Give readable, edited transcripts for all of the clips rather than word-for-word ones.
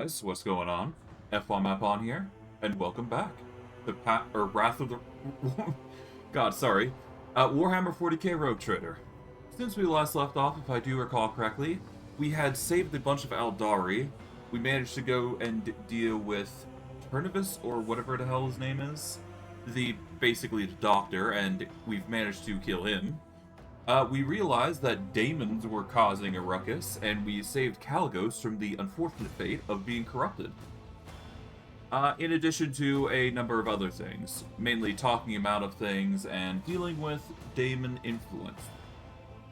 guys, what's going on? F1 on here, and welcome back. The Wrath of the... God, sorry. Warhammer 40k Rogue Trader. Since we last left off, if I do recall correctly, we had saved a bunch of Aeldari. We managed to go and deal with Turnivis, or whatever the hell his name is. Basically the doctor, and we've managed to kill him. We realized that daemons were causing a ruckus, and we saved Caligos from the unfortunate fate of being corrupted. In addition to a number of other things, mainly talking him out of things and dealing with daemon influence.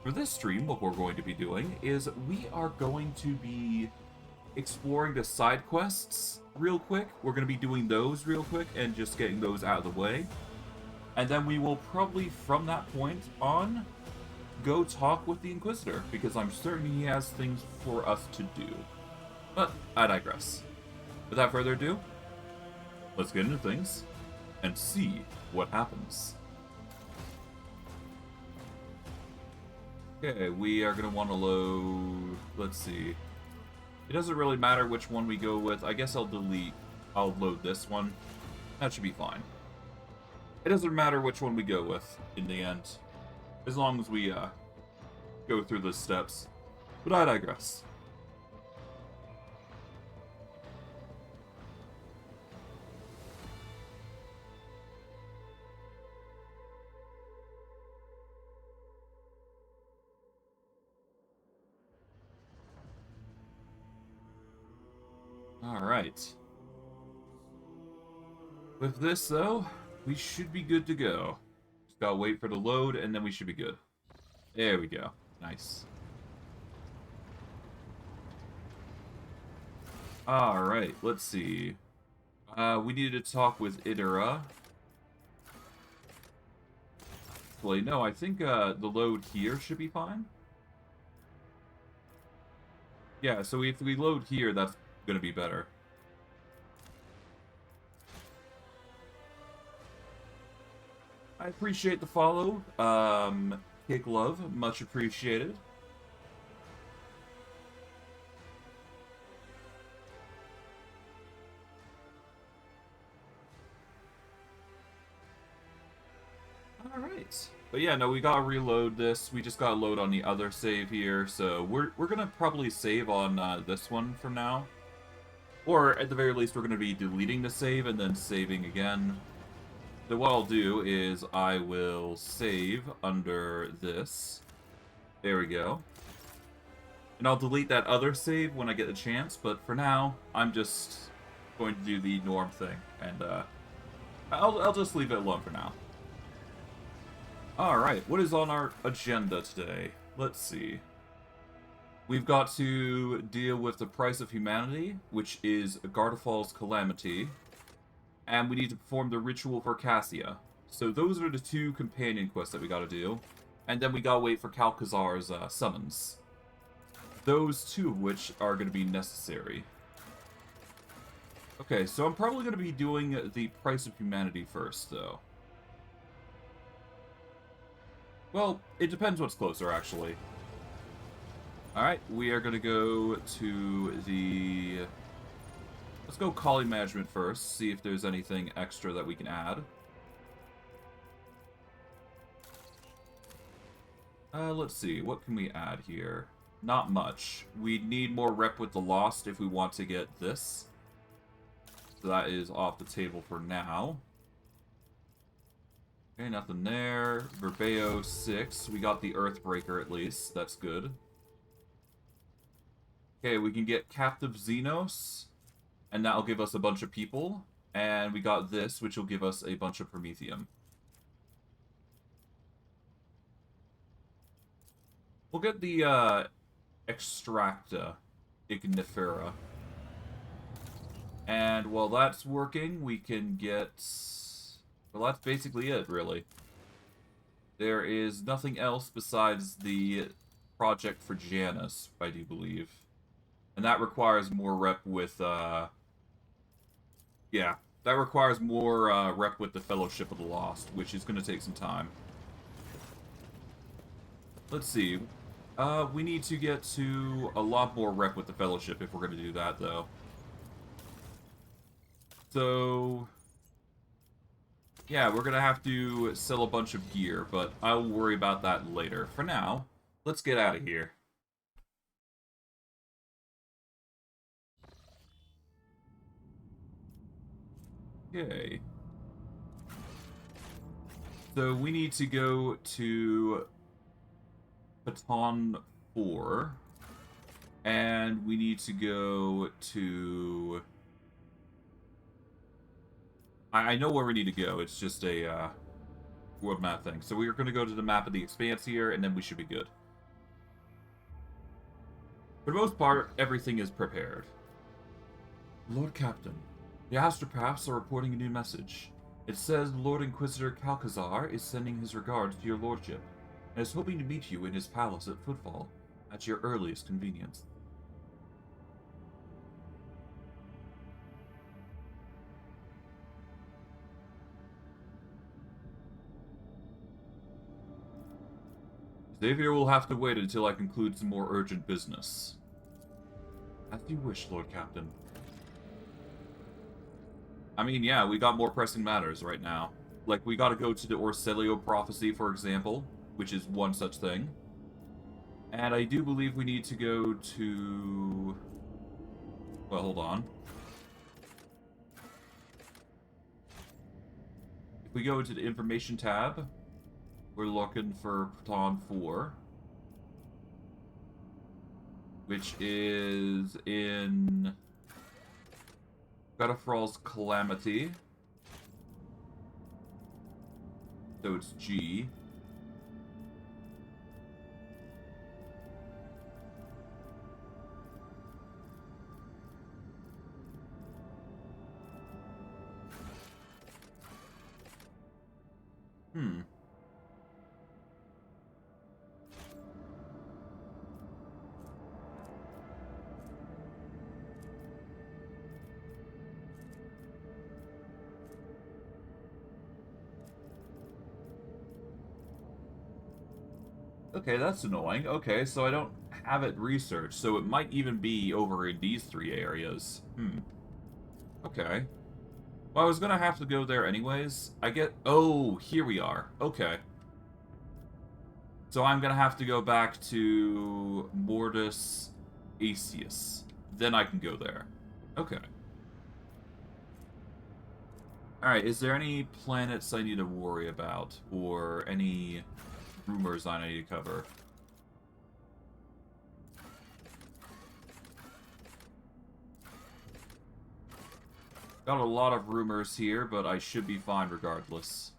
For this stream, what we're going to be doing is we are going to be exploring the side quests real quick. We're going to be doing those real quick and just getting those out of the way. And then we will probably, from that point on, go talk with the Inquisitor, because I'm certain he has things for us to do. But I digress. Without further ado, let's get into things and see what happens. Okay, we are going to want to load... Let's see. It doesn't really matter which one we go with. I guess I'll load this one. That should be fine. It doesn't matter which one we go with in the end, as long as we go through the steps. But I digress. Alright. With this, though, we should be good to go. Just gotta wait for the load, and then we should be good. There we go. Nice. Alright, let's see. We needed to talk with Idara. Well, no, I think the load here should be fine. Yeah, so if we load here, that's gonna be better. I appreciate the follow. Kick love, much appreciated. Alright. But yeah, no, we gotta reload this. We just gotta load on the other save here, so we're gonna probably save on this one from now. Or, at the very least, we're gonna be deleting the save and then saving again. So what I'll do is I will save under this. There we go. And I'll delete that other save when I get the chance, but for now, I'm just going to do the norm thing. And I'll just leave it alone for now. Alright, what is on our agenda today? Let's see. We've got to deal with the price of humanity, which is Gardafol's calamity. And we need to perform the ritual for Cassia. So those are the two companion quests that we gotta do. And then we gotta wait for Calcazar's summons. Those two of which are gonna be necessary. Okay, so I'm probably gonna be doing the price of humanity first, though. Well, it depends what's closer, actually. Alright, we are gonna go to the... Let's go collie management first, see if there's anything extra that we can add. Let's see, what can we add here? Not much. We need more rep with the Lost if we want to get this. So that is off the table for now. Okay, nothing there. Verbeo 6. We got the Earthbreaker at least. That's good. Okay, we can get Captive Xenos. And that'll give us a bunch of people. And we got this, which will give us a bunch of Promethium. We'll get the Extracta Ignifera. And while that's working, we can get... Well, that's basically it, really. There is nothing else besides the project for Janus, I do believe. And that requires more rep with, yeah, that requires more rep with the Fellowship of the Lost, which is going to take some time. Let's see. We need to get to a lot more rep with the Fellowship if we're going to do that, though. So, yeah, we're gonna have to sell a bunch of gear, but I'll worry about that later. For now, let's get out of here. Okay. So we need to go to Baton 4. And we need to go to... I know where we need to go. It's just a world map thing. So we're going to go to the map of the Expanse here, and then we should be good. For the most part, everything is prepared. Lord Captain, the astropaths are reporting a new message. It says Lord Inquisitor Calcazar is sending his regards to your lordship, and is hoping to meet you in his palace at Footfall, at your earliest convenience. Xavier will have to wait until I conclude some more urgent business. As you wish, Lord Captain. I mean, yeah, we got more pressing matters right now. Like, we gotta go to the Orselio prophecy, for example, which is one such thing. And I do believe we need to go to... Well, hold on. If we go into the information tab, we're looking for Baton 4. Which is in... Godofral's Calamity. So it's G. Okay, that's annoying. Okay, so I don't have it researched, so it might even be over in these 3 areas. Okay. Well, I was gonna have to go there anyways. Oh, here we are. Okay. So I'm gonna have to go back to Mortis Aesius. Then I can go there. Okay. Alright, is there any planets I need to worry about? Or any rumors I need to cover? Got a lot of rumors here, but I should be fine regardless.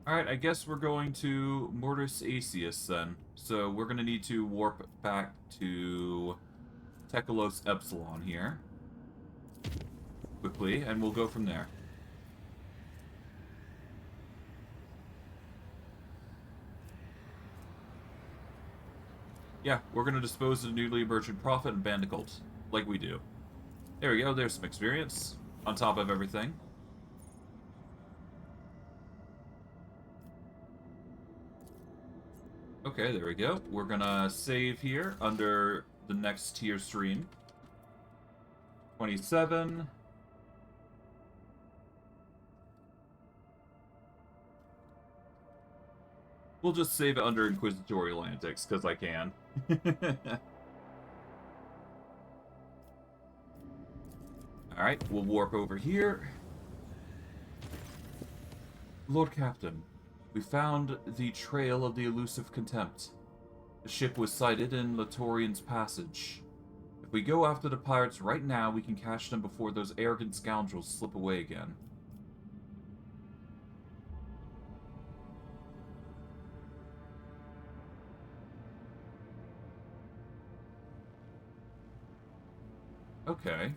Alright, I guess we're going to Mortis Aesius then. So we're going to need to warp back to Tekalos Epsilon here. Quickly, and we'll go from there. Yeah, we're going to dispose of the newly emergent Prophet and Bandicoot, like we do. There we go, there's some experience, on top of everything. Okay, there we go. We're gonna save here under the next tier stream. 27. We'll just save it under Inquisitorial Antics, because I can. Alright, we'll warp over here. Lord Captain, we found the trail of the elusive Contempt. The ship was sighted in Latorian's Passage. If we go after the pirates right now, we can catch them before those arrogant scoundrels slip away again. Okay.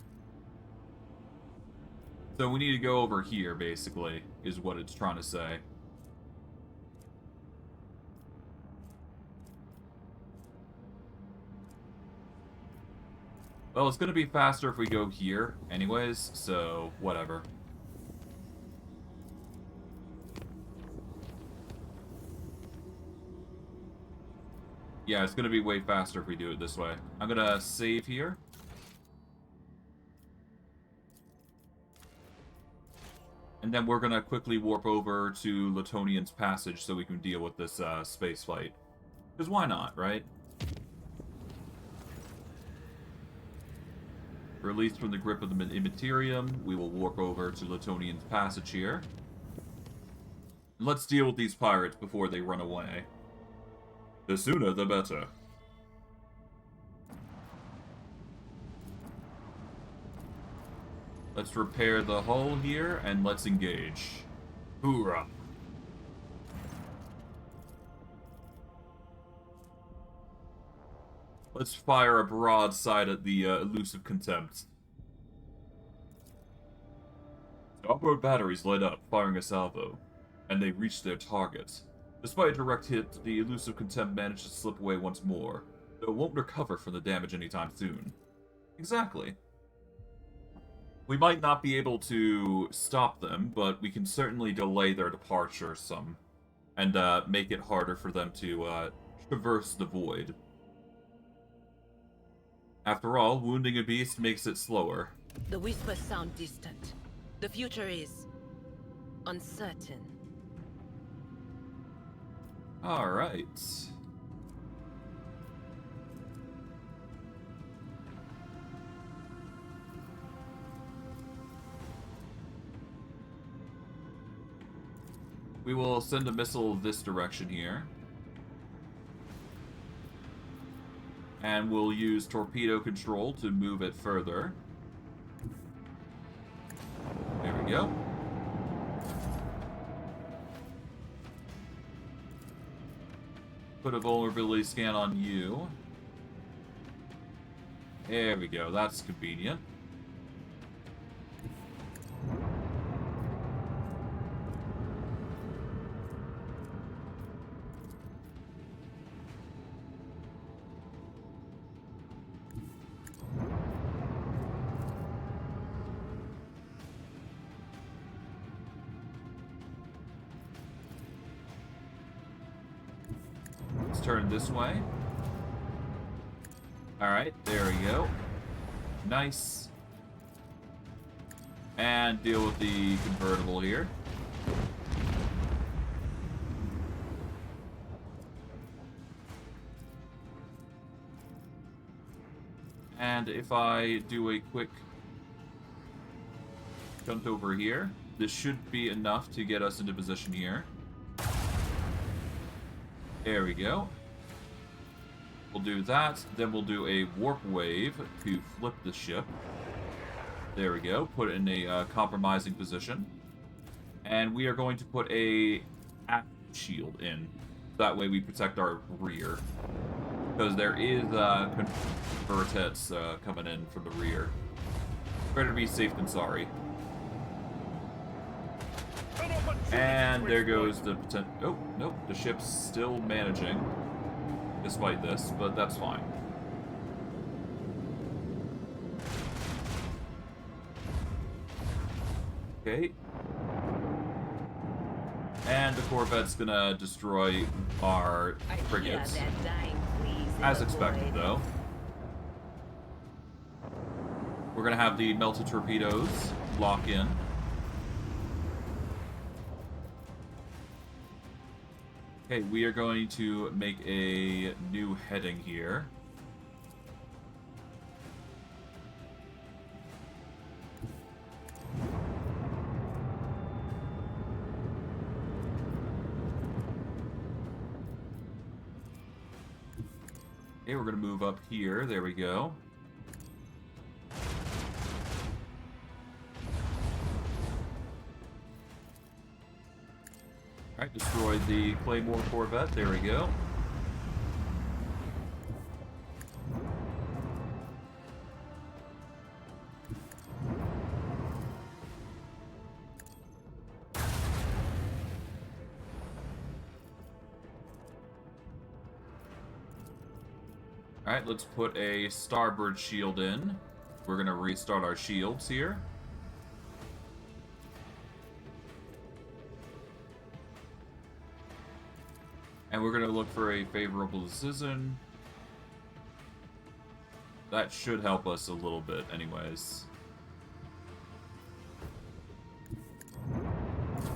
So we need to go over here, basically, is what it's trying to say. Well, it's going to be faster if we go here anyways, so whatever. Yeah, it's going to be way faster if we do it this way. I'm going to save here. And then we're going to quickly warp over to Latonian's Passage so we can deal with this space fight. Because why not, right? Released from the grip of the Immaterium, we will warp over to Latonian's Passage here. And let's deal with these pirates before they run away. The sooner the better. Let's repair the hull here, and let's engage. Hoorah! Let's fire a broadside at the elusive contempt. Starboard batteries light up, firing a salvo, and they reach their target. Despite a direct hit, the elusive contempt managed to slip away once more, though it won't recover from the damage anytime soon. Exactly. We might not be able to stop them, but we can certainly delay their departure some, and make it harder for them to traverse the void. After all, wounding a beast makes it slower. The whispers sound distant. The future is uncertain. Alright. We will send a missile this direction here. And we'll use torpedo control to move it further. There we go. Put a vulnerability scan on you. There we go, that's convenient. Turn this way. Alright, there we go. Nice. And deal with the convertible here. And if I do a quick jump over here, this should be enough to get us into position here. There we go. We'll do that, then we'll do a warp wave to flip the ship. There we go, put it in a compromising position. And we are going to put a aft shield in. That way we protect our rear. Because there is convertets coming in from the rear. Better be safe than sorry. And there goes the potential. Oh, nope, the ship's still managing, despite this, but that's fine. Okay. And the Corvette's gonna destroy our frigates. As expected, though. We're gonna have the melted torpedoes lock in. Okay, we are going to make a new heading here. Okay, we're going to move up here. There we go. Alright, destroy the Claymore Corvette. There we go. Alright, let's put a starboard shield in. We're gonna restart our shields here. And we're gonna look for a favorable decision. That should help us a little bit anyways.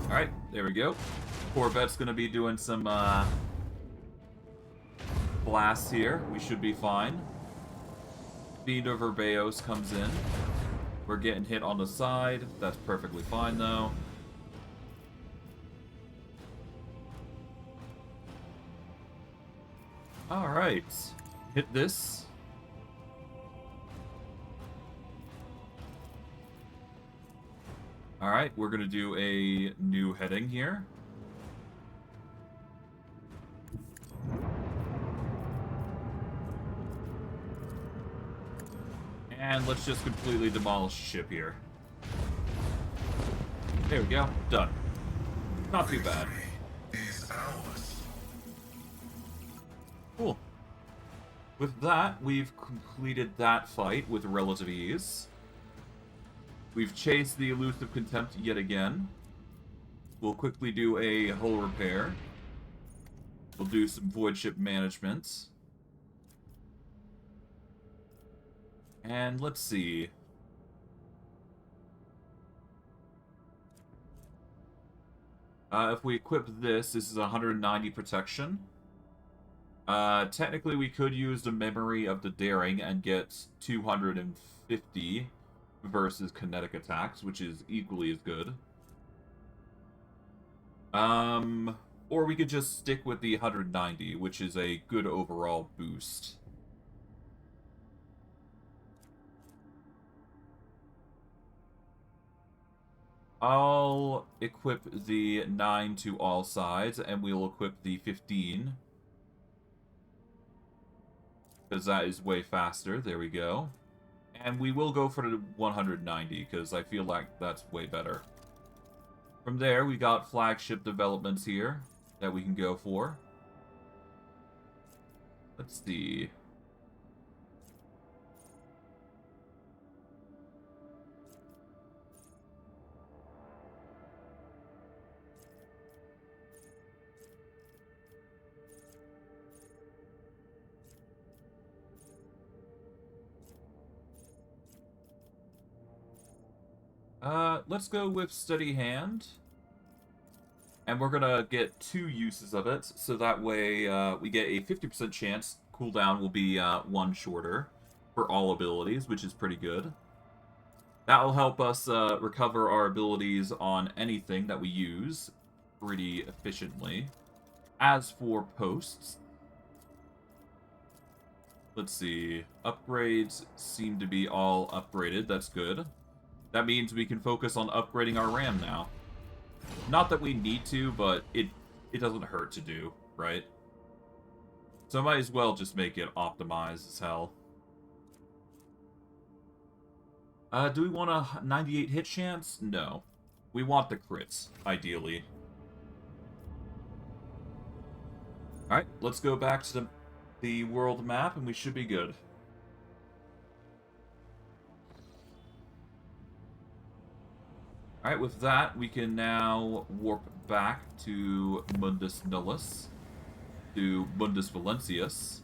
Alright, there we go. Corvette's gonna be doing some blasts here. We should be fine. Fiend of Verbeos comes in. We're getting hit on the side. That's perfectly fine though. Alright. Hit this. Alright, we're gonna do a new heading here. And let's just completely demolish the ship here. There we go. Done. Not too bad. Cool. With that, we've completed that fight with relative ease. We've chased the elusive contempt yet again. We'll quickly do a hull repair. We'll do some void ship management. And let's see. If we equip this is 190 protection. Technically we could use the memory of the daring and get 250 versus kinetic attacks, which is equally as good. Or we could just stick with the 190, which is a good overall boost. I'll equip the 9 to all sides, and we'll equip the 15. Because that is way faster. There we go. And we will go for the 190, because I feel like that's way better. From there, we got flagship developments here that we can go for. Let's see. Let's go with Steady Hand. And we're gonna get 2 uses of it, so that way we get a 50% chance. Cooldown will be 1 shorter for all abilities, which is pretty good. That will help us recover our abilities on anything that we use pretty efficiently. As for posts, let's see. Upgrades seem to be all upgraded. That's good. That means we can focus on upgrading our RAM now. Not that we need to, but it doesn't hurt to do, right? So I might as well just make it optimized as hell. Do we want a 98 hit chance? No. We want the crits, ideally. Alright, let's go back to the world map, and we should be good. Alright, with that, we can now warp back to Mundus Nullus, to Mundus Valentius.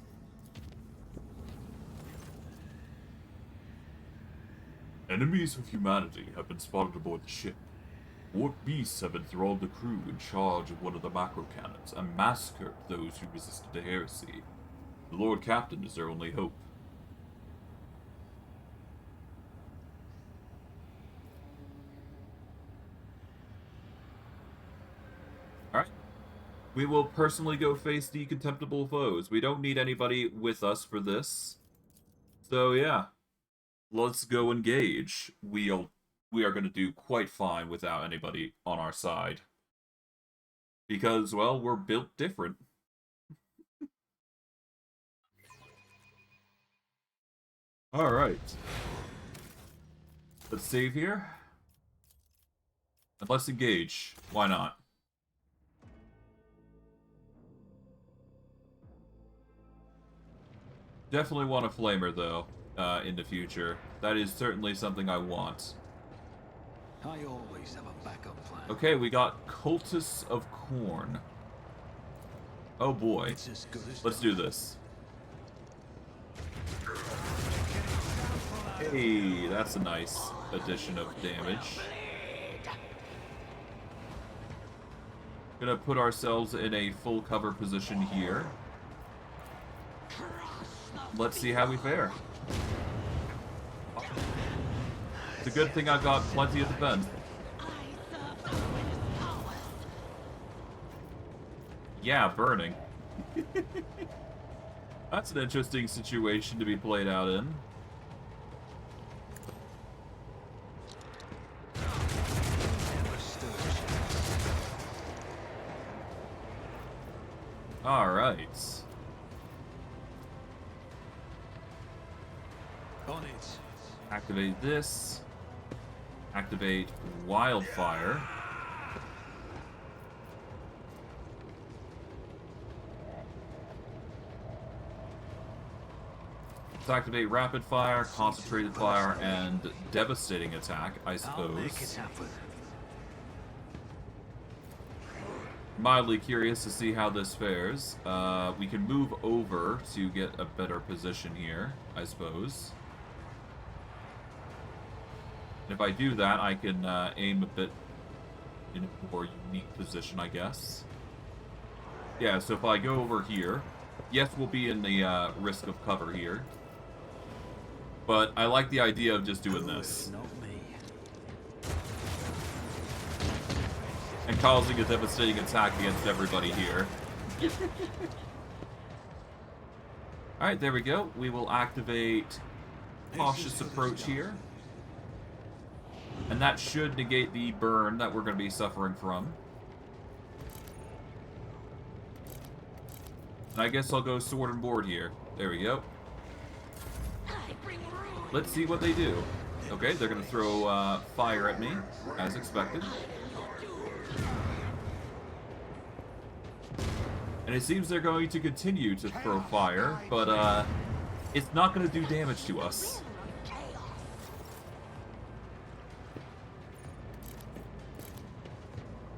Enemies of humanity have been spotted aboard the ship. Orc beasts have enthralled the crew in charge of one of the macro cannons and massacred those who resisted the heresy. The Lord Captain is their only hope. Alright. We will personally go face the contemptible foes. We don't need anybody with us for this. So yeah. Let's go engage. We are going to do quite fine without anybody on our side. Because, well, we're built different. Alright. Let's save here. And let's engage. Why not? Definitely want a flamer, though, in the future. That is certainly something I want. I always have a backup plan. Okay, we got Cultists of Corn. Oh boy. Let's do this. Hey, that's a nice addition of damage. Gonna put ourselves in a full cover position here. Let's see how we fare. It's a good thing I've got plenty of defense. Yeah, burning. That's an interesting situation to be played out in. Alright. On it. Activate this. Activate Wildfire. Let's activate Rapid Fire, Concentrated Fire, and Devastating Attack, I suppose. Mildly curious to see how this fares. We can move over to get a better position here, I suppose. And if I do that, I can aim a bit in a more unique position, I guess. Yeah, so if I go over here, yes, we'll be in the risk of cover here. But I like the idea of just doing this. And causing a devastating attack against everybody here. Alright, there we go. We will activate Cautious Approach here. And that should negate the burn that we're going to be suffering from. And I guess I'll go Sword and Board here. There we go. Let's see what they do. Okay, they're going to throw fire at me, as expected. And it seems they're going to continue to throw fire, but it's not going to do damage to us.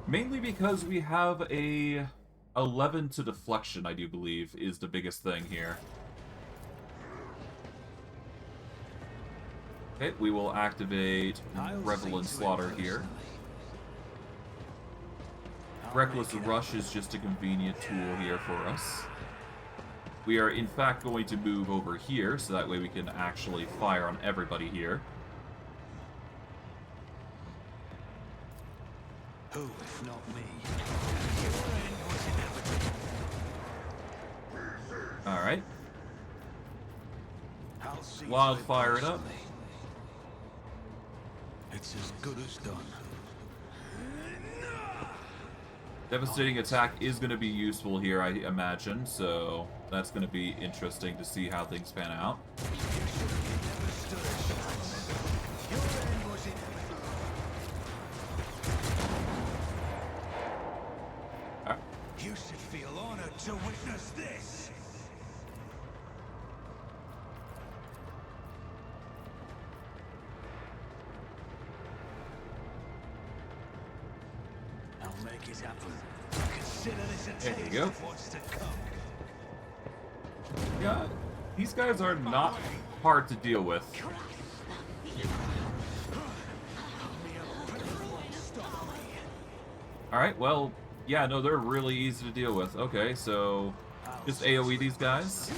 Mainly because we have a 11 to deflection, I do believe, is the biggest thing here. Okay, we will activate Revel and Slaughter here. Reckless Rush is just a convenient tool here for us. We are in fact going to move over here, so that way we can actually fire on everybody here. Who, if not me? Alright. Wildfire it up. It's as good as done. Devastating Attack is going to be useful here, I imagine, so that's going to be interesting to see how things pan out. Right. You should feel honored to witness this. I'll make it happen. Consider this a There you taste go. of what's to come. Yeah, these guys are not hard to deal with. Alright, well, yeah, no, they're really easy to deal with. Okay, so just AoE these guys.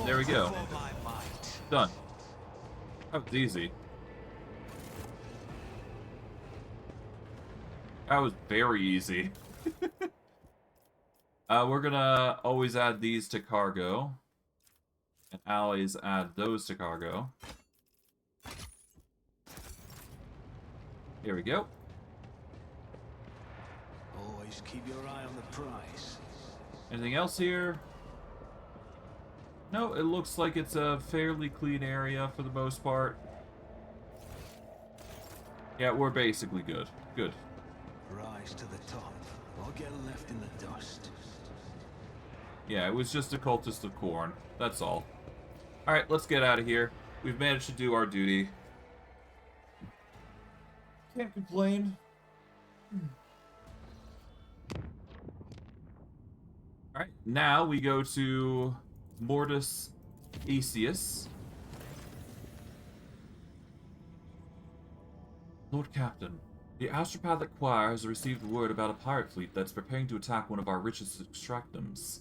There we go. Done. That was easy. That was very easy. We're gonna always add these to cargo. And allies add those to cargo. Here we go. Always keep your eye on the prize. Anything else here? No, it looks like it's a fairly clean area for the most part. Yeah, we're basically good. Good. Rise to the top, or get left in the dust. Yeah, it was just a cultist of corn. That's all. Alright, let's get out of here. We've managed to do our duty. Can't complain. Alright, now we go to Mortis Aesius. Lord Captain, the Astropathic Choir has received word about a pirate fleet that's preparing to attack one of our richest extractums.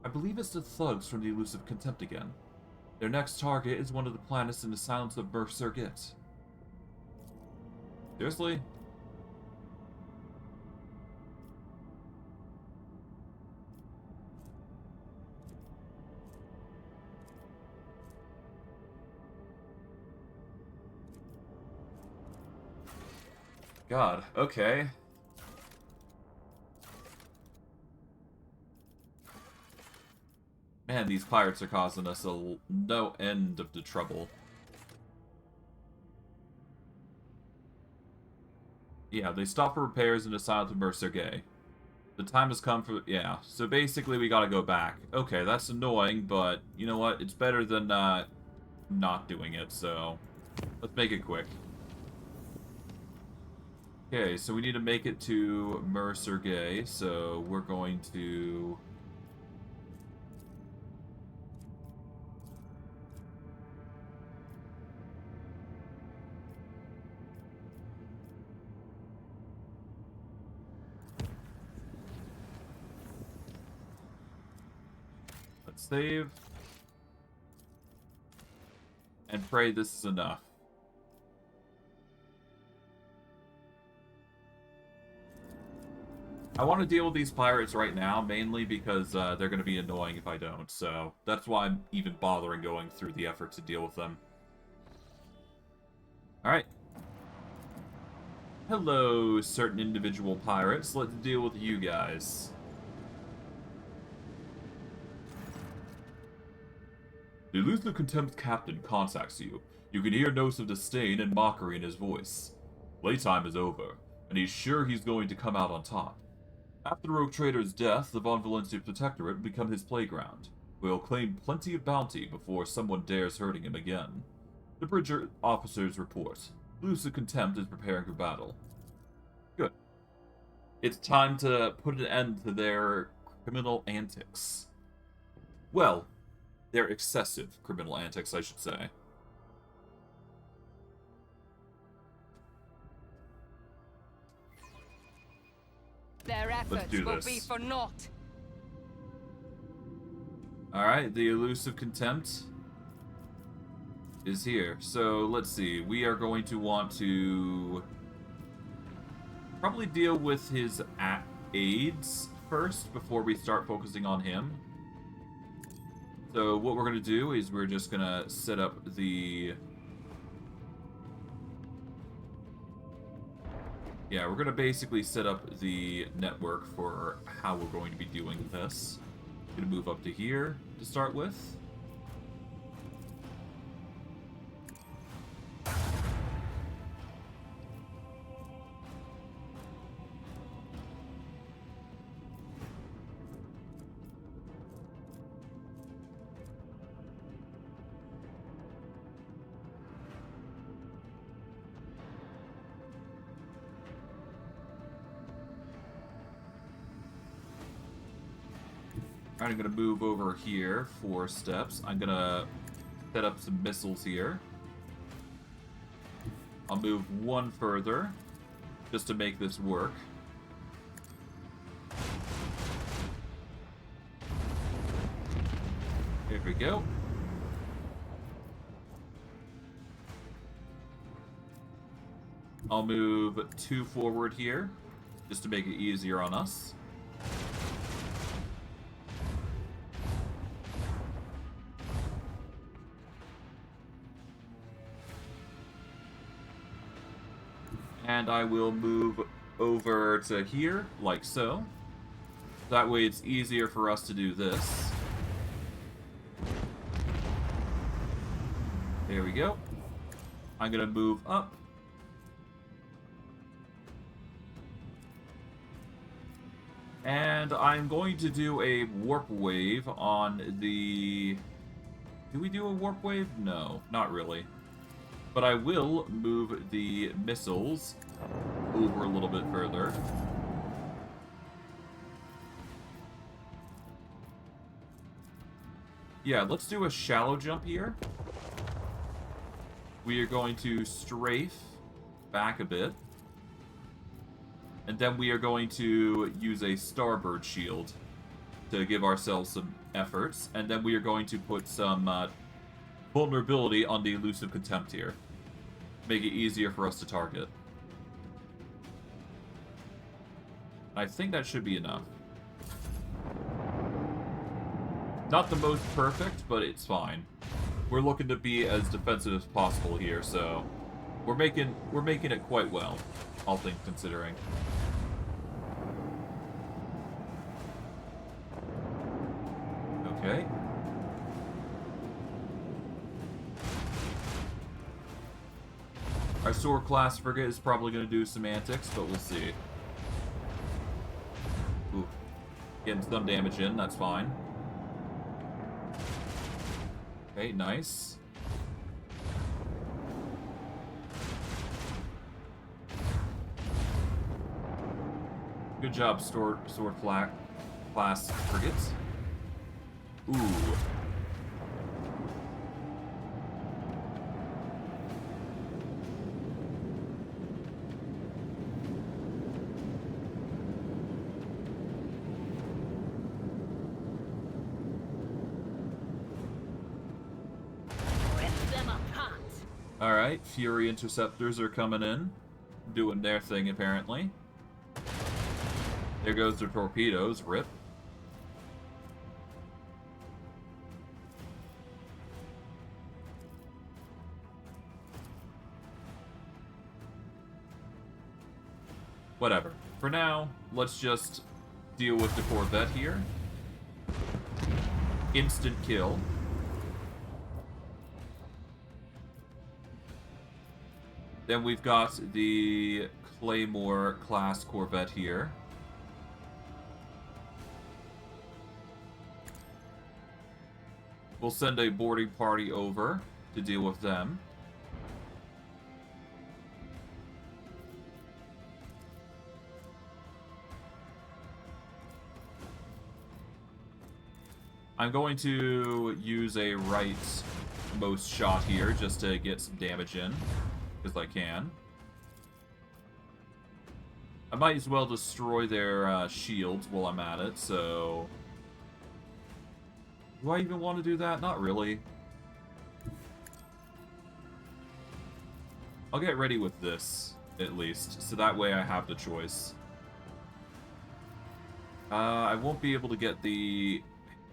I believe it's the thugs from the elusive Contempt again. Their next target is one of the planets in the Silence of Bersergit. Seriously? God, okay. Man, these pirates are causing us no end of the trouble. Yeah, they stop for repairs in the Silence of Bersergit. The time has come for... Yeah, so basically we gotta go back. Okay, that's annoying, but you know what? It's better than not doing it, so let's make it quick. Okay, so we need to make it to Bersergit, so we're going to... Let's save. And pray this is enough. I want to deal with these pirates right now, mainly because they're going to be annoying if I don't, so that's why I'm even bothering going through the effort to deal with them. Alright. Hello, certain individual pirates. Let's deal with you guys. The elusive Contempt captain contacts you. You can hear notes of disdain and mockery in his voice. Playtime is over, and he's sure he's going to come out on top. After the rogue trader's death, the Von Valencia Protectorate will become his playground. We'll claim plenty of bounty before someone dares hurting him again. The Bridger officers report. Elusive Contempt is preparing for battle. Good. It's time to put an end to their criminal antics. Well, their excessive criminal antics, I should say. Their efforts will be for naught. Alright, the elusive Contempt is here. So, let's see. We are going to want to probably deal with his aides first before we start focusing on him. So, what we're going to do is we're just going to set up the... Yeah, we're going to basically set up the network for how we're going to be doing this. I'm going to move up to here to start with. I'm going to move over here 4 steps. I'm going to set up some missiles here. I'll move 1 further just to make this work. There we go. I'll move 2 forward here just to make it easier on us. And I will move over to here, like so. That way it's easier for us to do this. There we go. I'm going to move up. And I'm going to do a warp wave on the Do we do a warp wave? No, not really. But I will move the missiles over a little bit further. Yeah, let's do a shallow jump here. We are going to strafe back a bit. And then we are going to use a starboard shield to give ourselves some efforts. And then we are going to put some vulnerability on the elusive contempt here. Make it easier for us to target. I think that should be enough. Not the most perfect, but it's fine. We're looking to be as defensive as possible here, so we're making it quite well, all things considering. Okay. Our sword class frigate is probably going to do some antics, but we'll see. Ooh. Getting some damage in, that's fine. Okay, nice. Good job, sword class frigates. Ooh. Alright, Fury Interceptors are coming in. Doing their thing, apparently. There goes their torpedoes. Rip. Whatever. For now, let's just deal with the Corvette here. Instant kill. Then we've got the Claymore class Corvette here. We'll send a boarding party over to deal with them. I'm going to use a rightmost shot here just to get some damage in. Because I can. I might as well destroy their shields while I'm at it, so... Do I even want to do that? Not really. I'll get ready with this, at least, so that way I have the choice. I won't be able to get the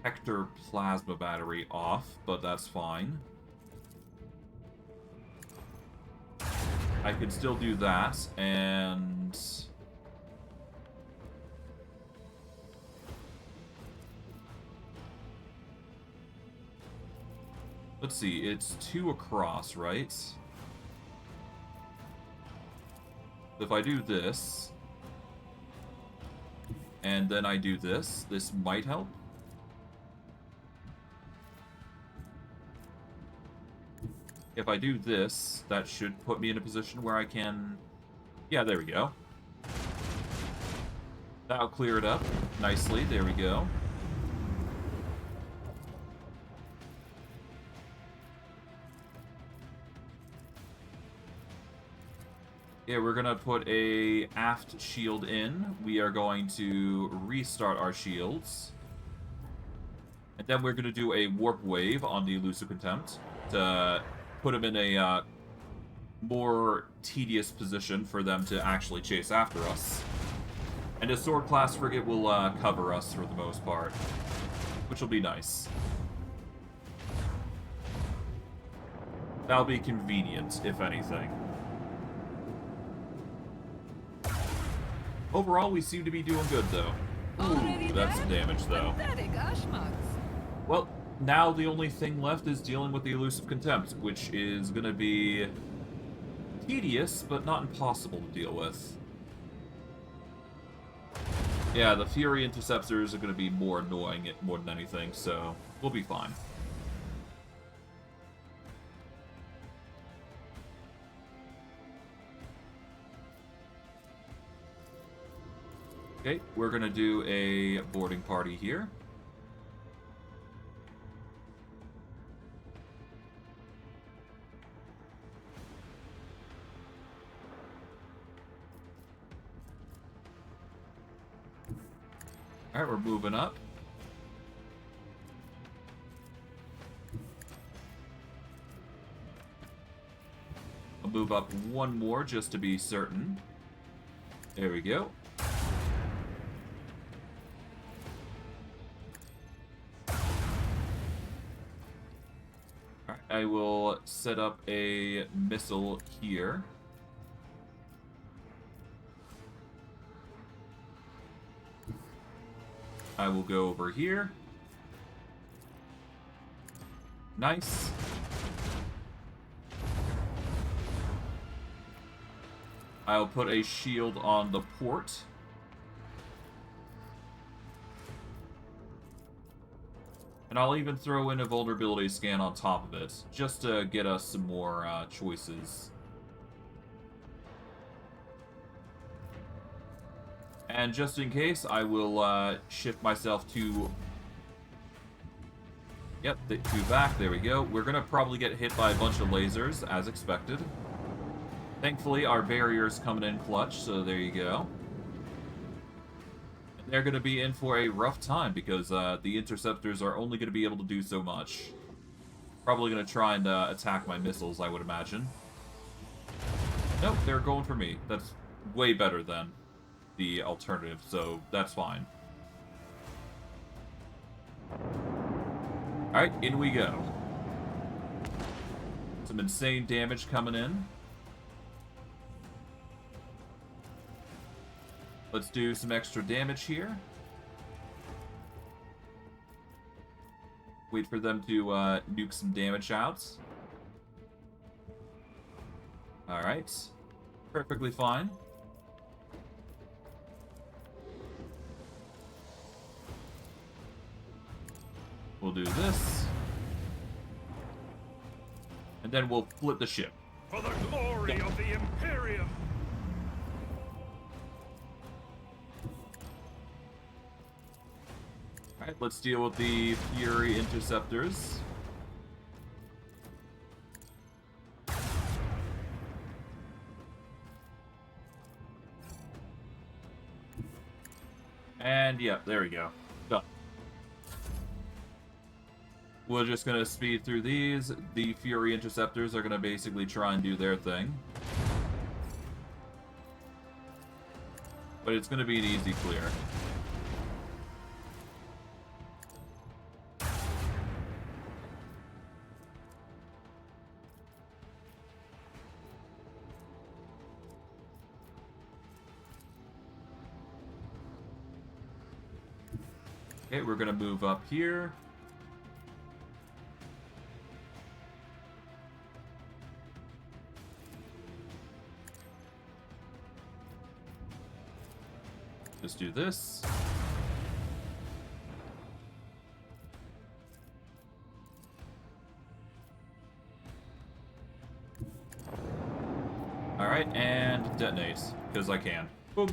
Hector plasma battery off, but that's fine. I could still do that, and... Let's see, it's 2 across, right? If I do this, and then I do this, this might help. If I do this, that should put me in a position where I can... Yeah, there we go. That'll clear it up nicely. There we go. Yeah, we're gonna put a aft shield in. We are going to restart our shields. And then we're gonna do a warp wave on the elusive contempt to put them in a more tedious position for them to actually chase after us. And a sword class frigate will cover us for the most part, which will be nice. That'll be convenient, if anything. Overall, we seem to be doing good, though. Ooh, that's some damage, though. Well, now the only thing left is dealing with the elusive contempt, which is going to be tedious, but not impossible to deal with. Yeah, the Fury Interceptors are going to be more annoying more than anything, so we'll be fine. Okay, we're gonna do a boarding party here. Alright, we're moving up. I'll move up one more just to be certain. There we go. Alright, I will set up a missile here. I will go over here. Nice. I'll put a shield on the port. And I'll even throw in a vulnerability scan on top of it, just to get us some more choices. And just in case, I will shift myself to... Yep, to back, there we go. We're gonna probably get hit by a bunch of lasers, as expected. Thankfully, our barrier's coming in clutch, so there you go. And they're gonna be in for a rough time, because the interceptors are only gonna be able to do so much. Probably gonna try and attack my missiles, I would imagine. Nope, they're going for me. That's way better than the alternative, so that's fine. Alright, in we go. Some insane damage coming in. Let's do some extra damage here. Wait for them to nuke some damage out. Alright. Perfectly fine. We'll do this. And then we'll flip the ship. For the glory of the Imperium! Alright, let's deal with the Fury Interceptors. And yeah, there we go. Done. We're just gonna speed through these. The Fury Interceptors are gonna basically try and do their thing. But it's gonna be an easy clear. Okay, we're gonna move up here. Just do this. Alright, and detonate, because I can. Boom.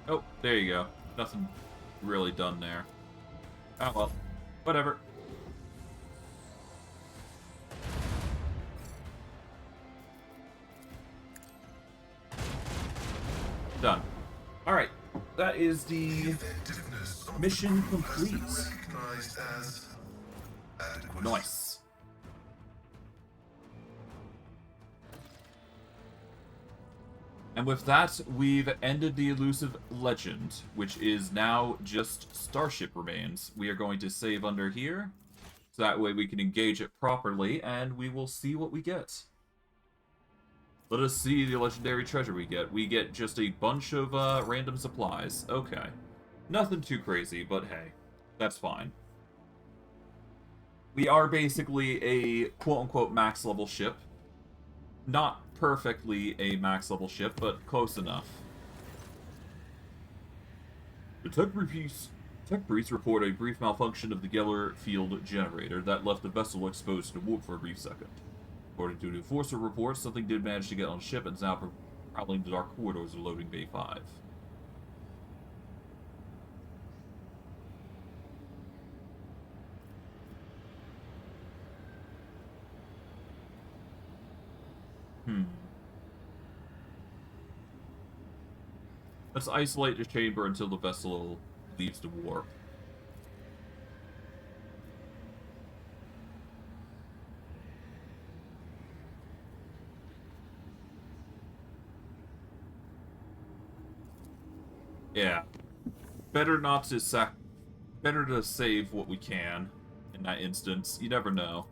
Oh, there you go. Nothing really done there. Oh well, whatever. Done. Alright, that is the mission complete. Nice. And with that, we've ended the elusive legend, which is now just starship remains. We are going to save under here, so that way we can engage it properly, and we will see what we get. Let us see the legendary treasure we get. We get just a bunch of random supplies. Okay. Nothing too crazy, but hey, that's fine. We are basically a quote-unquote max level ship. Not perfectly a max level ship, but close enough. The tech priests report a brief malfunction of the Geller field generator that left the vessel exposed to warp for a brief second. According to the Enforcer reports, something did manage to get on ship and is now prowling the dark corridors of loading Bay 5. Hmm. Let's isolate the chamber until the vessel leaves the warp. Yeah. Better not to Better to save what we can in that instance. You never know.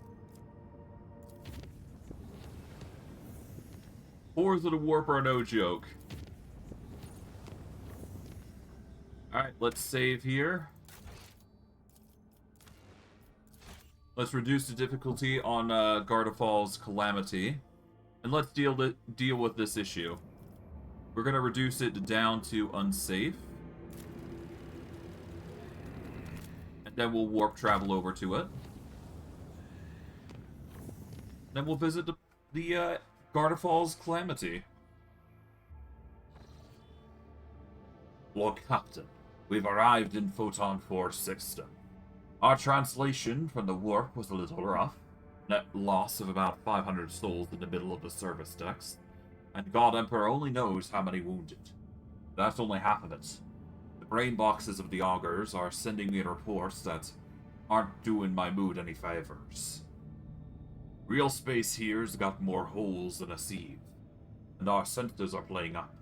Fours of the warp are no joke. Alright, let's save here. Let's reduce the difficulty on Gardafol's Calamity. And let's deal with this issue. We're going to reduce it down to unsafe. And then we'll warp travel over to it. Then we'll visit the Gardafol's Calamity. Lord Captain, we've arrived in Photon 4 Sixton. Our translation from the warp was a little rough. Net loss of about 500 souls in the middle of the service decks. And God Emperor only knows how many wounded. That's only half of it. The brain boxes of the augurs are sending me reports that aren't doing my mood any favors. Real space here's got more holes than a sieve, and our senses are playing up.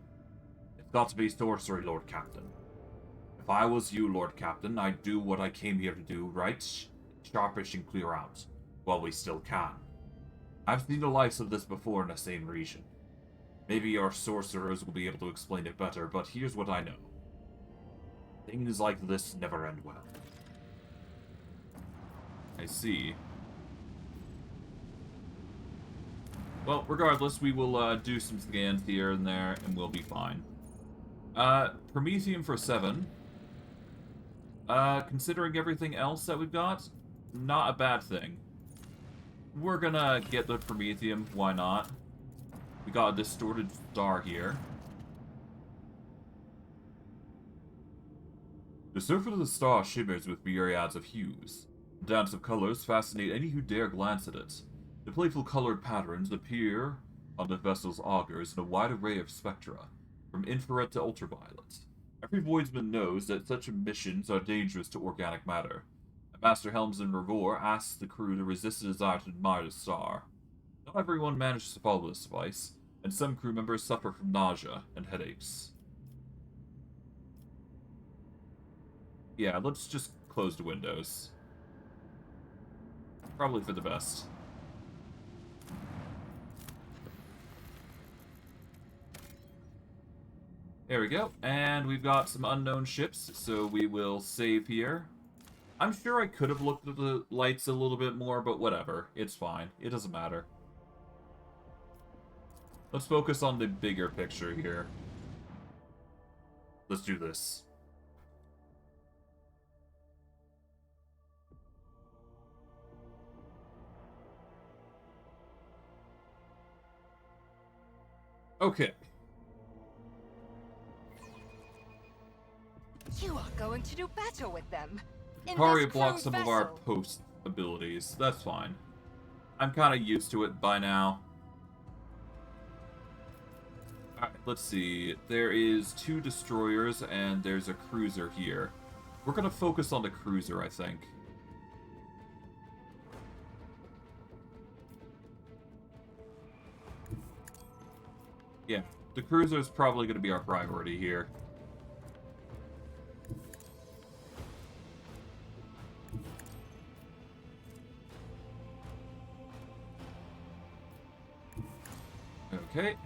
It's got to be sorcery, Lord Captain. If I was you, Lord Captain, I'd do what I came here to do, right? Sharpish and clear out, while we still can. I've seen the likes of this before in the same region. Maybe your sorcerers will be able to explain it better, but here's what I know. Things like this never end well. I see. Well, regardless, we will do some scans here and there, and we'll be fine. Promethium for 7. Considering everything else that we've got, not a bad thing. We're gonna get the Promethium, why not? We got a distorted star here. The surface of the star shimmers with myriads of hues. The dance of colors fascinate any who dare glance at it. The playful colored patterns appear on the vessel's augurs in a wide array of spectra, from infrared to ultraviolet. Every voidsman knows that such emissions are dangerous to organic matter. And Master Helmsman Revor asks the crew to resist the desire to admire the star. Not everyone manages to follow this advice, and some crew members suffer from nausea and headaches. Yeah, let's just close the windows. Probably for the best. There we go, and we've got some unknown ships, so we will save here. I'm sure I could have looked at the lights a little bit more, but whatever. It's fine. It doesn't matter. Let's focus on the bigger picture here. Let's do this. Okay. You are going to do better with them. Taria blocks some of our post abilities. That's fine. I'm kind of used to it by now. Alright, let's see. There is 2 destroyers and there's a cruiser here. We're going to focus on the cruiser, I think. Yeah, the cruiser is probably going to be our priority here. Okay.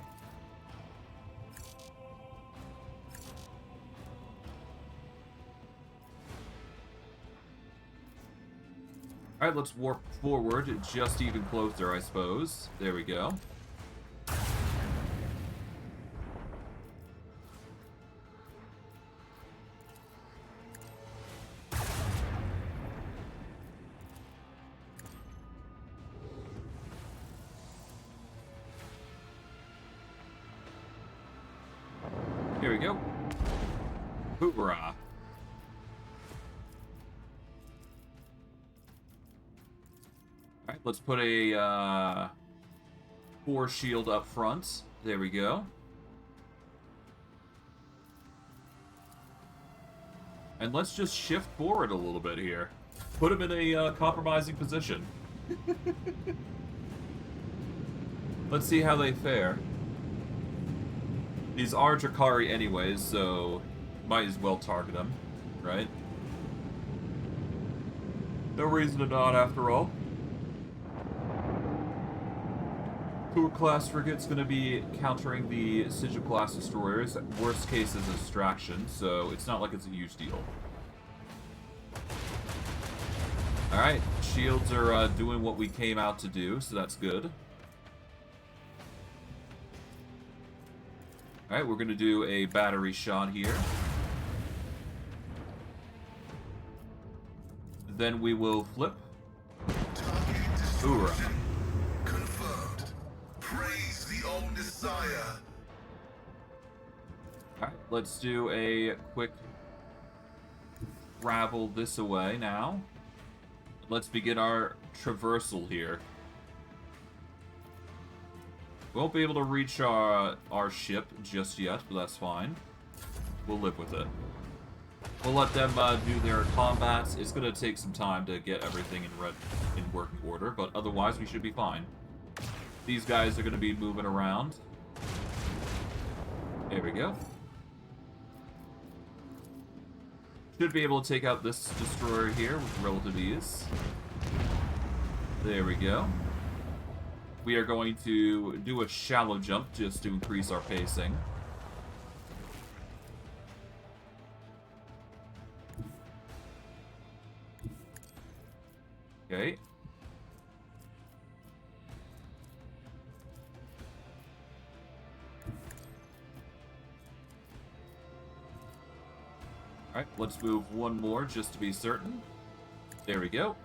Alright, let's warp forward just even closer, I suppose. There we go. Here we go. Hoorah. Alright, let's put a, Force shield up front. There we go. And let's just shift forward a little bit here. Put him in a compromising position. Let's see how they fare. These are Drakari anyways, so might as well target them, right? No reason to not, after all. Tour-class frigate's going to be countering the Sigil-class destroyers. Worst case is a distraction, so it's not like it's a huge deal. Alright, shields are doing what we came out to do, so that's good. Alright, we're going to do a battery shot here. Then we will flip. Hoorah. Confirmed. Praise the Omnissiah. Alright, let's do a quick travel this away now. Let's begin our traversal here. Won't be able to reach our ship just yet, but that's fine. We'll live with it. We'll let them do their combats. It's going to take some time to get everything in working order, but otherwise we should be fine. These guys are going to be moving around. There we go. Should be able to take out this destroyer here with relative ease. There we go. We are going to do a shallow jump just to increase our pacing. Okay. Alright, let's move one more just to be certain. There we go.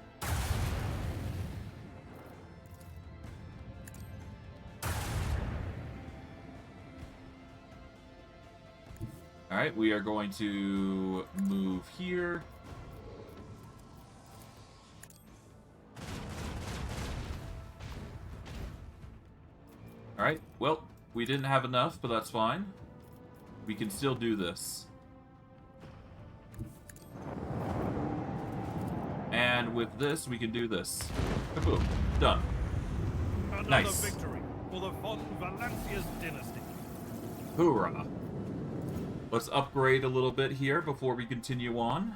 Alright, we are going to move here. Alright, well, we didn't have enough, but that's fine. We can still do this. And with this, we can do this. Boom. Done. Another Nice. victory for the Von Valancia's dynasty. Hoorah. Let's upgrade a little bit here before we continue on.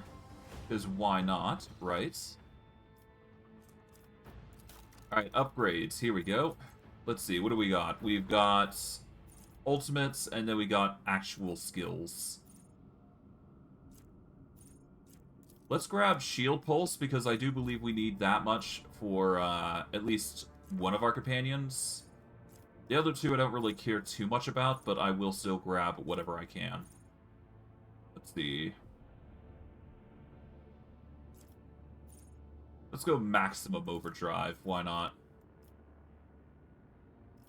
Because why not, right? Alright, upgrades. Here we go. Let's see, what do we got? We've got ultimates, and then we got actual skills. Let's grab Shield Pulse, because I do believe we need that much for at least one of our companions. The other two I don't really care too much about, but I will still grab whatever I can. Let's see. Let's go Maximum Overdrive, why not?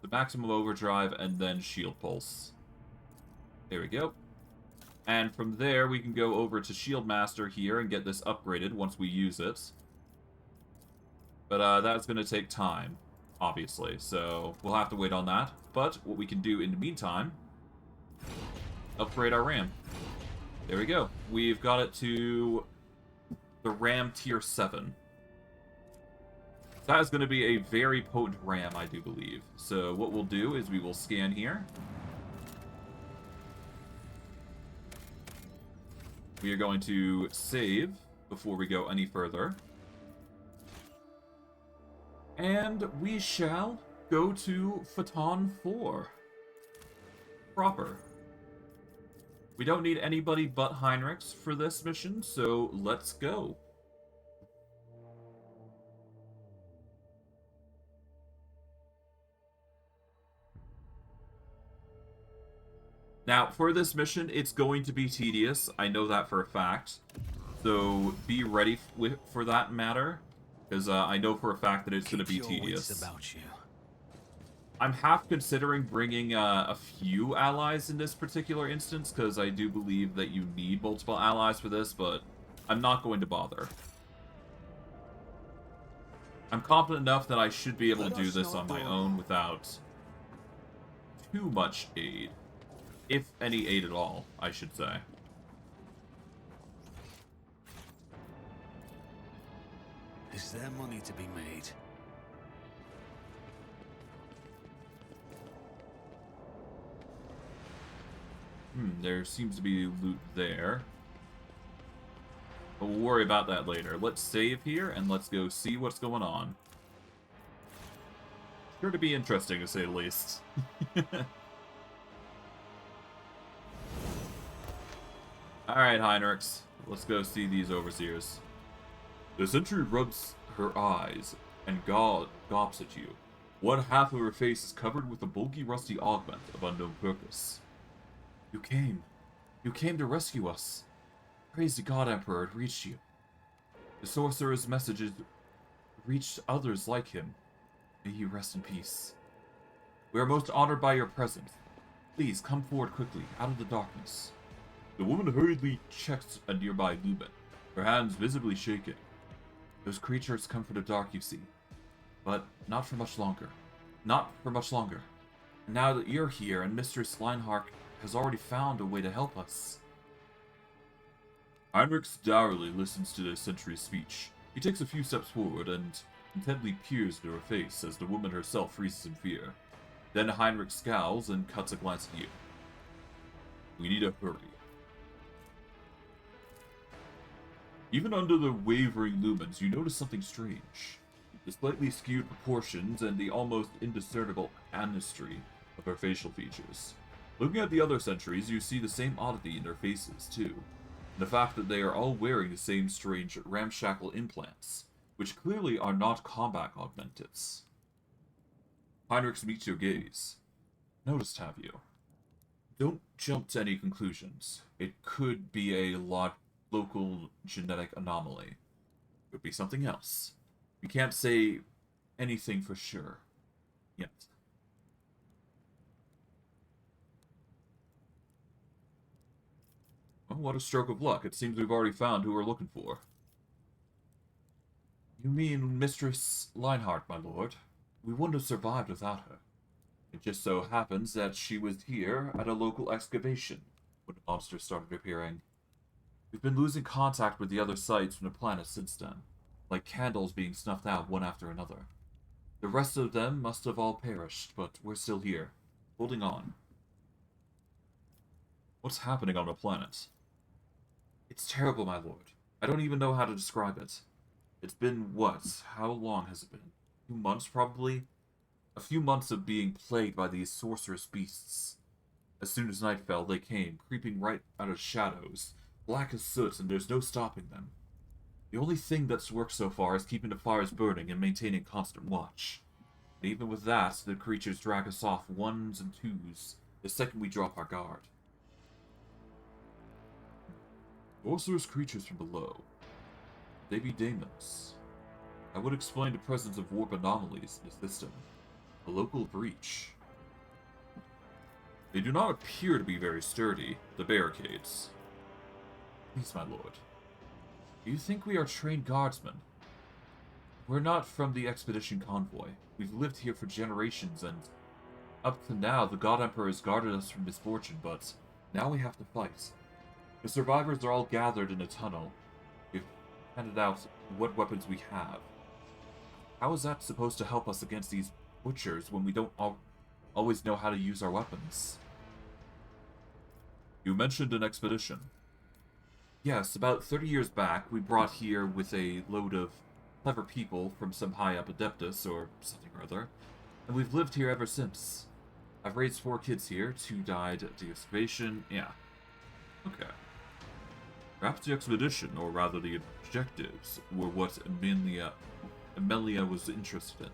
The Maximum Overdrive and then Shield Pulse. There we go. And from there, we can go over to Shield Master here and get this upgraded once we use it. But that's going to take time, obviously, so we'll have to wait on that. But what we can do in the meantime, upgrade our RAM. There we go. We've got it to the RAM Tier 7. That is going to be a very potent RAM, I do believe. So what we'll do is we will scan here. We are going to save before we go any further. And we shall go to Phaton 4. Proper. We don't need anybody but Heinrix for this mission, so let's go. Now, for this mission, it's going to be tedious. I know that for a fact. So, be ready for that matter. Because I know for a fact that it's going to be tedious. About you. I'm half considering bringing a few allies in this particular instance. Because I do believe that you need multiple allies for this. But I'm not going to bother. I'm confident enough that I should be able to do this on my own without too much aid. If any aid at all, I should say. Is there money to be made? There seems to be loot there. But we'll worry about that later. Let's save here, and let's go see what's going on. Sure to be interesting, to say the least. Alright, Heinrix. Let's go see these overseers. The sentry rubs her eyes and gawps at you. One half of her face is covered with a bulky, rusty augment of unknown purpose. You came. You came to rescue us. Praise the God Emperor, it reached you. The sorcerer's messages reached others like him. May you rest in peace. We are most honored by your presence. Please, come forward quickly, out of the darkness. The woman hurriedly checks a nearby lumen, her hands visibly shaking. Those creatures come from the dark, you see. But not for much longer. Not for much longer. And now that you're here and Mistress Lionheart has already found a way to help us. Heinrix dourly listens to the sentry's speech. He takes a few steps forward and intently peers into her face as the woman herself freezes in fear. Then Heinrix scowls and cuts a glance at you. We need to hurry. Even under the wavering lumens, you notice something strange. The slightly skewed proportions and the almost indiscernible anistry of her facial features. Looking at the other sentries, you see the same oddity in their faces, too. The fact that they are all wearing the same strange ramshackle implants, which clearly are not combat augmentives. Heinrix meets your gaze. Noticed, have you? Don't jump to any conclusions. It could be a local genetic anomaly. Could be something else. We can't say anything for sure yet. Well, what a stroke of luck. It seems we've already found who we're looking for. You mean Mistress Lionheart, my lord? We wouldn't have survived without her. It just so happens that she was here at a local excavation when the monsters started appearing. We've been losing contact with the other sites from the planet since then, like candles being snuffed out one after another. The rest of them must have all perished, but we're still here, holding on. What's happening on the planet? It's terrible, my lord. I don't even know how to describe it. It's been, what? How long has it been? A few months, probably? A few months of being plagued by these sorcerous beasts. As soon as night fell, they came, creeping right out of shadows, black as soot, and there's no stopping them. The only thing that's worked so far is keeping the fires burning and maintaining constant watch. And even with that, the creatures drag us off ones and twos the second we drop our guard. Sorcerous creatures from below. They be daemons. I would explain the presence of warp anomalies in the system. A local breach. They do not appear to be very sturdy, the barricades. Please, my lord. Do you think we are trained guardsmen? We're not from the expedition convoy. We've lived here for generations, and up to now, the God Emperor has guarded us from misfortune, but now we have to fight. The survivors are all gathered in a tunnel. We've handed out what weapons we have. How is that supposed to help us against these butchers when we don't always know how to use our weapons? You mentioned an expedition. Yes, about 30 years back, we brought here with a load of clever people from some high-up adeptus or something or other, and we've lived here ever since. I've raised 4 kids here, 2 died at the excavation, yeah. Okay. Perhaps the expedition, or rather the objectives, were what Amelia was interested in.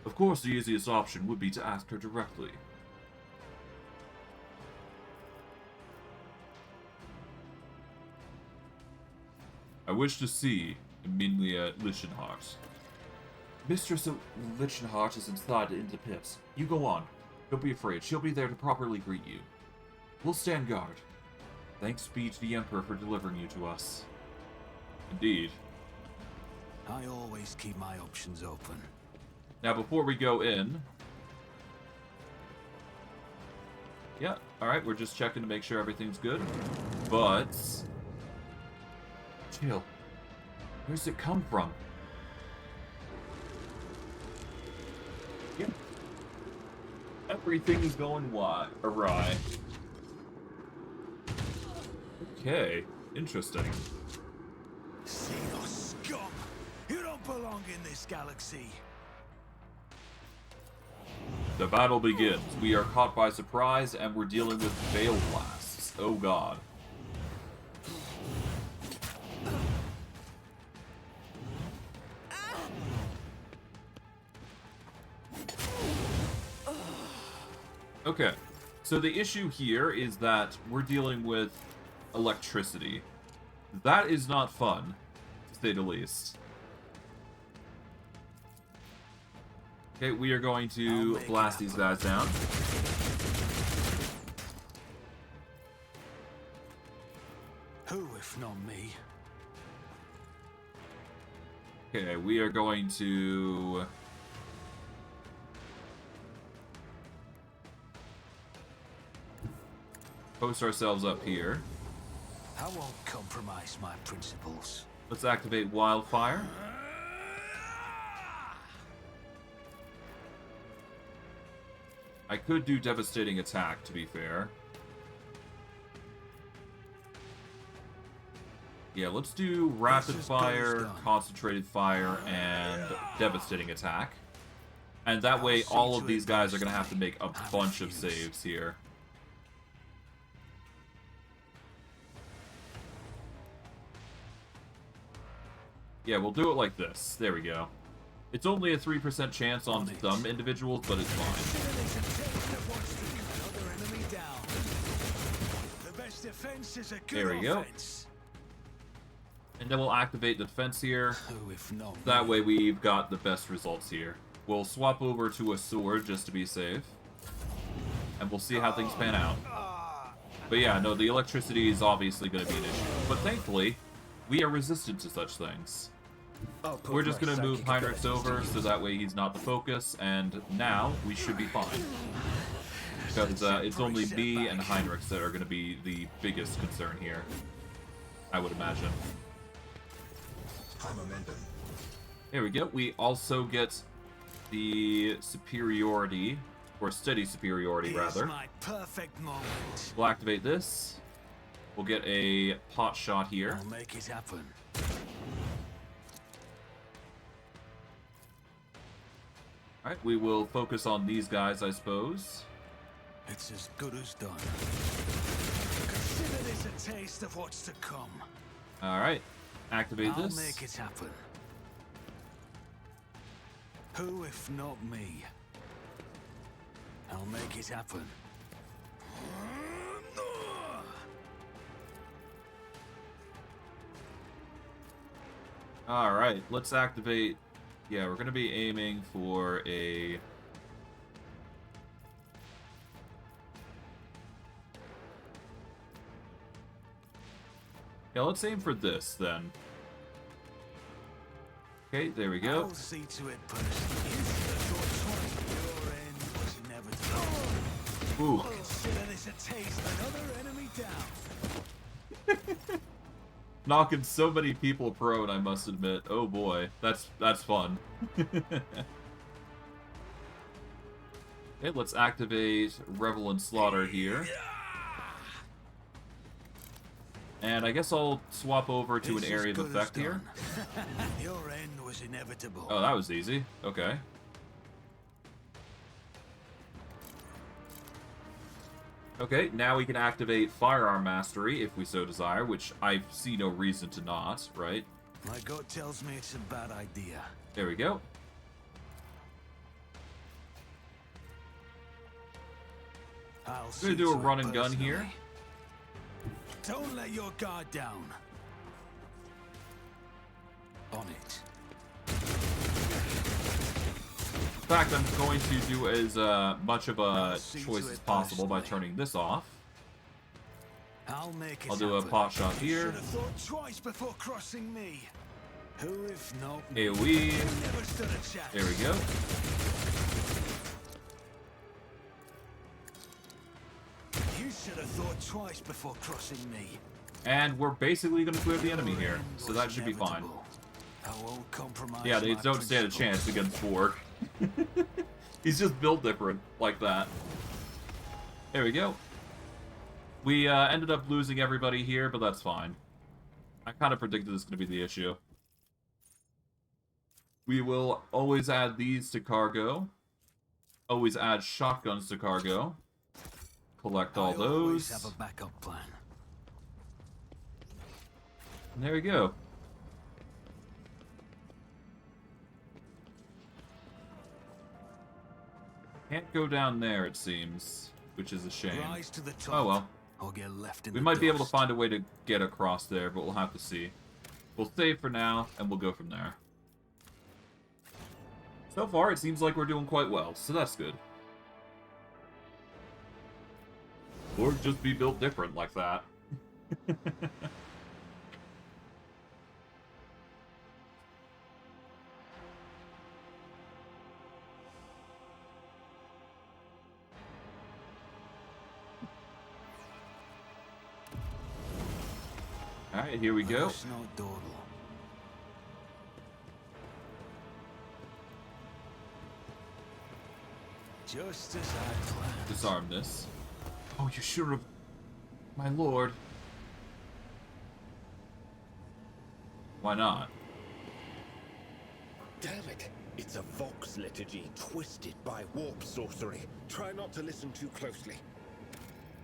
Of course, the easiest option would be to ask her directly. I wish to see Amelia Lichenhart. Mistress Lichenhart is inside in the pit. You go on. Don't be afraid. She'll be there to properly greet you. We'll stand guard. Thanks be to the Emperor for delivering you to us. Indeed. I always keep my options open. Now, before we go in, Yeah, alright, we're just checking to make sure everything's good. But... chill. Where's it come from? Yeah. Everything's going awry. Okay, interesting. See those scum! You don't belong in this galaxy. The battle begins. We are caught by surprise, and we're dealing with veil blasts. Oh god. Okay, so the issue here is that we're dealing with electricity. That is not fun, to say the least. Okay, we are going to blast these guys down. Who, if not me? Okay, we are going to... post ourselves up here. I won't compromise my principles. Let's activate Wildfire. I could do Devastating Attack, to be fair. Yeah, let's do Rapid Fire, Concentrated Fire, and Devastating Attack. And that way, all of these guys are going to have to make a bunch of saves here. Yeah, we'll do it like this. There we go. It's only a 3% chance on some individuals, but it's fine. There we go. And then we'll activate the defense here. That way we've got the best results here. We'll swap over to a sword just to be safe. And we'll see how things pan out. But yeah, no, the electricity is obviously going to be an issue. But thankfully, we are resistant to such things. We're just going to move Heinrix over so that way he's not the focus, and now we should be fine. Because it's only me and Heinrix that are going to be the biggest concern here, I would imagine. Here we go. We also get the superiority, or steady superiority rather. My perfect moment. We'll activate this. We'll get a pot shot here. I'll make it happen. Alright, we will focus on these guys, I suppose. It's as good as done. Consider this a taste of what's to come. Alright, activate this. I'll make it happen. Who if not me? I'll make it happen. Alright, let's activate... yeah, we're going to be aiming for a... yeah, let's aim for this, then. Okay, there we go. I'll see to it personally. Your end was inevitable. Ooh. Consider this a taste. Another enemy down. Knocking so many people prone, I must admit. Oh boy, that's fun. Okay, let's activate Revel and Slaughter here. And I guess I'll swap over to an area of effect here. Your end was inevitable. Oh, that was easy. Okay. Okay, now we can activate Firearm Mastery if we so desire, which I see no reason to not, right? My gut tells me it's a bad idea. There we go. I'm gonna do a run and gun here. Don't let your guard down. On it. In fact, I'm going to do as much of a choice as possible by turning this off. I'll do a pot shot here. Should have thought twice before crossing me. Who if not AoE. never stood a chance. There we go. should have thought twice before crossing me. And we're basically going to clear the enemy here, so that should be fine. Yeah, they don't stand a chance against Vorg. He's just built different, like that. There we go. We ended up losing everybody here, but that's fine. I kind of predicted this was going to be the issue. We will always add these to cargo. Always add shotguns to cargo. Collect all those. Have a backup plan. And there we go. Can't go down there, it seems, which is a shame. Rise to the top, oh well. Or get left in We the might be able to dust. find a way to get across there, but we'll have to see. We'll save for now, and we'll go from there. So far, it seems like we're doing quite well, so that's good. Or just be built different like that. Alright, here we go. It's not dawdle. Just as I planned. Disarm this. Oh, you should have... My lord. Why not? Damn it! It's a Vox liturgy twisted by warp sorcery. Try not to listen too closely.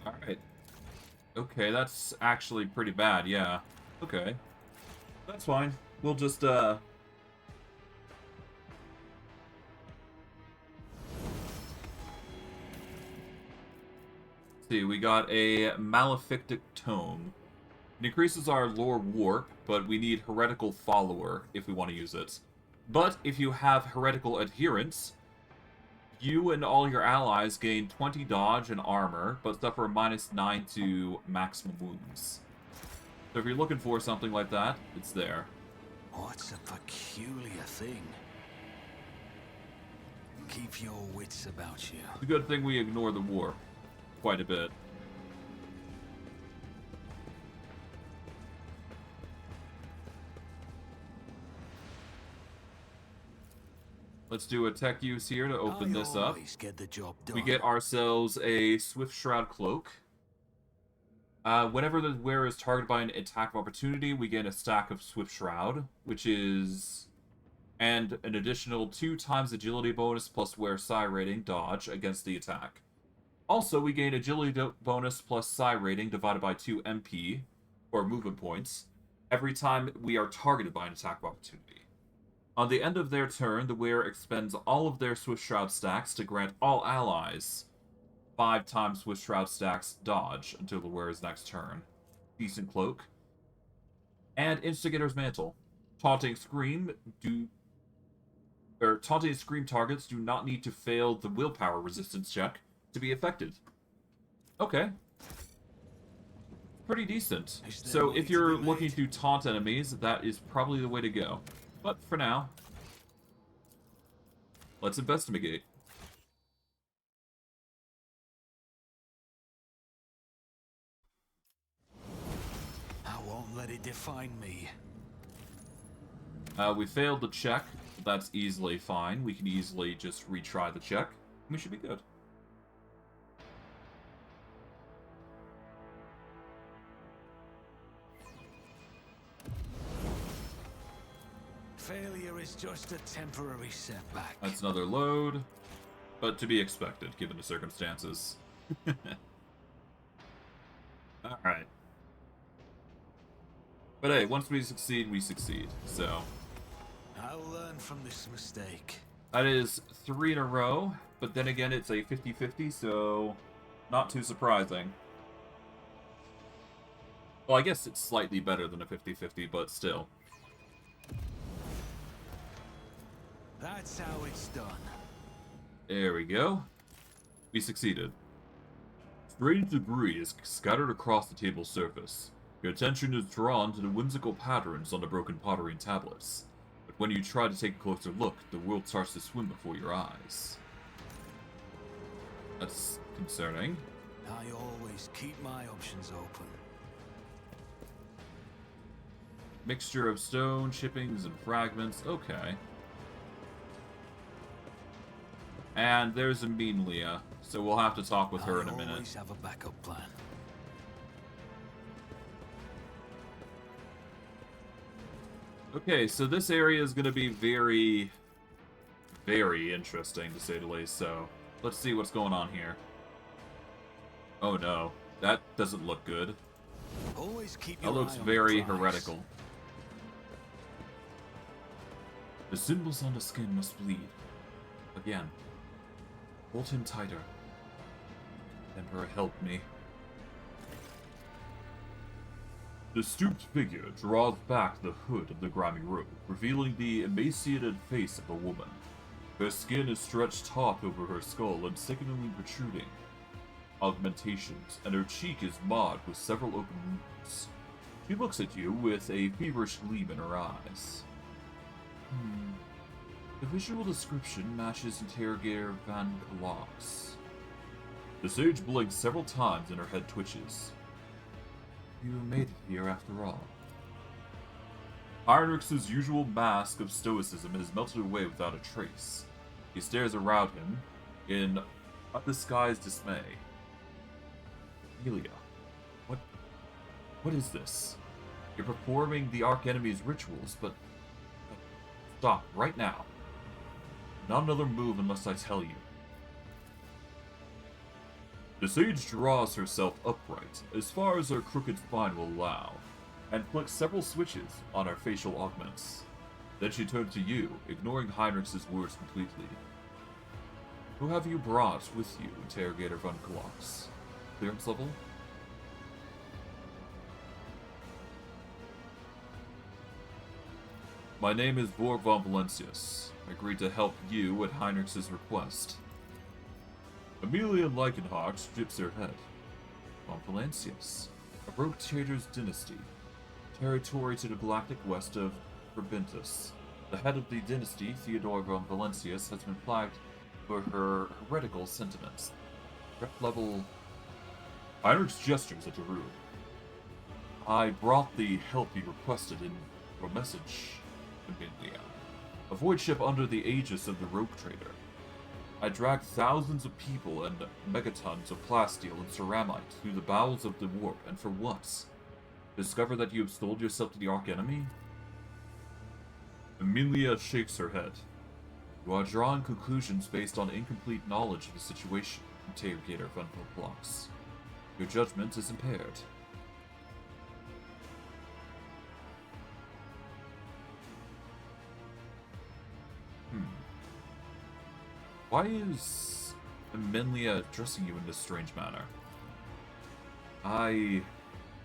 Alright. Okay, that's actually pretty bad, yeah. Okay. That's fine. We'll just, see, we got a Malefictic Tome. It increases our lore warp, but we need heretical follower if we want to use it. But if you have heretical adherence, you and all your allies gain 20 dodge and armor, but suffer -9 to maximum wounds. So if you're looking for something like that, it's there. What's a peculiar thing? Keep your wits about you. It's a good thing we ignore the warp quite a bit. Let's do a tech use here to open this up. Get the job done. We get ourselves a Swift Shroud Cloak. Whenever the wearer is targeted by an attack of opportunity, we gain a stack of Swift Shroud, which is... and an additional 2 times agility bonus plus wear psi rating dodge against the attack. Also, we gain agility bonus plus psi rating divided by 2 MP, or movement points, every time we are targeted by an attack of opportunity. On the end of their turn, the wearer expends all of their Swift Shroud stacks to grant all allies 5 times Swift Shroud stacks dodge until the wearer's next turn. Decent cloak. And Instigator's Mantle. Taunting and Scream targets do not need to fail the willpower resistance check to be affected. Okay. Pretty decent. So if you're looking to taunt enemies, that is probably the way to go. But for now, let's investigate. I won't let it define me. We failed the check. That's easily fine. We can easily just retry the check. We should be good. Failure is just a temporary setback. That's another load, but to be expected, given the circumstances. Alright. But hey, once we succeed, so... I'll learn from this mistake. That is 3 in a row, but then again, it's a 50-50, so... not too surprising. Well, I guess it's slightly better than a 50-50, but still. That's how it's done. There we go. We succeeded. Strange debris is scattered across the table's surface. Your attention is drawn to the whimsical patterns on the broken pottery and tablets. But when you try to take a closer look, the world starts to swim before your eyes. That's concerning. I always keep my options open. Mixture of stone, chippings, and fragments. Okay. And there's Amelia, so we'll have to talk with her in a minute. I always have a backup plan. Okay, so this area is going to be very, very interesting, to say the least, so let's see what's going on here. Oh no, that doesn't look good. Always keep That your looks eye on very the prize. heretical. The symbols on the skin must bleed. Again. Hold him tighter. Emperor, help me. The stooped figure draws back the hood of the grimy robe, revealing the emaciated face of a woman. Her skin is stretched taut over her skull and sickeningly protruding augmentations, and her cheek is marred with several open wounds. She looks at you with a feverish gleam in her eyes. The visual description matches Interrogator Van Klock's. The sage blinks several times and her head twitches. You made it here after all. Heinrix's usual mask of stoicism has melted away without a trace. He stares around him in undisguised dismay. Amelia, what is this? You're performing the Archenemy's rituals, but stop right now. Not another move unless I tell you. The sage draws herself upright, as far as her crooked spine will allow, and flicks several switches on her facial augments. Then she turns to you, ignoring Heinrich's words completely. Who have you brought with you, Interrogator Van Klock's? Clearance level? My name is Vorg von Valencius. I agreed to help you at Heinrich's request. Amelia Leichenhart dips her head. Von Valencius, a rogue trader's dynasty, territory to the galactic west of Verbentus. The head of the dynasty, Theodore von Valencius, has been flagged for her heretical sentiments. Threat level... Heinrix gestures at the room. I brought the help you requested in your message, Amelia. A void ship under the aegis of the rogue trader. I dragged thousands of people and megatons of plasteel and ceramite through the bowels of the warp, and for what? Discover that you have sold yourself to the Archenemy? Amelia shakes her head. You are drawing conclusions based on incomplete knowledge of the situation, Interrogator Van Klock's. Your judgment is impaired. Why is Amelia addressing you in this strange manner? I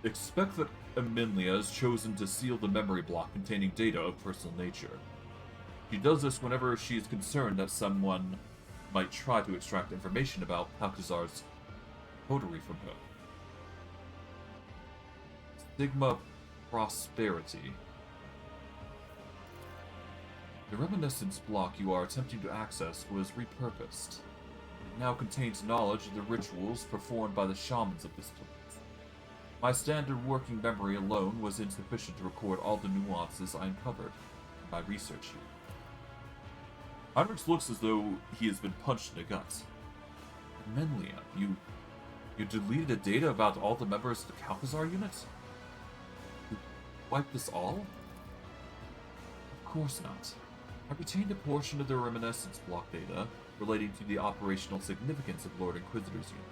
expect that Amelia has chosen to seal the memory block containing data of personal nature. She does this whenever she is concerned that someone might try to extract information about Alcazar's coterie from her. Sigma Prosperity. The reminiscence block you are attempting to access was repurposed. It now contains knowledge of the rituals performed by the shamans of this place. My standard working memory alone was insufficient to record all the nuances I uncovered in my research here. Heinrix looks as though he has been punched in the gut. Amelia, you deleted the data about all the members of the Alcazar unit? You wiped this all? Of course not. I retained a portion of the reminiscence block data relating to the operational significance of Lord Inquisitor's unit.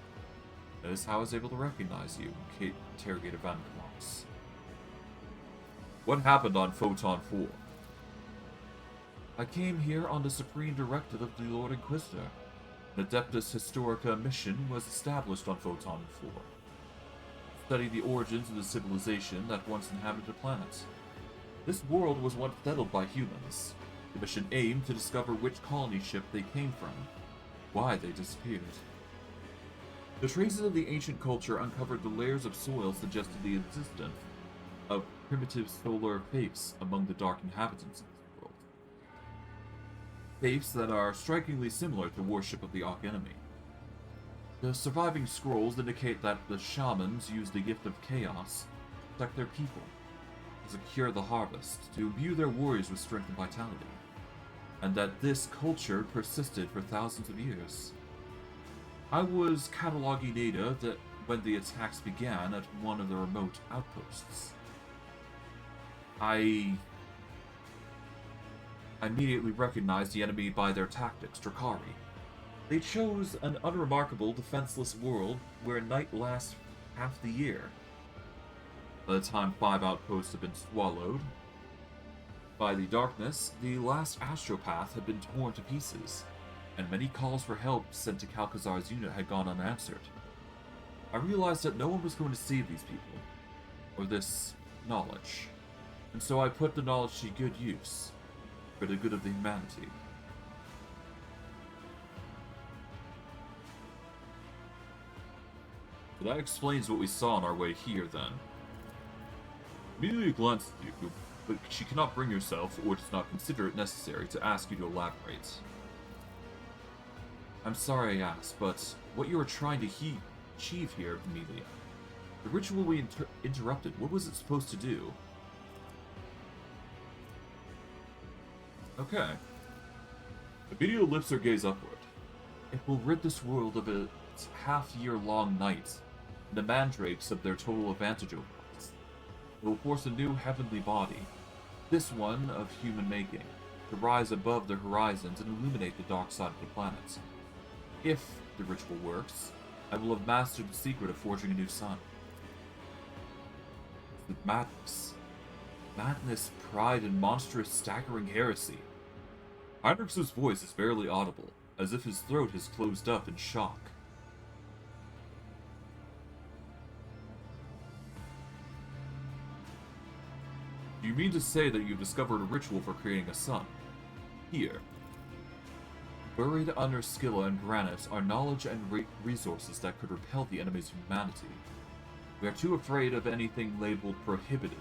That is how I was able to recognize you, Interrogator Van Klock's. What happened on Photon 4? I came here on the supreme directive of the Lord Inquisitor. An Adeptus Historica mission was established on Photon 4. Study the origins of the civilization that once inhabited the planet. This world was once settled by humans. The mission aimed to discover which colony ship they came from, why they disappeared. The traces of the ancient culture uncovered the layers of soil suggested the existence of primitive solar faiths among the dark inhabitants of this world. Faiths that are strikingly similar to worship of the Archenemy. The surviving scrolls indicate that the shamans used the gift of chaos to protect their people, to secure the harvest, to imbue their warriors with strength and vitality, and that this culture persisted for thousands of years. I was cataloging data that when the attacks began at one of the remote outposts. I immediately recognized the enemy by their tactics, Drakari. They chose an unremarkable, defenseless world where night lasts half the year. By the time 5 outposts had been swallowed by the darkness, the last astropath had been torn to pieces, and many calls for help sent to Kalkazar's unit had gone unanswered. I realized that no one was going to save these people, or this knowledge, and so I put the knowledge to good use, for the good of the humanity. So that explains what we saw on our way here, then. Amelia glanced at you, but she cannot bring herself, or does not consider it necessary, to ask you to elaborate. I'm sorry I asked, but what you are trying to achieve here, Amelia? The ritual we interrupted, what was it supposed to do? Okay. Amelia lifts her gaze upward. It will rid this world of its half-year-long night, and the mandrakes of their total advantage over us. It will force a new heavenly body, this one of human making, to rise above the horizons and illuminate the dark side of the planet. If the ritual works, I will have mastered the secret of forging a new sun. The madness. Madness, pride, and monstrous, staggering heresy. Heinrix's voice is barely audible, as if his throat has closed up in shock. You mean to say that you've discovered a ritual for creating a sun? Here. Buried under Scylla and granite are knowledge and resources that could repel the enemies of humanity. We are too afraid of anything labeled prohibited.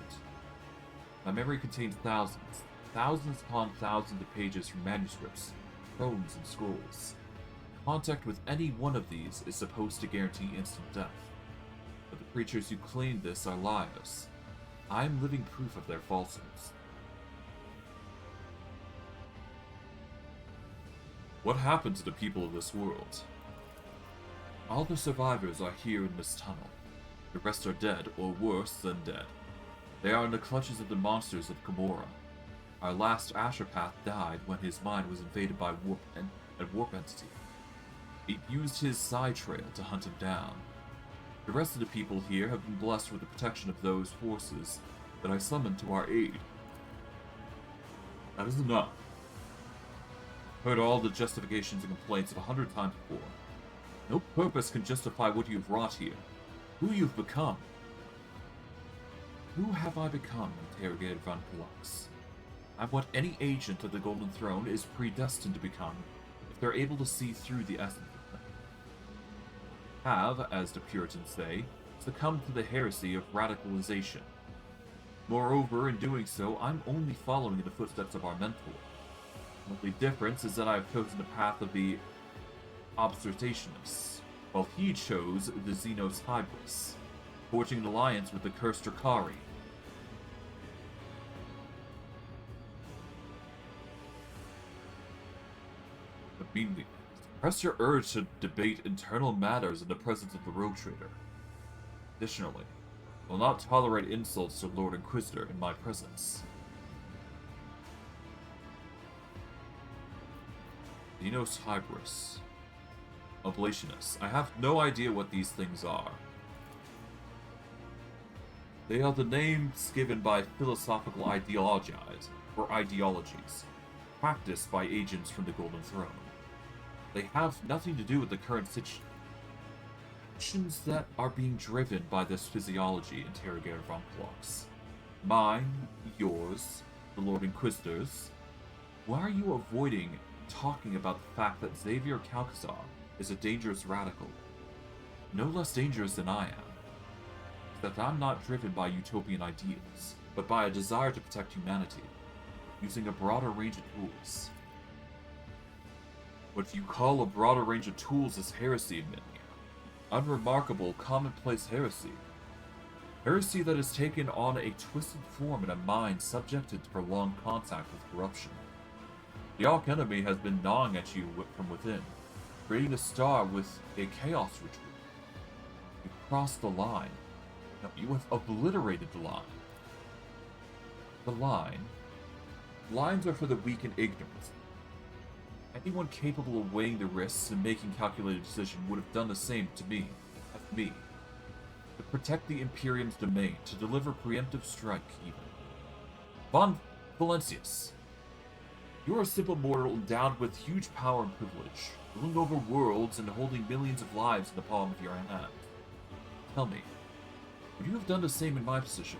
My memory contains thousands upon thousands of pages from manuscripts, bones, and scrolls. Contact with any one of these is supposed to guarantee instant death. But the creatures who claim this are liars. I am living proof of their falsehoods. What happened to the people of this world? All the survivors are here in this tunnel. The rest are dead, or worse than dead. They are in the clutches of the monsters of Gamora. Our last Asherpath died when his mind was invaded by a warp entity. It used his side trail to hunt him down. The rest of the people here have been blessed with the protection of those forces that I summoned to our aid. That is enough. Heard all the justifications and complaints of 100 times before. No purpose can justify what you've wrought here. Who you've become. Who have I become? Interrogated Von Pollux. I'm what any agent of the Golden Throne is predestined to become, if they're able to see through the essence of them. Have, as the Puritans say, succumbed to the heresy of radicalization. Moreover, in doing so, I'm only following in the footsteps of our mentor. The only difference is that I have chosen the path of the observationists, while he chose the Xenos Hybris, forging an alliance with the cursed Drakari. Immediately, suppress your urge to debate internal matters in the presence of the Rogue Trader. Additionally, I will not tolerate insults to Lord Inquisitor in my presence. Xenos Hybris. Oblationists. I have no idea what these things are. They are the names given by philosophical ideologies, practiced by agents from the Golden Throne. They have nothing to do with the current situations that are being driven by this physiology, interrogated Von Pollux. Mine, yours, the Lord Inquisitors. Why are you avoiding talking about the fact that Xavier Kalkazar is a dangerous radical? No less dangerous than I am. That I'm not driven by utopian ideals, but by a desire to protect humanity, using a broader range of tools. What you call a broader range of tools is heresy, Amelia. unremarkable, commonplace heresy. Heresy that has taken on a twisted form in a mind subjected to prolonged contact with corruption. The Arch-Enemy has been gnawing at you from within, creating a star with a chaos ritual. You crossed the line. No, you have obliterated the line. The line. Lines are for the weak and ignorant. Anyone capable of weighing the risks and making calculated decisions would have done the same to me, as me. To protect the Imperium's domain, to deliver preemptive strike, even. Von Valencius. You are a simple mortal endowed with huge power and privilege, ruling over worlds and holding millions of lives in the palm of your hand. Tell me, would you have done the same in my position?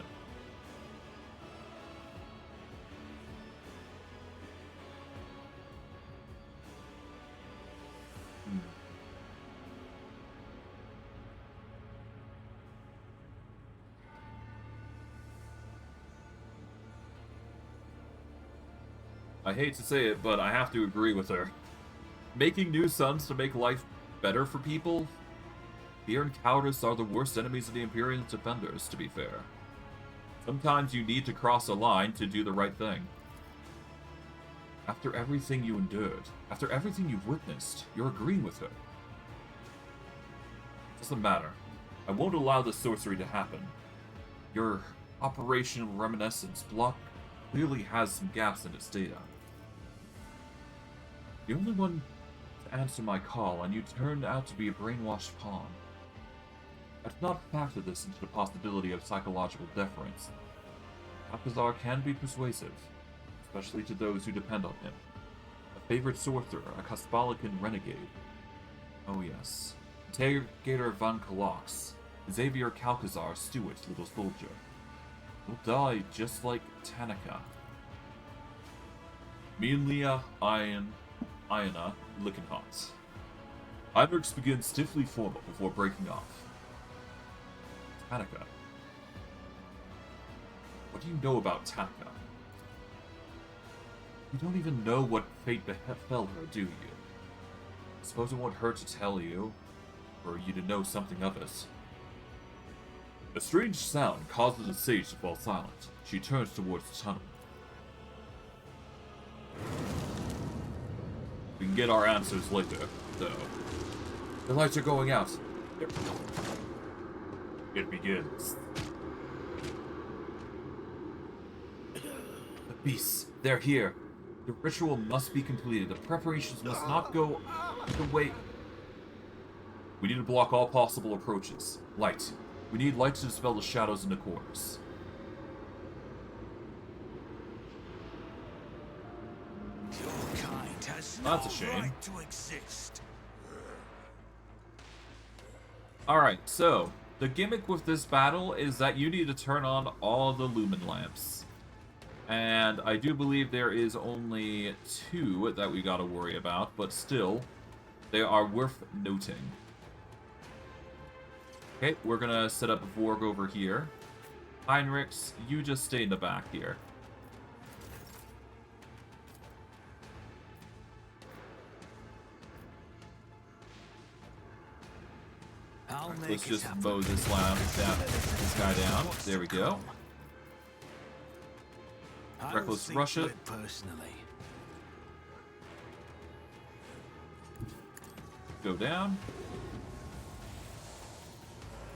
I hate to say it, but I have to agree with her. Making new suns to make life better for people? Fear and cowardice are the worst enemies of the Imperium's defenders, to be fair. Sometimes you need to cross a line to do the right thing. After everything you endured, after everything you've witnessed, you're agreeing with her. Doesn't matter. I won't allow this sorcery to happen. Your operational reminiscence block clearly has some gaps in its data. The only one to answer my call, and you turned out to be a brainwashed pawn. I did not factor this into the possibility of psychological deference. Alcazar can be persuasive, especially to those who depend on him. A favorite sorcerer, a Kaspalican renegade. Oh yes. Interrogator Van Kalox, Xavier Calcazar, Stewart, little soldier. Will die just like Tanaka. Melia Iona Lickenhot. Heinrix begins stiffly formal before breaking off. Tanaka. What do you know about Tanaka? You don't even know what fate befell her, do you? I suppose it won't hurt to tell you, for you to know something of it. A strange sound causes the sage to fall silent. She turns towards the tunnel. We can get our answers later, though. The lights are going out. It begins. The beasts, they're here. The ritual must be completed. The preparations must not go the way. We need to block all possible approaches. Light. We need light to dispel the shadows in the corners. Your kind has That's a no shame. right to exist. Alright, so the gimmick with this battle is that you need to turn on all the lumen lamps. And I do believe there is only 2 that we gotta worry about, but still, they are worth noting. Okay, we're gonna set up a Vorg over here. Heinrix, you just stay in the back here. Right, let's just mow this guy down. There we go. Reckless rush it. Personally. Go down.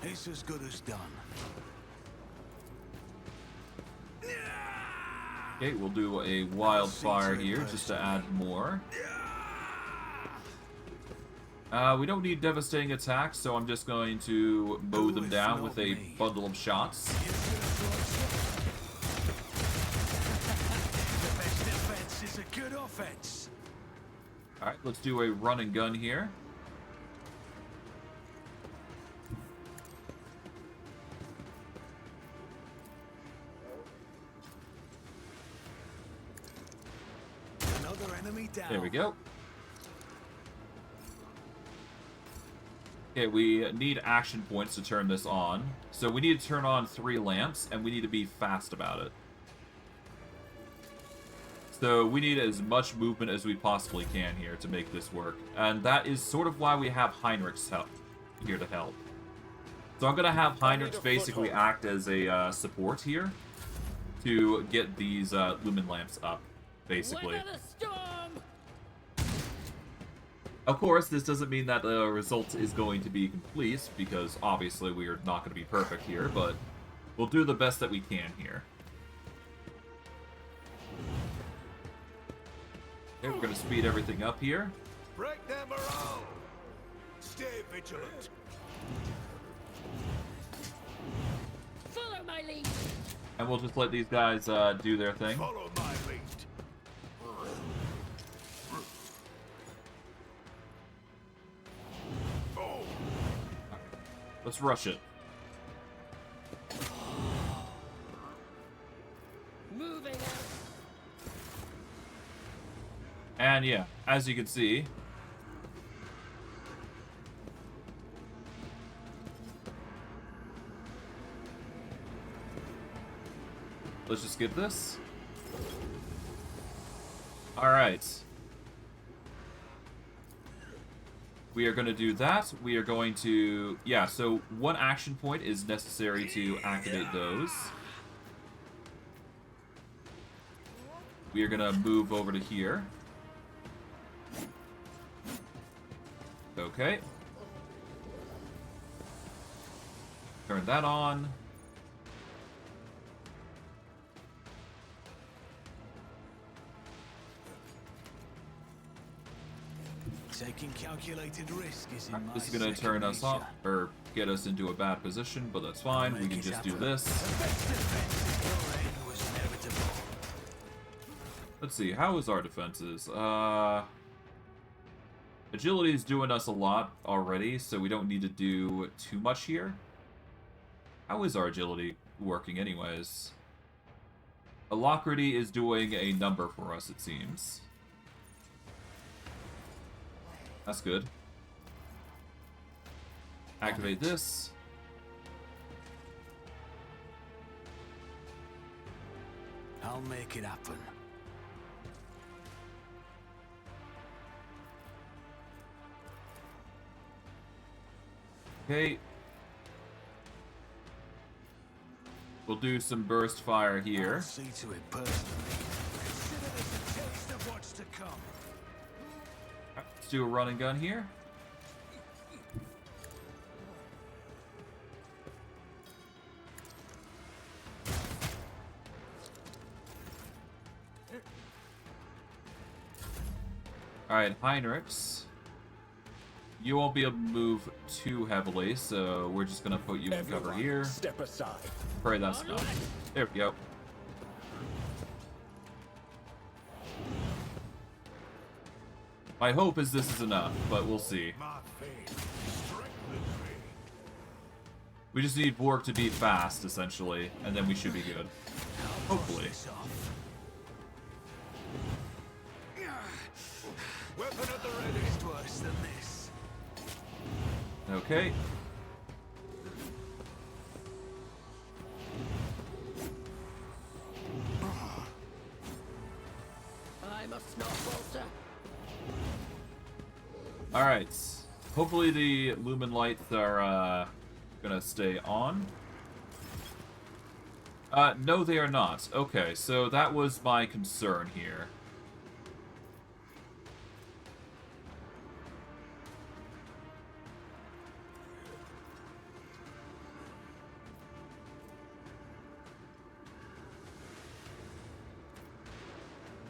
It's as good as done. Okay, we'll do a wildfire here just to add more. We don't need devastating attacks, so I'm just going to mow them down with a bundle of shots. The best defense is a good offense. Alright, let's do a run and gun here. Another enemy down. There we go. Okay, we need action points to turn this on. So we need to turn on 3 lamps, and we need to be fast about it. So we need as much movement as we possibly can here to make this work. And that is sort of why we have Heinrix's help. here to help. So I'm gonna have Heinrix basically act as a support here to get these lumen lamps up, basically. Of course, this doesn't mean that the result is going to be complete, because obviously we are not going to be perfect here, but we'll do the best that we can here. Okay, we're going to speed everything up here. Break their morale. Stay vigilant. Follow my lead. And we'll just let these guys do their thing. Follow my lead. Let's rush it. Moving out. And yeah, as you can see, let's just skip this. Alright. We are going to do that. We are going to... Yeah, so one action point is necessary to activate those. We are going to move over to here. Okay. Turn that on. Taking calculated risk is in my This is going to turn us off, or get us into a bad position, but that's fine. We can just do this. Let's see, how is our defenses? Agility is doing us a lot already, so we don't need to do too much here. How is our agility working anyways? Alacrity is doing a number for us, it seems. That's good. Activate this. I'll make it happen. Okay. We'll do some burst fire here. I'll see to it personally. Consider this a taste of what's to come. Let's do a run and gun here. Alright, Heinrix. You won't be able to move too heavily, so we're just gonna put you in cover here. Step aside. Pray that's enough. There we go. My hope is this is enough, but we'll see. My faith strengthens me. We just need Vorg to be fast, essentially, and then we should be good. Hopefully. Weapon at the ready. It's worse than this. Okay. I'm a snowbolter. Alright. Hopefully the lumen lights are gonna stay on. No, they are not. Okay, so that was my concern here.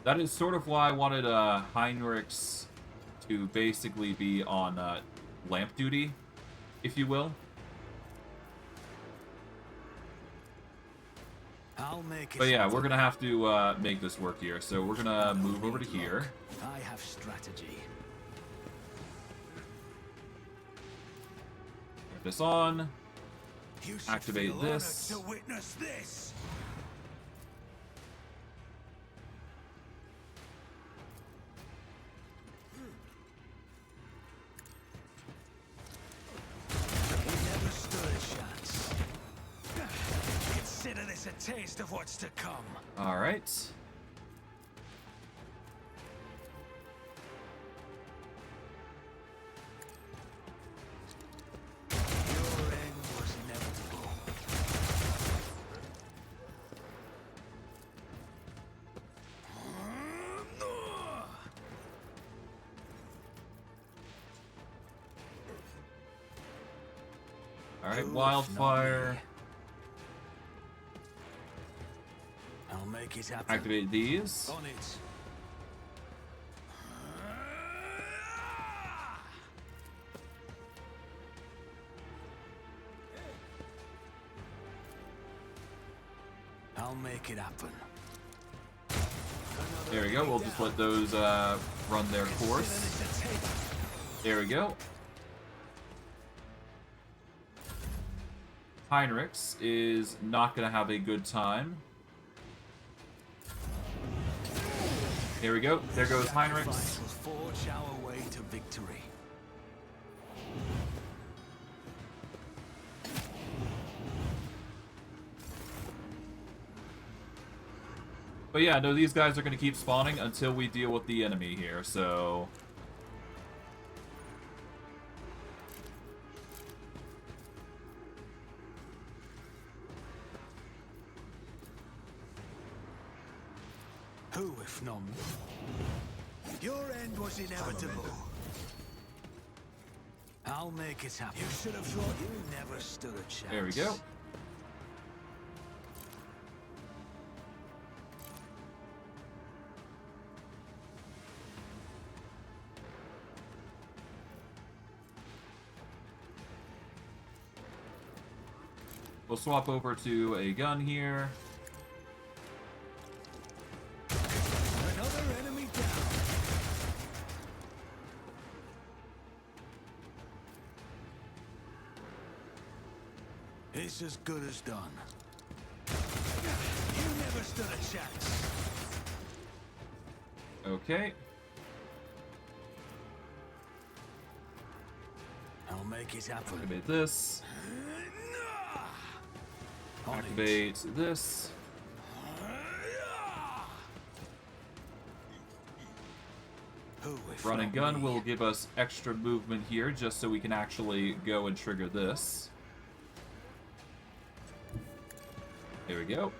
That is sort of why I wanted Heinrix to basically be on lamp duty, if you will. I'll make it. But yeah, we're gonna have to make this work here. So we're gonna move over to here. I have strategy. Turn this on. You should Activate feel this. honored to witness this. Never stood a chance. Consider this a taste of what's to come. All right. Alright, wildfire. I'll make it happen. Activate these. On it. I'll make it happen. There we go. We'll just let those run their course. There we go. Heinrix is not going to have a good time. There we go. There goes Heinrix. Will forge our way to victory. But yeah, no, these guys are going to keep spawning until we deal with the enemy here, so... Who, if not me? Your end was inevitable. I'll make it happen. You should have thought you never stood a chance. There we go. We'll swap over to a gun here. Another enemy down. It's as good as done. You never stood a chance. Okay. I'll make it happen. Activate this. On Activate this. Who, if Run and not gun me? will give us extra movement here just so we can actually go and trigger this. There we go.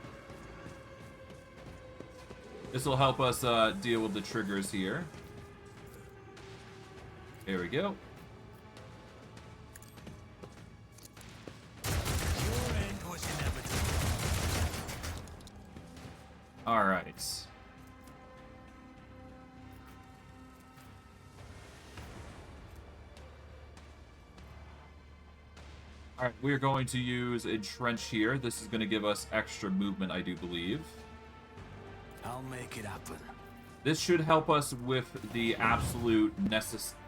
This will help us deal with the triggers here. There we go. Your end was inevitable. Alright. Alright, we're going to use Entrench here. This is going to give us extra movement, I do believe. I'll make it happen. This should help us with the absolute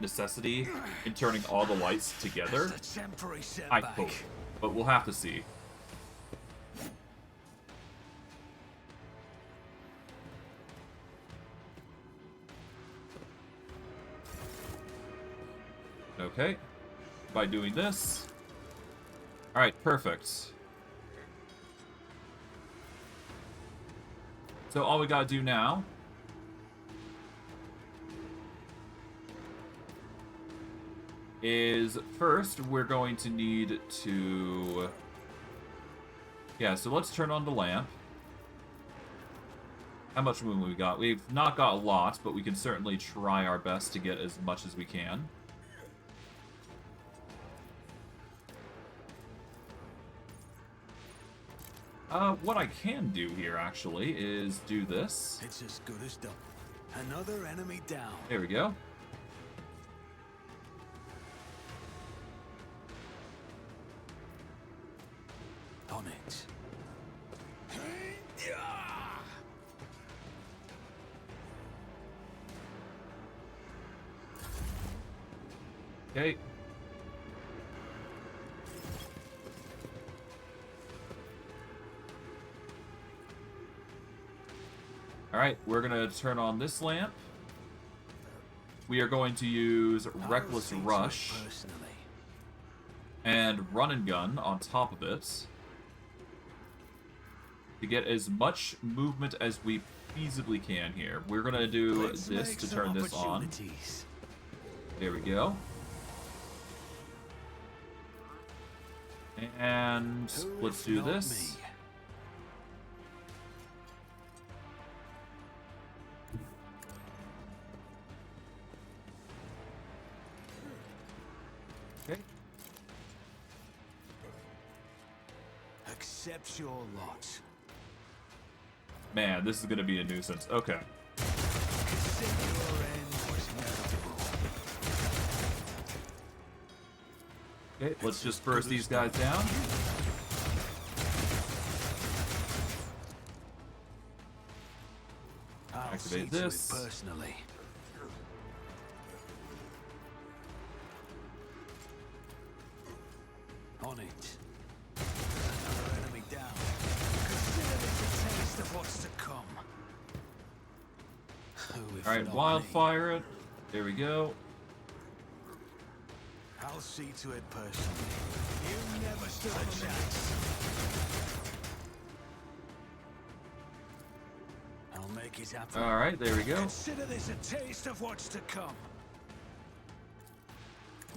necessity in turning all the lights together. It's a temporary I setback. hope. But we'll have to see. Okay. By doing this. Alright, perfect. So all we gotta do now is first we're going to need to... Yeah, so let's turn on the lamp. How much movement we got? We've not got a lot, but we can certainly try our best to get as much as we can. What I can do here, actually, is do this. It's as good as done. Another enemy down. There we go. On it. Okay. Alright, we're gonna turn on this lamp. We are going to use Reckless Rush and Run and Gun on top of it to get as much movement as we feasibly can here. We're gonna do this to turn this on. There we go. And let's do this. Okay. accepts your lot. Man, this is gonna be a nuisance. Okay. Consider your end was inevitable. Okay, let's just burst these guys down. I'll Activate see to it this. personally. On it. Another enemy down. Consider this a taste of what's to come. Who, if Alright, not wildfire it. There we go. me? I'll see to it personally. You never stood a chance. I'll make it happen. Alright, there we go. Consider this a taste of what's to come.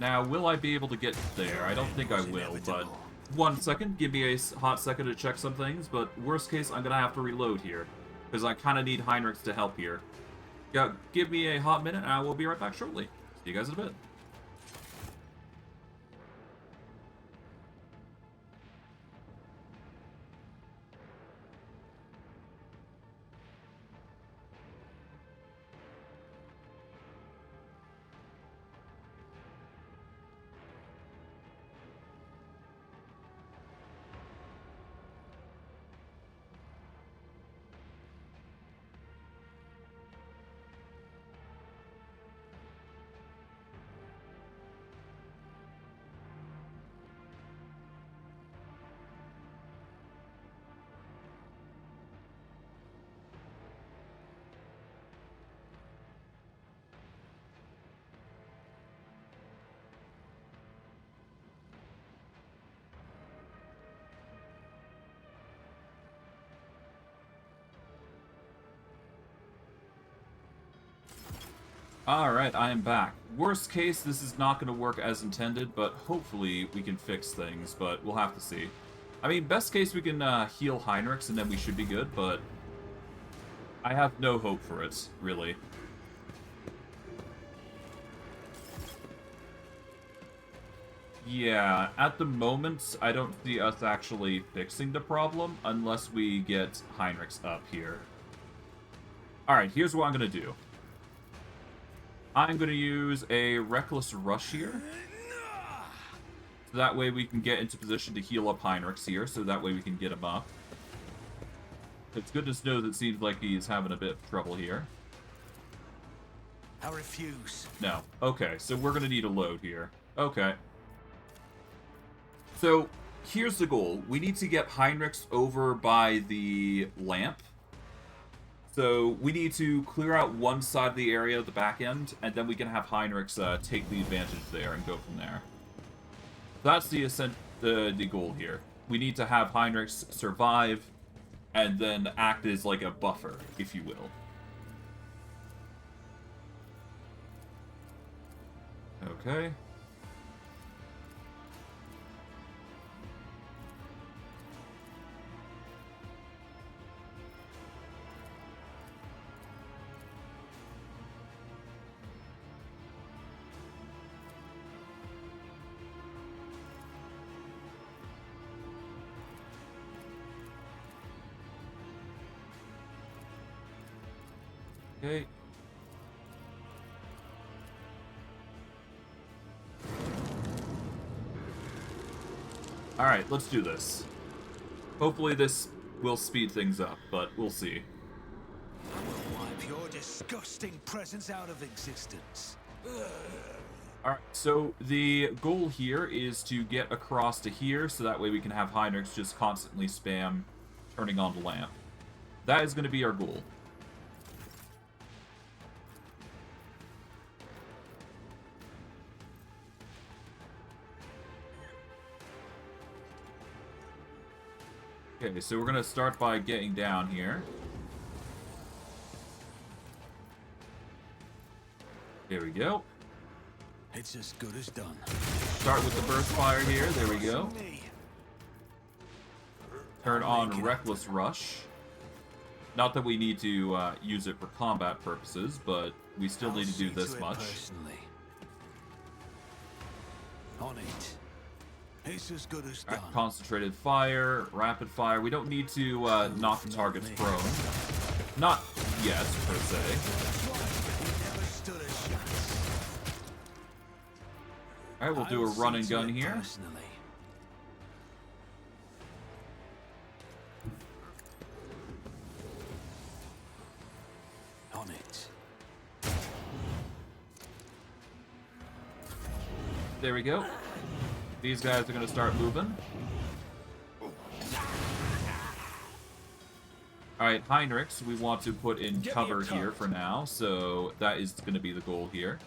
Now, will I be able to get there? I don't think I will, but... 1 second, give me a hot second to check some things, but worst case, I'm gonna have to reload here. Because I kinda need Heinrix to help here. Yeah, give me a hot minute, and I will be right back shortly. See you guys in a bit. Alright, I am back. Worst case, this is not going to work as intended, but hopefully we can fix things, but we'll have to see. I mean, best case we can heal Heinrix and then we should be good, but I have no hope for it, really. Yeah, at the moment, I don't see us actually fixing the problem unless we get Heinrix up here. Alright, here's what I'm going to do. I'm going to use a Reckless Rush here. So that way we can get into position to heal up Heinrix here, so that way we can get him up. It's goodness knows it seems like he's having a bit of trouble here. I refuse. No. Okay, so we're going to need a load here. Okay. So, here's the goal. We need to get Heinrix over by the lamp. So we need to clear out one side of the area, the back end, and then we can have Heinrix take the advantage there and go from there. That's the goal here. We need to have Heinrix survive and then act as like a buffer, if you will. Okay. Okay. Alright, let's do this. Hopefully this will speed things up, but we'll see. I will wipe your disgusting presence out of existence. Alright, so the goal here is to get across to here, so that way we can have Heinrix just constantly spam turning on the lamp. That is going to be our goal. Okay, so we're going to start by getting down here. There we go. It's as good as done. Start with the burst fire here. There we go. Turn on Reckless Rush. Not that we need to use it for combat purposes, but we still need to do this much. On it. It's as good as Alright, done. concentrated fire, rapid fire. We don't need to knock the targets prone. Not yet, per se. Never stood a chance. Alright, we'll do a I'll run see and to gun it here. personally. On it. There we go. These guys are going to start moving. Alright, Heinrix, we want to put in cover here for now, so that is going to be the goal here.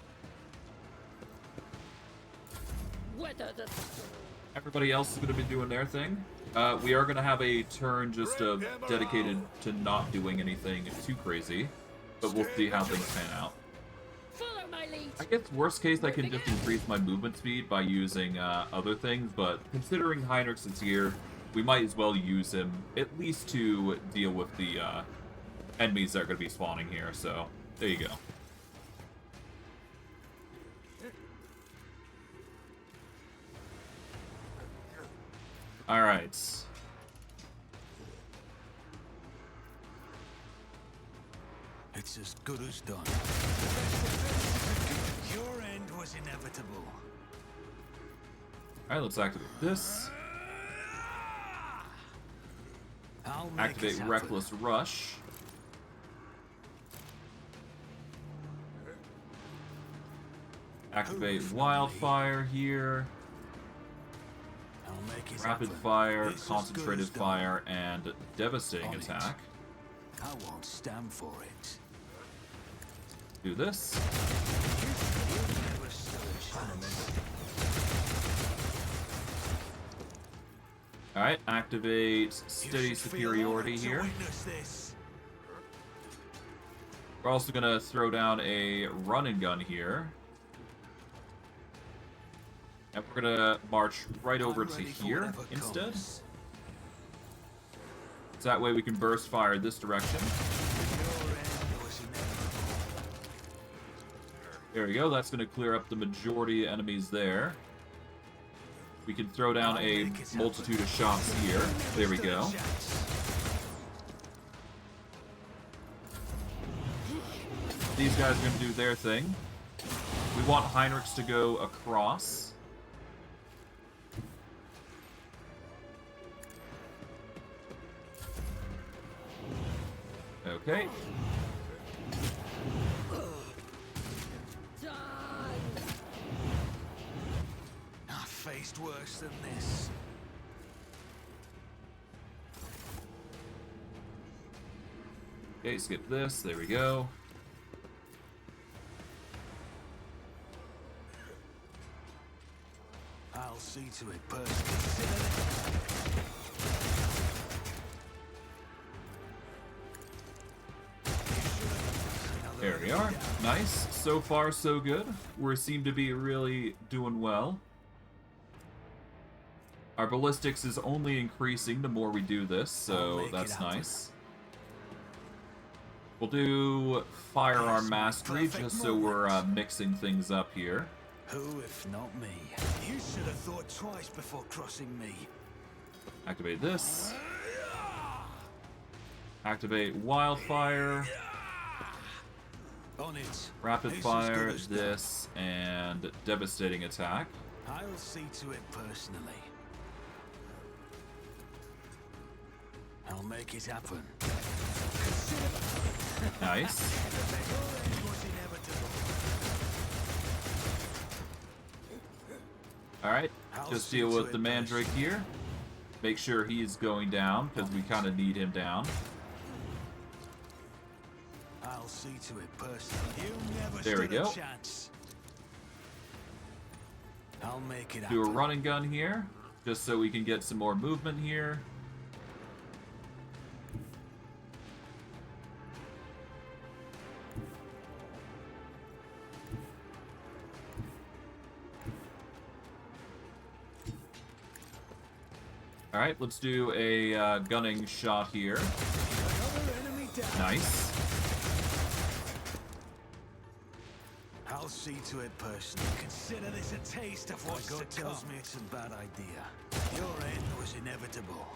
Everybody else is going to be doing their thing. We are going to have a turn just dedicated to not doing anything too crazy, but we'll see how things pan out. Follow my lead. I guess worst case I can just increase my movement speed by using other things, but considering Heinrix is here, we might as well use him at least to deal with the enemies that are going to be spawning here, so there you go. Alright. It's as good as done. Your end was inevitable. Alright, let's activate this. I'll make Activate it happen. Reckless Rush. Activate Wildfire here. I'll make it Rapid happen. Fire, It's as good Concentrated as done. Fire, and Devastating On it. Attack. I won't stand for it. Do this. You never stood a chance. Alright, activate You Steady should feel Superiority honored to here. witness this. We're also going to throw down a run and gun here. And we're going to march right over I'm to ready for here whatever instead. comes. So that way we can burst fire this direction. Your end was inevitable. There we go, that's going to clear up the majority of enemies there. We can throw down a multitude of shots here. There we go. These guys are going to do their thing. We want Heinrix to go across. Okay. I faced worse than this. Okay, skip this. There we go. I'll see to it personally. There we are. Nice. So far, so good. We seem to be really doing well. Our ballistics is only increasing the more we do this, so that's nice. We'll do Firearm Mastery just so we're mixing things up here. Who, if not me? You should have thought twice before crossing me. Activate this. Activate Wildfire. On it. Rapid It's as Fire, good as done. this, and Devastating Attack. I'll see to it personally. I'll make it happen. Nice. Alright, just deal with the Mandrake here. Make sure he's going down, because we kind of need him down. I'll see to it personally. You never There we stood a go. chance. I'll make it Do a happen. run and gun here, just so we can get some more movement here. Alright, let's do a gunning shot here. Another enemy down. Nice. I'll see to it personally. Consider this a taste of what's to come. Tells me it's a bad idea. Your end was inevitable.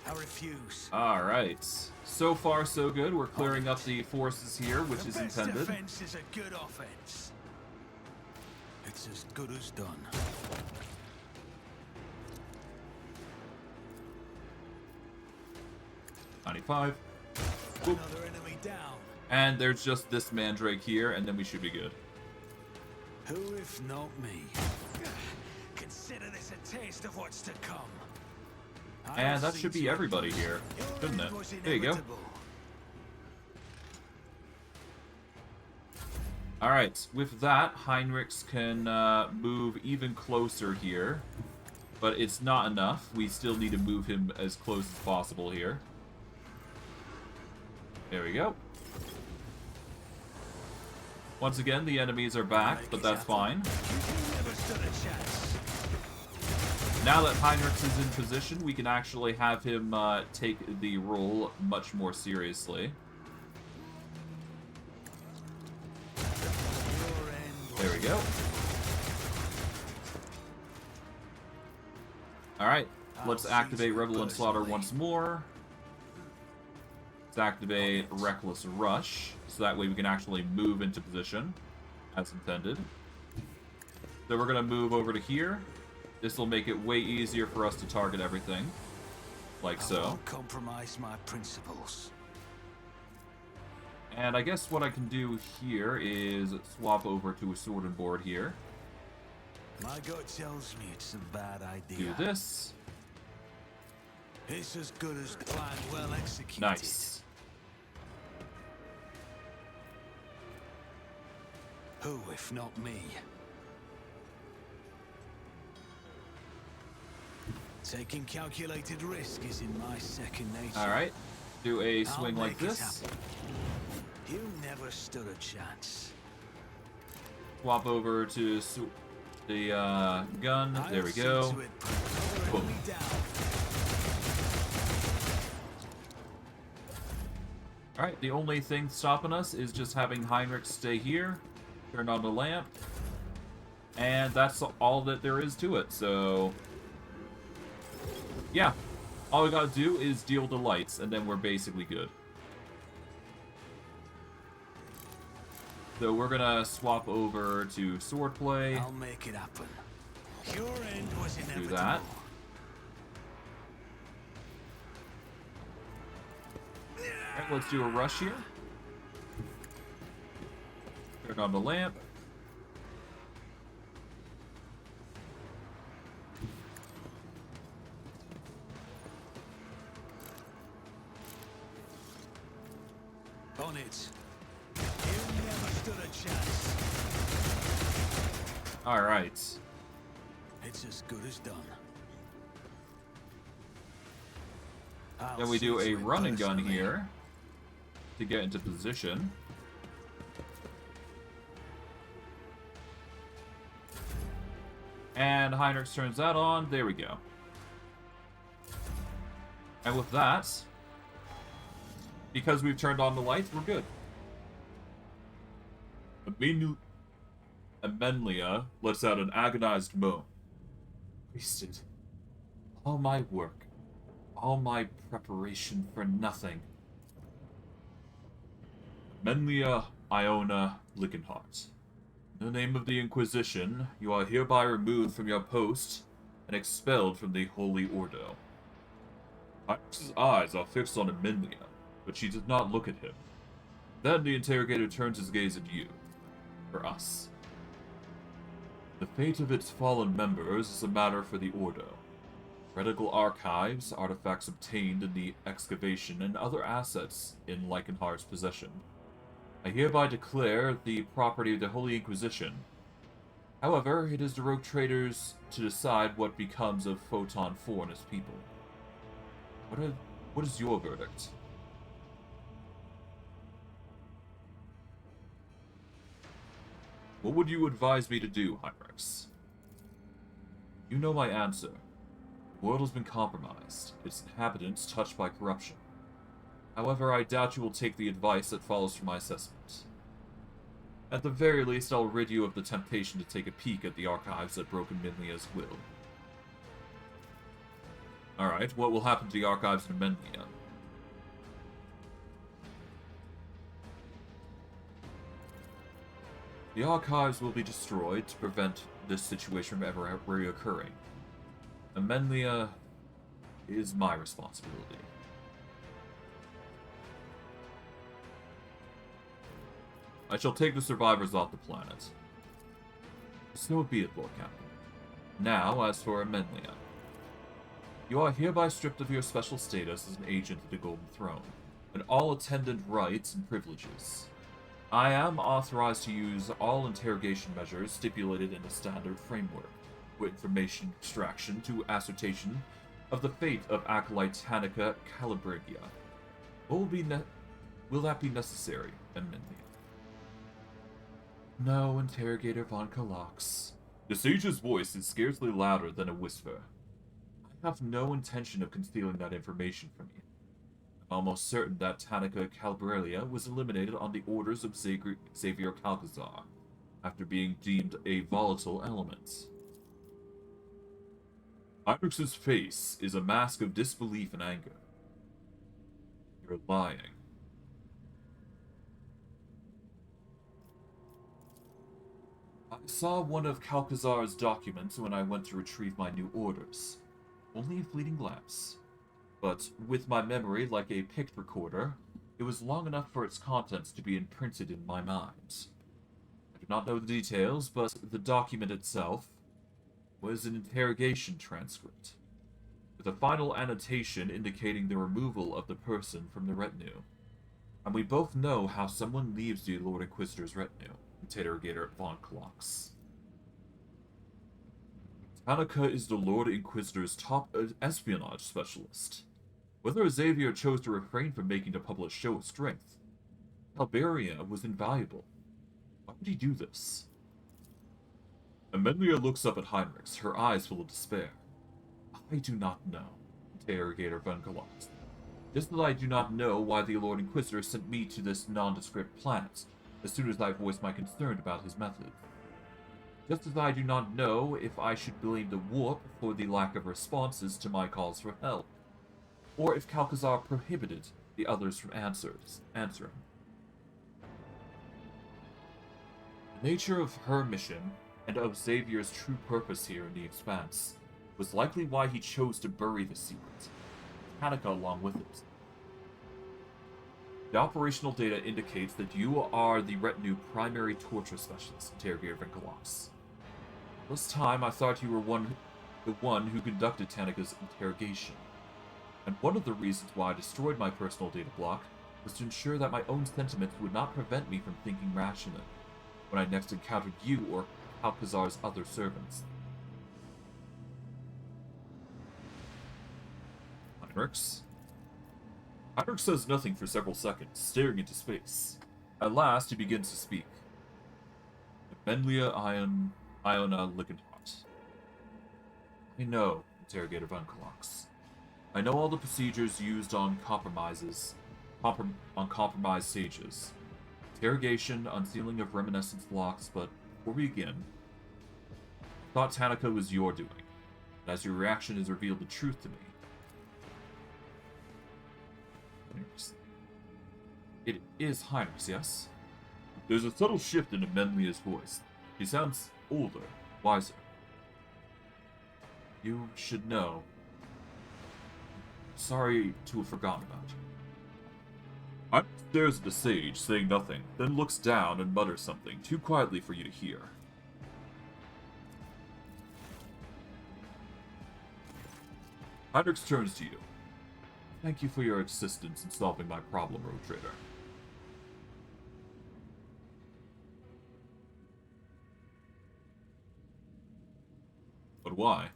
I refuse. Alright. So far, so good. We're clearing up the forces here, which is intended. The best defense is a good offense. It's as good as done. 95. Another enemy down. And there's just this mandrake here, and then we should be good. Who if not me? Consider this a taste of what's to come. And that should be everybody here, shouldn't it? There you go. Alright, with that, Heinrix can move even closer here. But it's not enough. We still need to move him as close as possible here. There we go. Once again, the enemies are back, but that's fine. Now that Heinrix is in position, we can actually have him take the role much more seriously. There we go. Alright, let's activate Revel and Slaughter once more. Let's activate Reckless Rush, so that way we can actually move into position, as intended. So we're going to move over to here. This will make it way easier for us to target everything, like so. I won't compromise my principles. And I guess what I can do here is swap over to a sword and board here. My gut tells me it's a bad idea. Do this. It's as good as planned, well executed. Nice. Who, if not me? Taking calculated risk is in my second nature. Alright. Do a swing like this. You never stood a chance. Swap over to the gun. There we go. Boom. Alright, the only thing stopping us is just having Heinrix stay here. Turn on the lamp. And that's all that there is to it, so... yeah. All we gotta do is deal the lights, and then we're basically good. So we're gonna swap over to swordplay. I'll make it happen. Your end was inevitable. Do that. Alright, let's do a rush here. Turn on the lamp. On it. You never stood a chance. Alright. It's as good as done. Then we do a run and gun here to get into position. And Heinrix turns that on. There we go. And with that, because we've turned on the lights, we're good. Amenlia lets out an agonized moan. Wasted. All my work. All my preparation for nothing. Amenlia Iona Lickenheart. In the name of the Inquisition, you are hereby removed from your post and expelled from the Holy Ordo. Heinrix's eyes are fixed on Amenlia, but she does not look at him. Then the interrogator turns his gaze at you. For us. The fate of its fallen members is a matter for the Ordo. Heretical archives, artifacts obtained in the excavation, and other assets in Lickenheart's possession. I hereby declare the property of the Holy Inquisition. However, it is the rogue traders to decide what becomes of Photon 4 and his people. What is your verdict? What would you advise me to do, Heinrix? You know my answer. The world has been compromised, its inhabitants touched by corruption. However, I doubt you will take the advice that follows from my assessment. At the very least, I'll rid you of the temptation to take a peek at the archives at Broken Minlia's will. Alright, what will happen to the archives in Minlia? The archives will be destroyed to prevent this situation from ever reoccurring. Amenlia is my responsibility. I shall take the survivors off the planet. So be it, Lord Captain. Now, as for Amenlia. You are hereby stripped of your special status as an agent of the Golden Throne, and all attendant rights and privileges. I am authorized to use all interrogation measures stipulated in the standard framework, with information extraction to ascertain of the fate of Acolyte Tanica Calabrigia. Will that be necessary, Amenlia? No, Interrogator von Kalox. The sage's voice is scarcely louder than a whisper. I have no intention of concealing that information from you. I'm almost certain that Tanica Calabrigia was eliminated on the orders of Xavier Calcazar, after being deemed a volatile element. Heinrix's face is a mask of disbelief and anger. You're lying. I saw one of Calcazar's documents when I went to retrieve my new orders. Only a fleeting glance. But with my memory like a pict recorder, it was long enough for its contents to be imprinted in my mind. I do not know the details, but the document itself was an interrogation transcript, with a final annotation indicating the removal of the person from the retinue. And we both know how someone leaves the Lord Inquisitor's retinue, Interrogator von Kalox. Tanica is the Lord Inquisitor's top espionage specialist. Whether Xavier chose to refrain from making the public show of strength, Calberia was invaluable. Why would he do this? Amenlia looks up at Heinrix, her eyes full of despair. I do not know, Interrogator von Kalox. Just that I do not know why the Lord Inquisitor sent me to this nondescript planet, as soon as I voiced my concern about his methods. Just as I do not know if I should blame the warp for the lack of responses to my calls for help, or if Calcazar prohibited the others from answering. The nature of her mission, and of Xavier's true purpose here in the Expanse, was likely why he chose to bury the secret, Tanica along with it. The operational data indicates that you are the retinue primary torture specialist, Interrogator von Kalox. This time I thought you were the one who conducted Tanica's interrogation. And one of the reasons why I destroyed my personal data block was to ensure that my own sentiments would not prevent me from thinking rationally when I next encountered you or Calcazar's other servants. Heinrix? Heinrix says nothing for several seconds, staring into space. At last, he begins to speak. Amenlia Iona Lickendhart. I know, Interrogator von Kalox. I know all the procedures used on compromised sages. Interrogation, unsealing of reminiscence blocks, but before we begin, I thought Tanica was your doing, and as your reaction has revealed the truth to me. It is Heinrix, yes? There's a subtle shift in Amenlia's voice. She sounds older, wiser. You should know. Sorry to have forgotten about you. Heinrix stares at the sage, saying nothing, then looks down and mutters something, too quietly for you to hear. Heinrix turns to you. Thank you for your assistance in solving my problem, Rogue Trader. But why?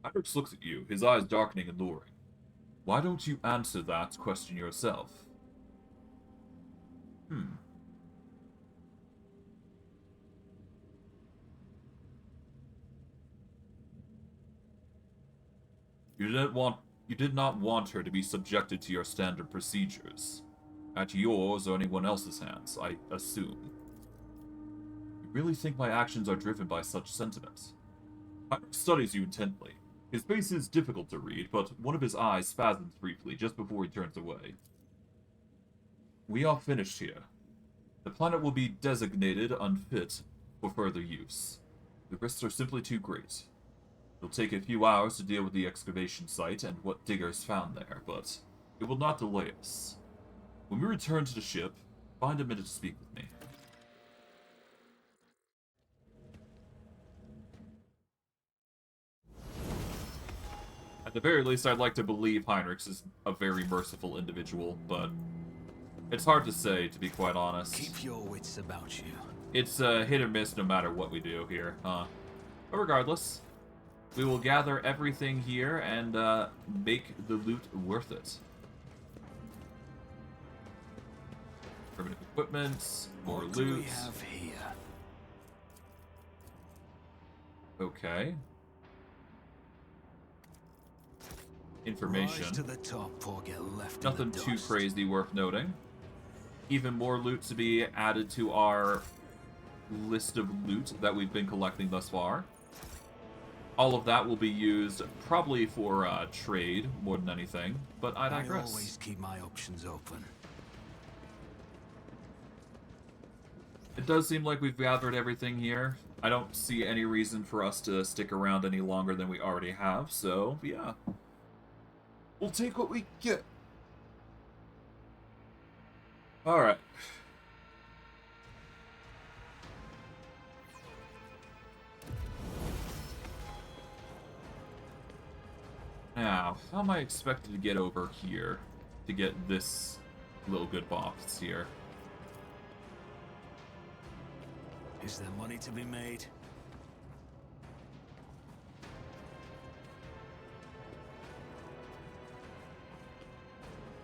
Heinrix looks at you, his eyes darkening and luring. Why don't you answer that question yourself? You did not want her to be subjected to your standard procedures. At yours or anyone else's hands, I assume. really think my actions are driven by such sentiments? Heinrix studies you intently. His face is difficult to read, but one of his eyes spasms briefly just before he turns away. We are finished here. The planet will be designated unfit for further use. The risks are simply too great. It'll take a few hours to deal with the excavation site and what diggers found there, but it will not delay us. When we return to the ship, find a minute to speak with me. At the very least, I'd like to believe Heinrix is a very merciful individual, but it's hard to say, to be quite honest. Keep your wits about you. It's hit or miss no matter what we do here, huh? But regardless, we will gather everything here and make the loot worth it. Primitive equipment, more What loot. do we have here? Okay. Information. Rise to the top or get left Nothing in the too dust. crazy worth noting. Even more loot to be added to our list of loot that we've been collecting thus far. All of that will be used probably for trade more than anything, but I digress. I always keep my options open. It does seem like we've gathered everything here. I don't see any reason for us to stick around any longer than we already have, so yeah. We'll take what we get. Alright. Now, how am I expected to get over here to get this little good box here? Is there money to be made?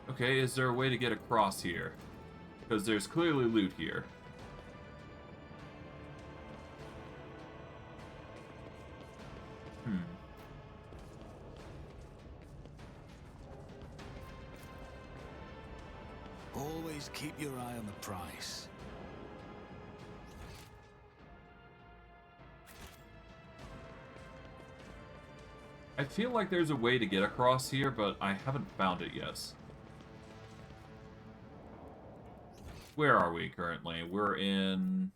Okay, is there a way to get across here? Because there's clearly loot here. Always keep your eye on the price. I feel like there's a way to get across here, but I haven't found it yet. Where are we currently? We're in...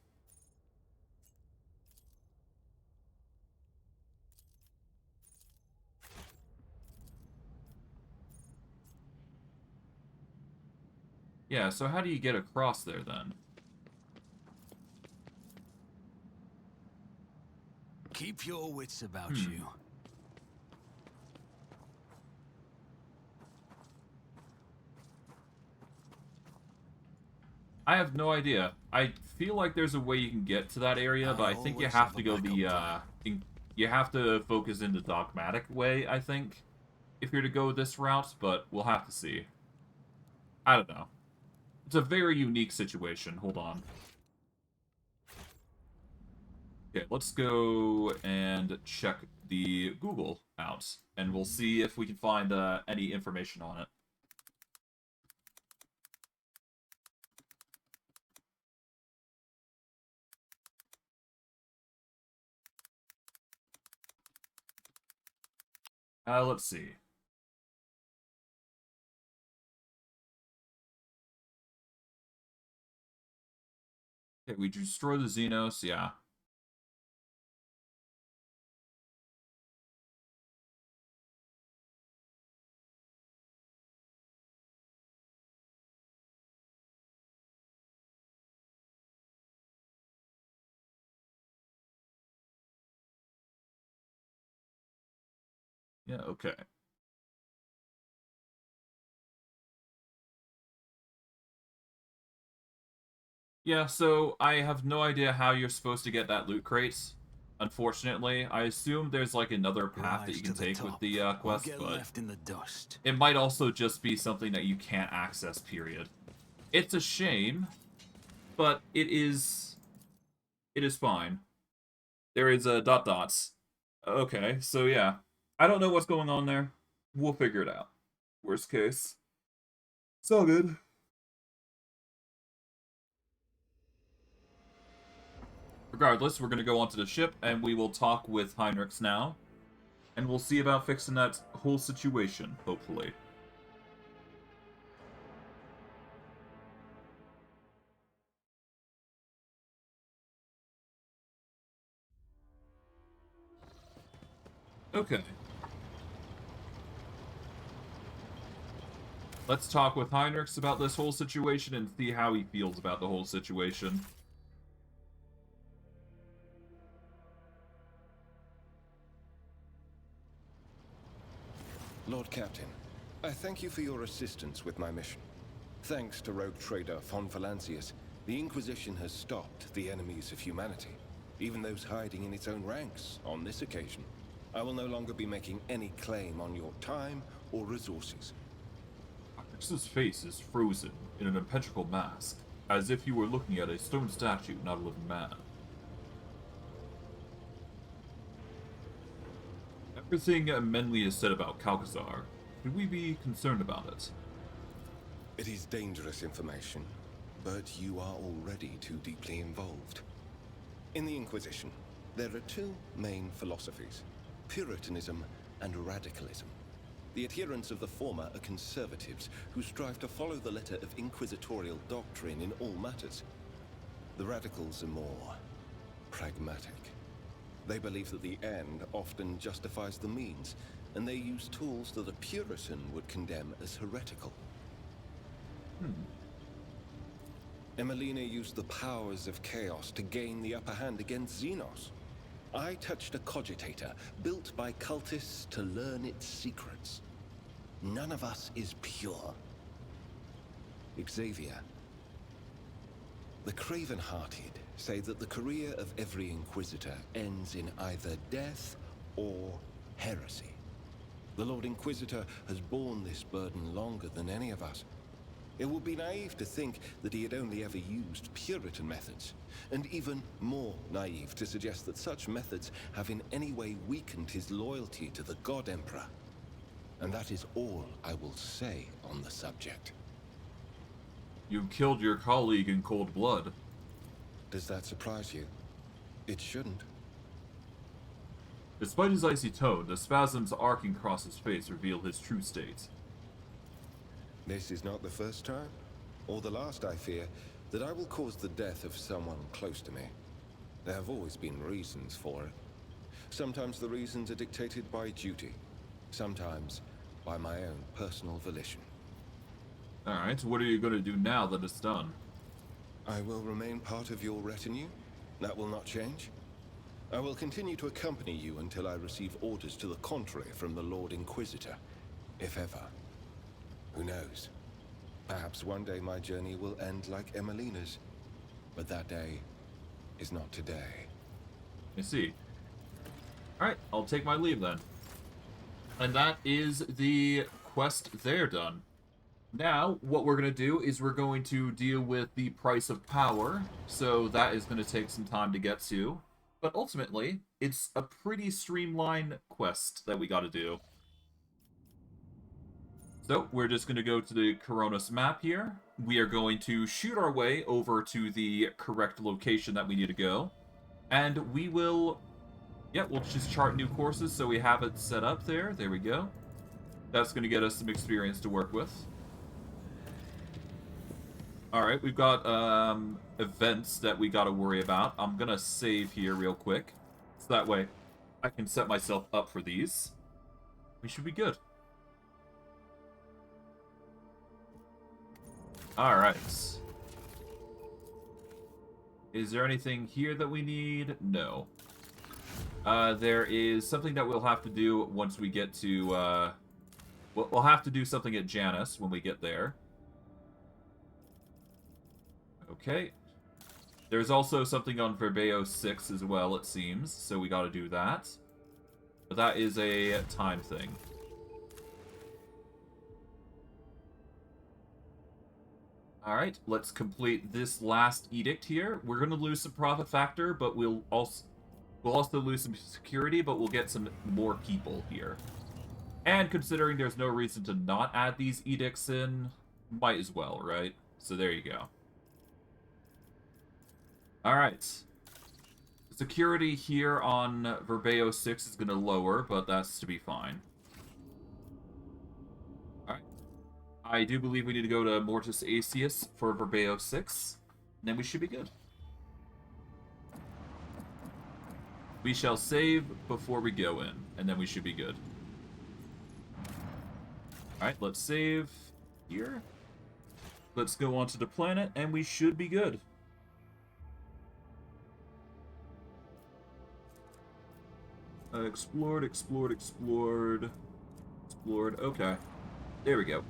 Yeah, so how do you get across there then? Keep your wits about you. I have no idea. I feel like there's a way you can get to that area, but I think you have to go the, you have to focus in the dogmatic way, I think, if you're to go this route, but we'll have to see. I don't know. It's a very unique situation. Hold on. Okay, let's go and check the Google out, and we'll see if we can find any information on it. Let's see. Okay, we destroy the Xenos, yeah. Yeah, okay. Yeah, so I have no idea how you're supposed to get that loot crate. Unfortunately, I assume there's like another path that you can take with the quest, but left in the dust. It might also just be something that you can't access, period. It's a shame, but it is fine. There is a dot dots. Okay, so yeah. I don't know what's going on there. We'll figure it out. Worst case. It's all good. Regardless, we're going to go onto the ship, and we will talk with Heinrix now. And we'll see about fixing that whole situation, hopefully. Okay. Let's talk with Heinrix about this whole situation and see how he feels about the whole situation. Lord Captain, I thank you for your assistance with my mission. Thanks to rogue trader von Valancius, the Inquisition has stopped the enemies of humanity, even those hiding in its own ranks on this occasion. I will no longer be making any claim on your time or resources. Heinrix's face is frozen in an impenetrable mask, as if you were looking at a stone statue, not a living man. Everything Menli has said about Calcazar, should we be concerned about it? It is dangerous information, but you are already too deeply involved. In the Inquisition, there are two main philosophies: Puritanism and radicalism. The adherents of the former are conservatives who strive to follow the letter of inquisitorial doctrine in all matters. The radicals are more pragmatic. They believe that the end often justifies the means, and they use tools that a Puritan would condemn as heretical. Emelina used the powers of chaos to gain the upper hand against Xenos. I touched a cogitator built by cultists to learn its secrets. None of us is pure. Xavier. The craven-hearted say that the career of every Inquisitor ends in either death or heresy. The Lord Inquisitor has borne this burden longer than any of us. It would be naive to think that he had only ever used Puritan methods, and even more naive to suggest that such methods have in any way weakened his loyalty to the God Emperor. And that is all I will say on the subject. You killed your colleague in cold blood. Does that surprise you? It shouldn't. Despite his icy tone, the spasms arcing across his face reveal his true state. This is not the first time, or the last, I fear, that I will cause the death of someone close to me. There have always been reasons for it. Sometimes the reasons are dictated by duty, sometimes by my own personal volition. Alright, what are you going to do now that it's done? I will remain part of your retinue. That will not change. I will continue to accompany you until I receive orders to the contrary from the Lord Inquisitor, if ever. Who knows? Perhaps one day my journey will end like Emelina's, but that day is not today. I see. Alright, I'll take my leave then. And that is the quest there done. Now, what we're going to do is we're going to deal with the price of power, so that is going to take some time to get to. But ultimately, it's a pretty streamlined quest that we got to do. So, we're just going to go to the Coronis map here. We are going to shoot our way over to the correct location that we need to go. And we will... yeah, we'll just chart new courses so we have it set up there. There we go. That's going to get us some experience to work with. Alright, we've got events that we got to worry about. I'm going to save here real quick. So that way I can set myself up for these. We should be good. Alright. Is there anything here that we need? No. There is something that we'll have to do once we get to... we'll have to do something at Janus when we get there. Okay. There's also something on Verbeo 6 as well, it seems, so we gotta do that. But that is a time thing. Alright, let's complete this last edict here. We're gonna lose some profit factor, but we'll also lose some security, but we'll get some more people here. And considering there's no reason to not add these edicts in, might as well, right? So there you go. Alright. Security here on Verbeo 6 is going to lower, but that's to be fine. Alright. I do believe we need to go to Mortis Acius for Verbeo 6, and then we should be good. We shall save before we go in, and then we should be good. Alright, let's save here. Let's go onto the planet, and we should be good. Explored. Okay. There we go.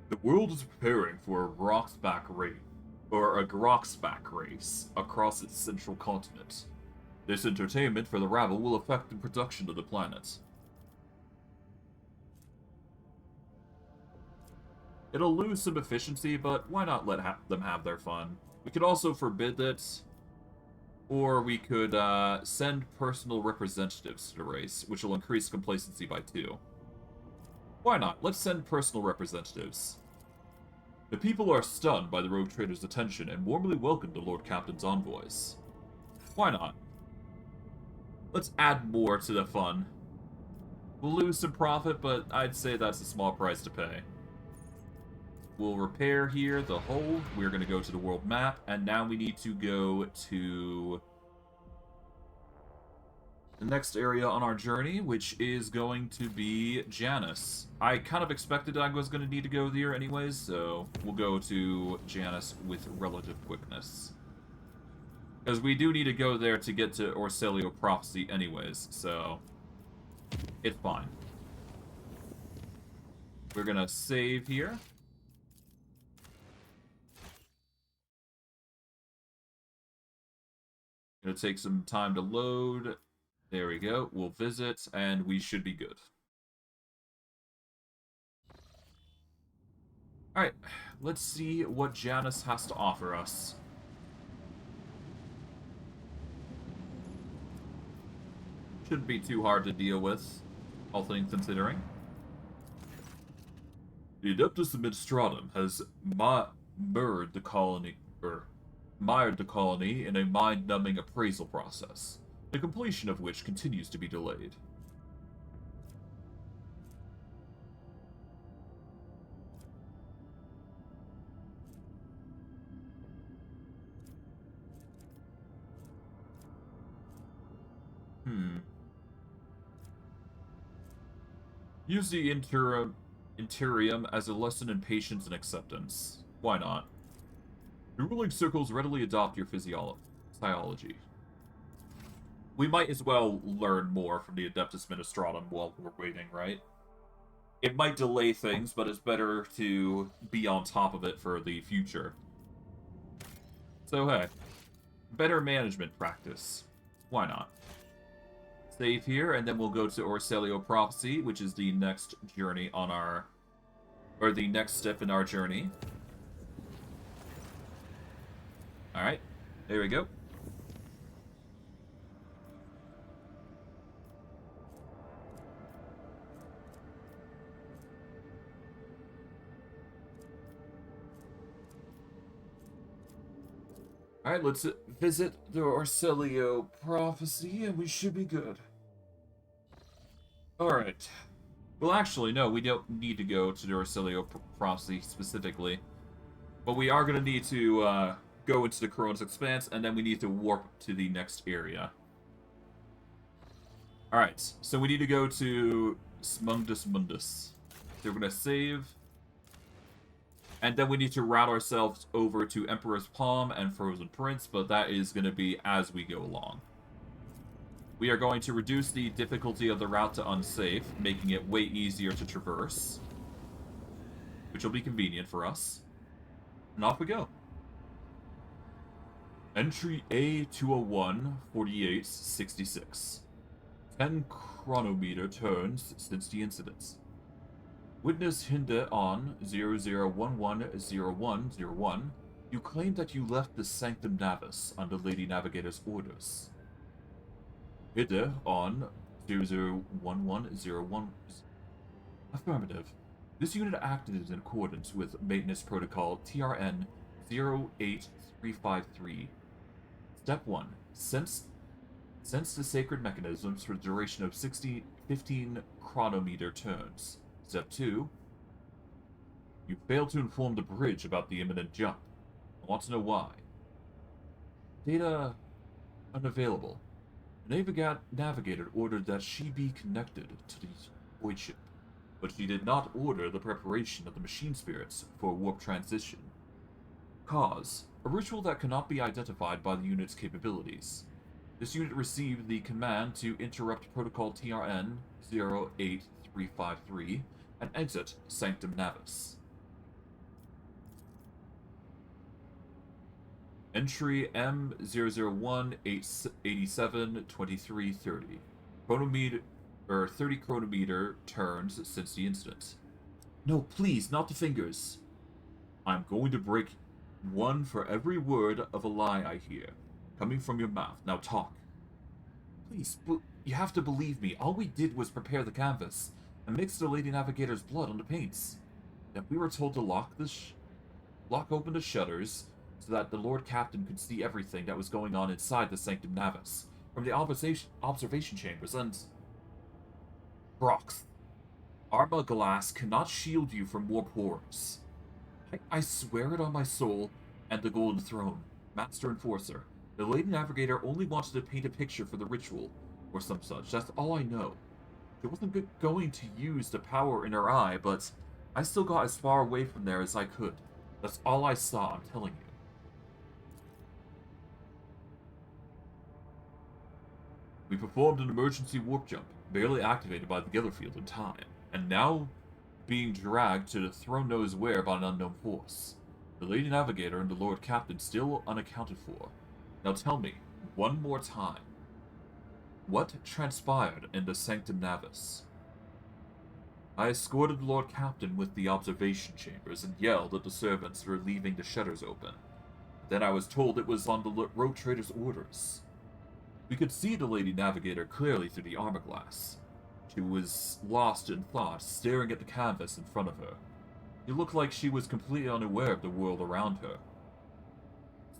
The world is preparing for a Groxback race across its central continent. This entertainment for the rabble will affect the production of the planet. It'll lose some efficiency, but why not let them have their fun? We could also forbid it, or we could send personal representatives to the race, which will increase complacency by 2. Why not? Let's send personal representatives. The people are stunned by the rogue trader's attention and warmly welcome the Lord Captain's envoys. Why not? Let's add more to the fun. We'll lose some profit, but I'd say that's a small price to pay. We'll repair here the hull. We're going to go to the world map, and now we need to go to the next area on our journey, which is going to be Janus. I kind of expected I was going to need to go there anyways, so we'll go to Janus with relative quickness. Because we do need to go there to get to Orselio Prophecy anyways, so it's fine. We're going to save here. Gonna take some time to load. There we go. We'll visit, and we should be good. Alright, let's see what Janus has to offer us. Shouldn't be too hard to deal with, all things considering. The Adeptus Administratum has mired the colony in a mind-numbing appraisal process, the completion of which continues to be delayed. Use the Interium as a lesson in patience and acceptance. Why not? The ruling circles readily adopt your physiology. We might as well learn more from the Adeptus Ministratum while we're waiting, right? It might delay things, but it's better to be on top of it for the future. So hey, better management practice. Why not? Save here, and then we'll go to Orselio Prophecy, which is the next journey on our... or the next step in our journey. Alright, there we go. Alright, let's visit the Orselio Prophecy, and we should be good. Alright. Well, actually, no, we don't need to go to the Orselio Prophecy specifically. But we are going to need to go into the Corona's Expanse, and then we need to warp to the next area. Alright, so we need to go to Smundus Mundus. So we're going to save. And then we need to route ourselves over to Emperor's Palm and Frozen Prince, but that is going to be as we go along. We are going to reduce the difficulty of the route to unsafe, making it way easier to traverse. Which will be convenient for us. And off we go. Entry A201, 4866. 10 chronometer turns since the incident. Witness Hinde on 00110101. You claim that you left the Sanctum Navis under Lady Navigator's orders. Hinde on 001101. Affirmative. This unit acted in accordance with Maintenance Protocol TRN 08353. Step 1. Sense the sacred mechanisms for the duration of 15 chronometer turns. Step 2. You failed to inform the bridge about the imminent jump. I want to know why. Data unavailable. The navigator ordered that she be connected to the void ship, but she did not order the preparation of the machine spirits for warp transition. Cause: a ritual that cannot be identified by the unit's capabilities. This unit received the command to interrupt protocol TRN 08353 and exit Sanctum Navis. Entry M001-87-2330. Chronometer, 30 chronometer turns since the incident. No, please, not the fingers. I'm going to break one for every word of a lie I hear, coming from your mouth. Now talk. Please, you have to believe me. All we did was prepare the canvas and mix the Lady Navigator's blood on the paints. Then we were told to lock open the shutters so that the Lord Captain could see everything that was going on inside the Sanctum Navis from the observation chambers, and... Brox, Arma Glass cannot shield you from warp horrors. I swear it on my soul and the Golden Throne, Master Enforcer. The Lady Navigator only wanted to paint a picture for the ritual, or some such. That's all I know. She wasn't going to use the power in her eye, but I still got as far away from there as I could. That's all I saw, I'm telling you. We performed an emergency warp jump, barely activated by the Giller field in time, and now being dragged to the throne knows where by an unknown force. The Lady Navigator and the Lord Captain still unaccounted for. Now tell me, one more time, what transpired in the Sanctum Navis? I escorted the Lord Captain with the observation chambers and yelled at the servants for leaving the shutters open. Then I was told it was on the road trader's orders. We could see the Lady Navigator clearly through the armor glass. She was lost in thought, staring at the canvas in front of her. It looked like she was completely unaware of the world around her.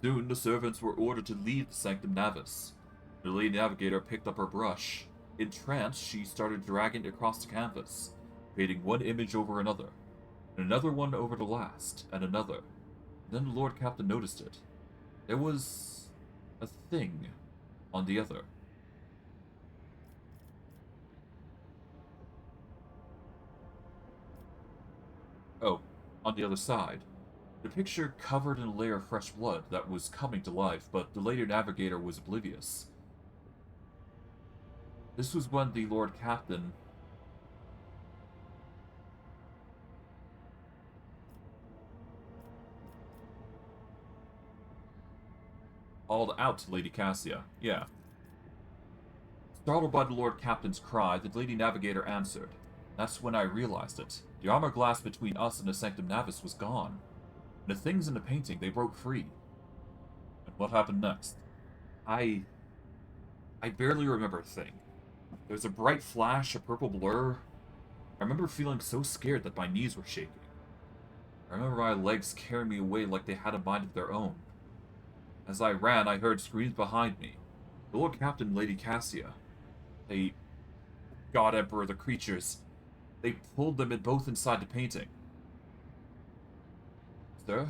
Soon, the servants were ordered to leave the Sanctum Navis. The Lady Navigator picked up her brush. In trance, she started dragging it across the canvas, painting one image over another, and another one over the last, and another. Then the Lord Captain noticed it. There was a thing on the other. Oh, on the other side. The picture covered in a layer of fresh blood that was coming to life, but the Lady Navigator was oblivious. This was when the Lord Captain called out to Lady Cassia. Yeah. Startled by the Lord Captain's cry, the Lady Navigator answered. That's when I realized it. The armor glass between us and the Sanctum Navis was gone. And the things in the painting, they broke free. And what happened next? I barely remember a thing. There was a bright flash, a purple blur. I remember feeling so scared that my knees were shaking. I remember my legs carrying me away like they had a mind of their own. As I ran, I heard screams behind me. The Lord Captain and Lady Cassia. They... God Emperor, the creatures. They pulled them in both inside the painting. Sir?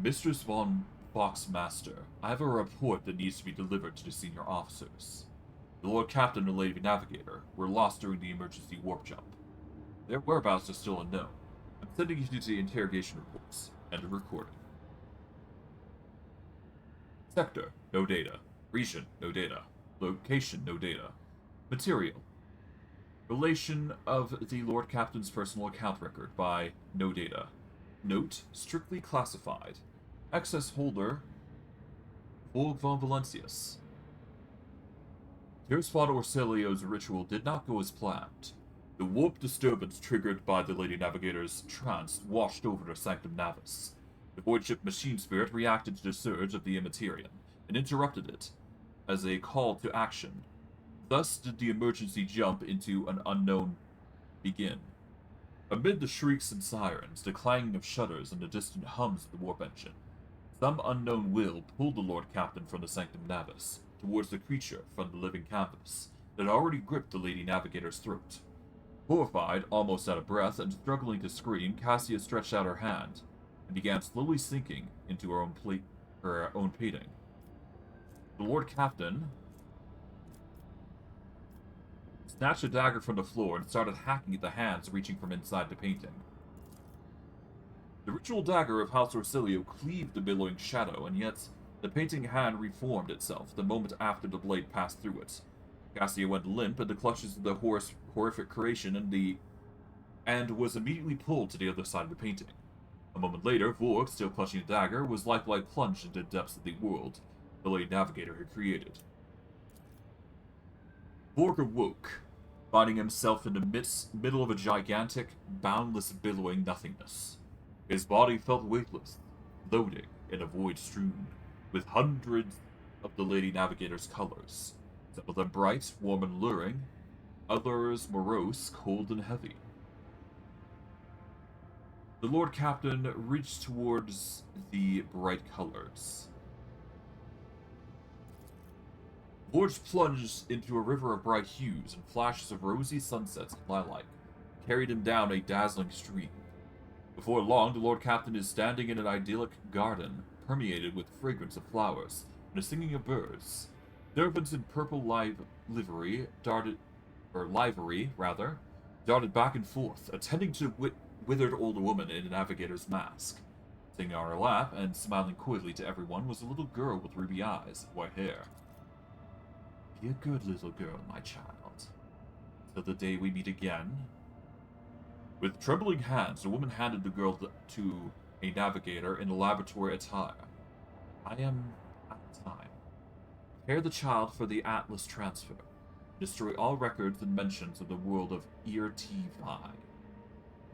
Mistress von Foxmaster, I have a report that needs to be delivered to the senior officers. The Lord Captain and Lady Navigator were lost during the emergency warp jump. Their whereabouts are still unknown. I'm sending you to the interrogation reports and a recording. Sector, no data. Region, no data. Location, no data. Material. Relation of the Lord Captain's personal account record by no data. Note, strictly classified. Access holder, Vorg von Valentius. Tearsfod Orselio's ritual did not go as planned. The warp disturbance triggered by the Lady Navigator's trance washed over the Sanctum Navis. The void ship machine spirit reacted to the surge of the Immaterian and interrupted it as a call to action. Thus did the emergency jump into an unknown begin. Amid the shrieks and sirens, the clanging of shutters, and the distant hums of the warp engine, some unknown will pulled the Lord Captain from the Sanctum Navis towards the creature from the living canvas that already gripped the Lady Navigator's throat. Horrified, almost out of breath, and struggling to scream, Cassia stretched out her hand and began slowly sinking into her own painting. The Lord Captain snatched a dagger from the floor and started hacking at the hands reaching from inside the painting. The ritual dagger of House Orsilio cleaved the billowing shadow, and yet the painting hand reformed itself the moment after the blade passed through it. Cassia went limp in the clutches of the horrific creation and was immediately pulled to the other side of the painting. A moment later, Vorg, still clutching the dagger, was lifelike plunged into the depths of the world the Lady Navigator had created. Vorg awoke, finding himself in the middle of a gigantic, boundless, billowing nothingness. His body felt weightless, floating in a void strewn with hundreds of the Lady Navigator's colors, some of them bright, warm, and luring, others morose, cold, and heavy. The Lord Captain reached towards the bright colors. Vorg plunged into a river of bright hues and flashes of rosy sunsets and lilac, carried him down a dazzling stream. Before long, the Lord Captain is standing in an idyllic garden, permeated with fragrance of flowers and the singing of birds. Servants in purple livery darted back and forth, attending to withered old woman in a navigator's mask. Sitting on her lap and smiling coyly to everyone was a little girl with ruby eyes and white hair. Be a good little girl, my child, till the day we meet again. With trembling hands, the woman handed the girl to a navigator in a laboratory attire. I am out of time. Prepare the child for the Atlas transfer. Destroy all records and mentions of the world of ERT-5.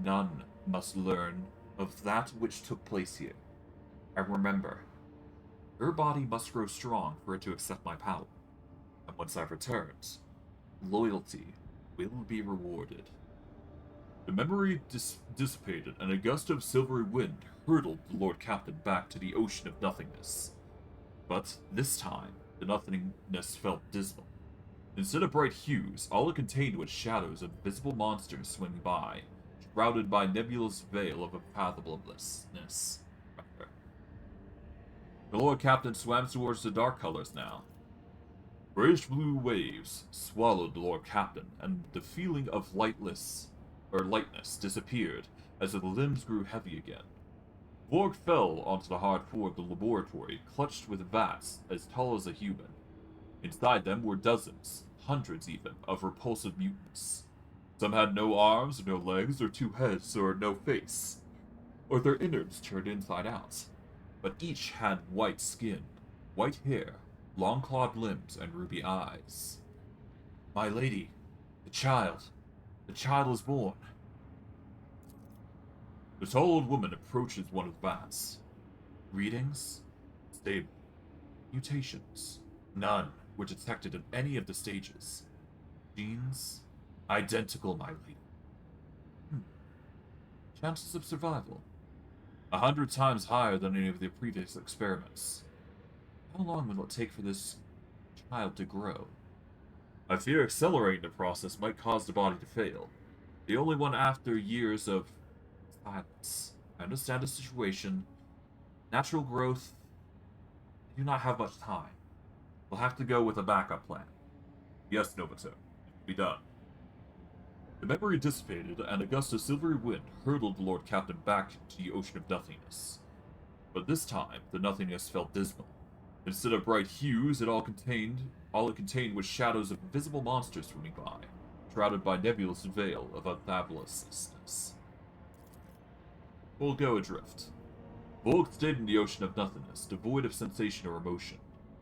None must learn of that which took place here. And remember, her body must grow strong for it to accept my power. And once I've returned, loyalty will be rewarded. The memory dissipated, and a gust of silvery wind hurtled the Lord Captain back to the ocean of nothingness. But this time, the nothingness felt dismal. Instead of bright hues, all it contained was shadows of visible monsters swimming by, shrouded by nebulous veil of unfathomableness. The Lord Captain swam towards the dark colors now. Grayish blue waves swallowed the Lord Captain, and the feeling of lightness disappeared as the limbs grew heavy again. Vorg fell onto the hard floor of the laboratory, clutched with vats as tall as a human. Inside them were dozens, hundreds even, of repulsive mutants. Some had no arms, no legs, or two heads, or no face, or their innards turned inside out. But each had white skin, white hair, long clawed limbs, and ruby eyes. My lady, the child is born. The tall old woman approaches one of the vats. Readings? Stable. Mutations? None were detected at any of the stages. Genes? Identical, my lady. Chances of survival? 100 times higher than any of the previous experiments. How long will it take for this child to grow? I fear accelerating the process might cause the body to fail. The only one after years of silence. I understand the situation. Natural growth. I do not have much time. We'll have to go with a backup plan. Yes, Novator. It will be done. The memory dissipated, and a gust of silvery wind hurtled the Lord Captain back to the ocean of nothingness. But this time, the nothingness felt dismal. Instead of bright hues, all it contained was shadows of invisible monsters swimming by, shrouded by nebulous veil of unfathomableness. We'll go adrift. Vorg stayed in the ocean of nothingness, devoid of sensation or emotion,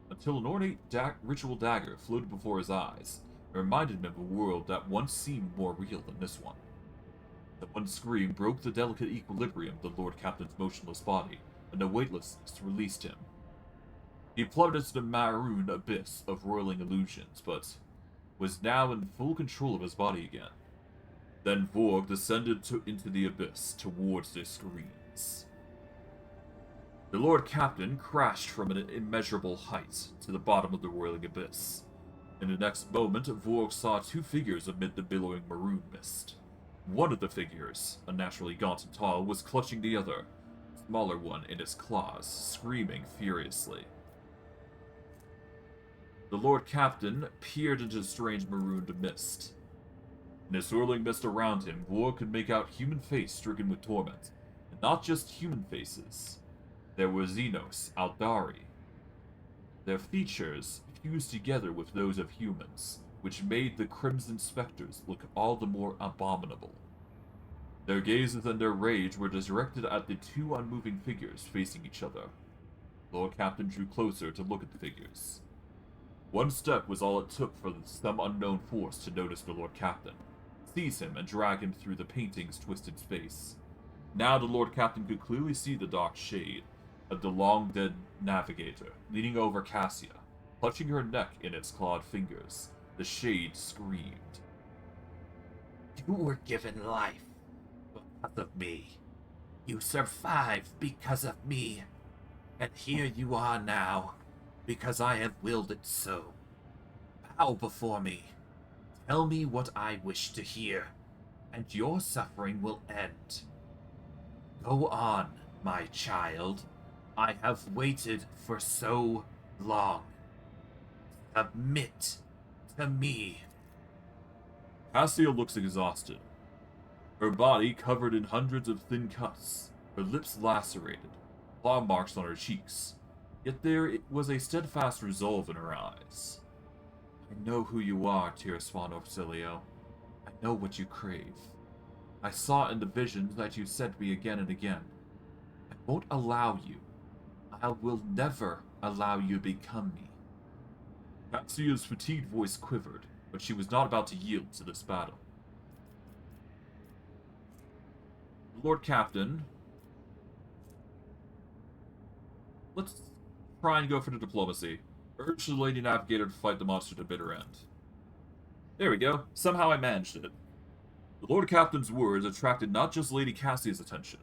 until an ornate ritual dagger floated before his eyes, and reminded him of a world that once seemed more real than this one. The one scream broke the delicate equilibrium of the Lord Captain's motionless body, and the weightlessness released him. He plummeted to the maroon abyss of roiling illusions, but was now in full control of his body again. Then Vorg descended into the abyss towards their screens. The Lord Captain crashed from an immeasurable height to the bottom of the roiling abyss. In the next moment, Vorg saw two figures amid the billowing maroon mist. One of the figures, unnaturally gaunt and tall, was clutching the other, smaller one in its claws, screaming furiously. The Lord Captain peered into the strange marooned mist. In the swirling mist around him, Vorg could make out human face stricken with torment, and not just human faces. There were Xenos, Aeldari. Their features fused together with those of humans, which made the Crimson Spectres look all the more abominable. Their gazes and their rage were directed at the two unmoving figures facing each other. Lord Captain drew closer to look at the figures. One step was all it took for some unknown force to notice the Lord Captain, seize him, and drag him through the painting's twisted space. Now the Lord Captain could clearly see the dark shade of the long-dead navigator, leaning over Cassia, clutching her neck in its clawed fingers. The shade screamed. You were given life because of me. You survived because of me. And here you are now, because I have willed it so. Bow before me. Tell me what I wish to hear, and your suffering will end. Go on, my child. I have waited for so long. Submit to me. Cassia looks exhausted. Her body covered in hundreds of thin cuts, her lips lacerated, claw marks on her cheeks. Yet there was a steadfast resolve in her eyes. I know who you are, Tiraswan Orsilio. I know what you crave. I saw in the visions that you sent me again and again. I won't allow you. I will never allow you to become me. Cassia's fatigued voice quivered, but she was not about to yield to this battle. Lord Captain, let's try and go for the diplomacy. Urge the Lady Navigator to fight the monster to bitter end. There we go. Somehow I managed it. The Lord Captain's words attracted not just Lady Cassia's attention.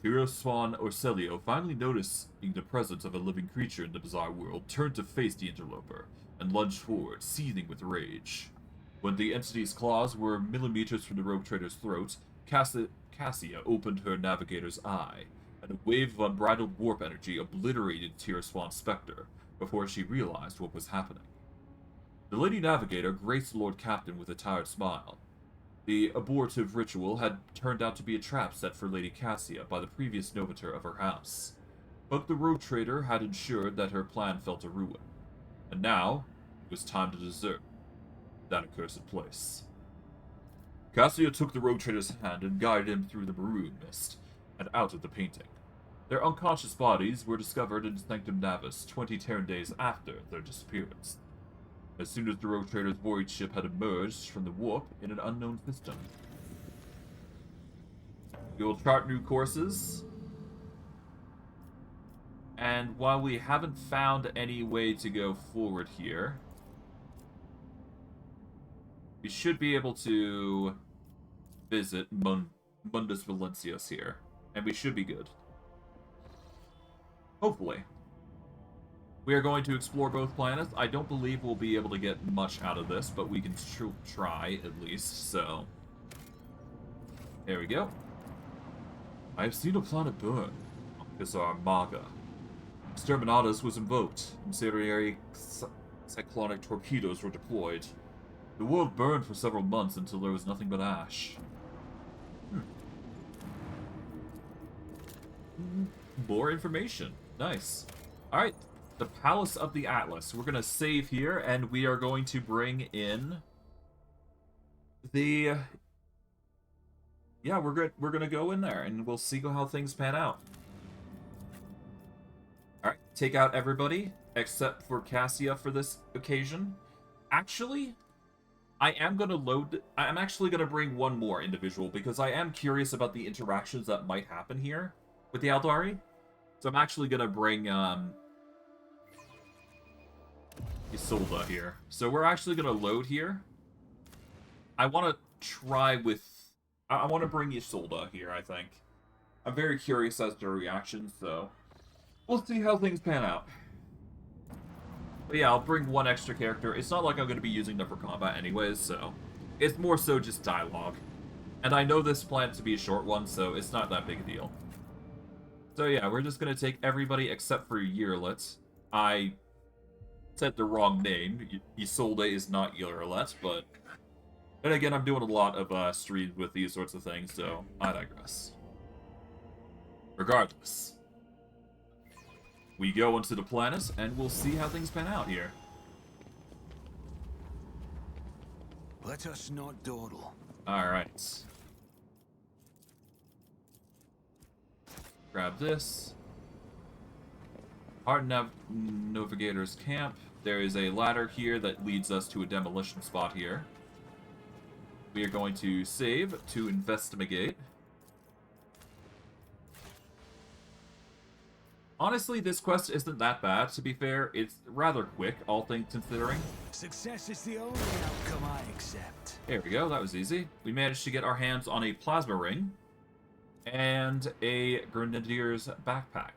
Tiraswan Orsilio, finally noticing the presence of a living creature in the bizarre world, turned to face the interloper and lunged forward, seething with rage. When the entity's claws were millimeters from the rogue trader's throat, Cassia opened her navigator's eye, and a wave of unbridled warp energy obliterated Tiraswan's specter before she realized what was happening. The Lady Navigator graced the Lord Captain with a tired smile. The abortive ritual had turned out to be a trap set for Lady Cassia by the previous Novator of her house, but the rogue trader had ensured that her plan fell to ruin, and now it was time to desert that accursed place. Cassia took the rogue trader's hand and guided him through the maroon mist and out of the painting. Their unconscious bodies were discovered in Sanctum Navis 20 Terran days after their disappearance, as soon as the rogue trader's void ship had emerged from the warp in an unknown system. We will chart new courses, and while we haven't found any way to go forward here, we should be able to visit Mundus Valencius here, and we should be good. Hopefully. We are going to explore both planets. I don't believe we'll be able to get much out of this, but we can try at least, so. There we go. I have seen a planet burn. Kazar Maga. Exterminatus was invoked. Incendiary cyclonic torpedoes were deployed. The world burned for several months until there was nothing but ash. More information. Nice. Alright. The Palace of the Atlas. We're going to save here, and we are going to bring in the... Yeah, we're going to go in there, and we'll see how things pan out. Alright, take out everybody, except for Cassia for this occasion. Actually, I'm actually going to bring one more individual, because I am curious about the interactions that might happen here with the Aeldari. So I'm actually going to bring, Isolda here. So we're actually going to load here. I want to try with... I want to bring Isolde here, I think. I'm very curious as to her reaction, so... we'll see how things pan out. But yeah, I'll bring one extra character. It's not like I'm going to be using them for combat anyways, so... it's more so just dialogue. And I know this planned to be a short one, so it's not that big a deal. So yeah, we're just going to take everybody except for Yearlet. I said the wrong name. Isolde is not Yearlet, but... then again, I'm doing a lot of streams with these sorts of things, so I digress. Regardless. We go onto the planet, and we'll see how things pan out here. Let us not dawdle. Alright. Grab this. Hard Navigator's camp. There is a ladder here that leads us to a demolition spot here. We are going to save to investigate. Honestly, this quest isn't that bad, to be fair. It's rather quick, all things considering. Success is the only outcome I accept. There we go, that was easy. We managed to get our hands on a plasma ring and a grenadier's backpack.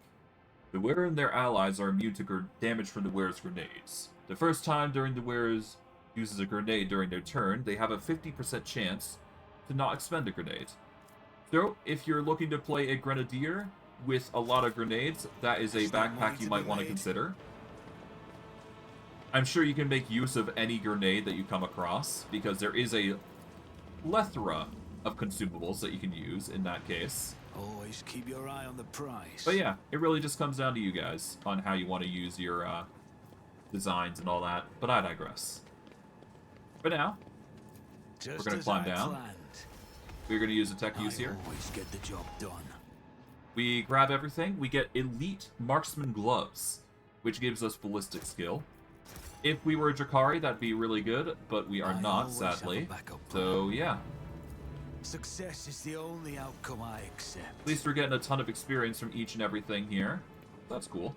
The wearer and their allies are immune to damage from the wearer's grenades. The first time during the wearer's uses a grenade during their turn, they have a 50% chance to not expend a grenade. So, if you're looking to play a grenadier with a lot of grenades, that is a backpack you might want to consider. I'm sure you can make use of any grenade that you come across, because there is a plethora of consumables that you can use in that case. Always keep your eye on the prize. But yeah, it really just comes down to you guys on how you want to use your designs and all that, but I digress. For now, we're going to climb down. We're going to use a tech use here. Always get the job done. We grab everything. We get elite marksman gloves, which gives us ballistic skill. If we were a Drakari, that'd be really good, but we are not, sadly. So yeah. Success is the only outcome I accept. At least we're getting a ton of experience from each and everything here. That's cool.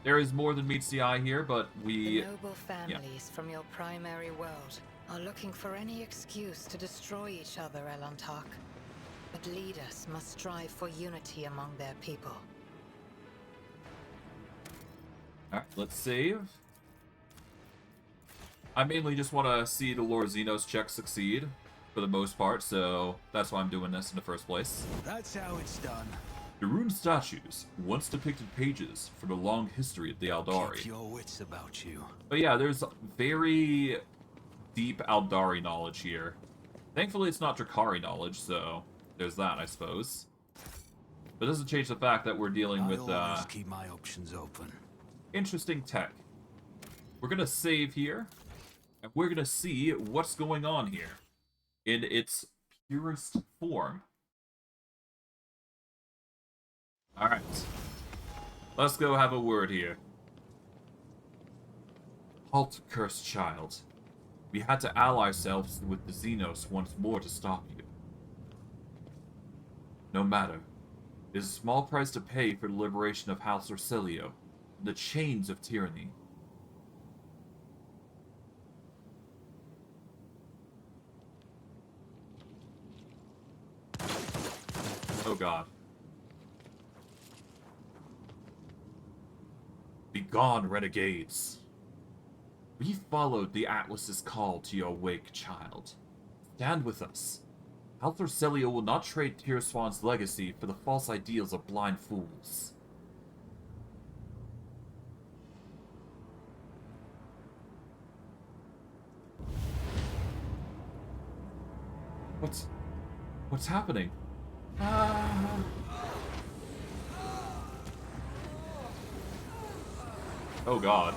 There is more than meets the eye here, but we... The noble families from your primary world are looking for any excuse to destroy each other, Elantark. But leaders must strive for unity among their people. Alright, let's save. I mainly just want to see the Lord Xenos check succeed, for the most part, so that's why I'm doing this in the first place. That's how it's done. The rune statues once depicted pages from the long history of the Aeldari. Keep your wits about you. But yeah, there's very deep Aeldari knowledge here. Thankfully, it's not Drakari knowledge, so there's that, I suppose. But it doesn't change the fact that we're dealing with always keep my options open. Interesting tech. We're gonna save here, and we're gonna see what's going on here in its purest form. Alright. Let's go have a word here. Halt, cursed child. We had to ally ourselves with the Xenos once more to stop you. No matter. It is a small price to pay for the liberation of House Orcelio, the chains of tyranny. Oh god. Begone, renegades! We followed the Atlas's call to your wake, child. Stand with us. House Orcelio will not trade Tyrswan's legacy for the false ideals of blind fools. What's happening? Ah. Oh god.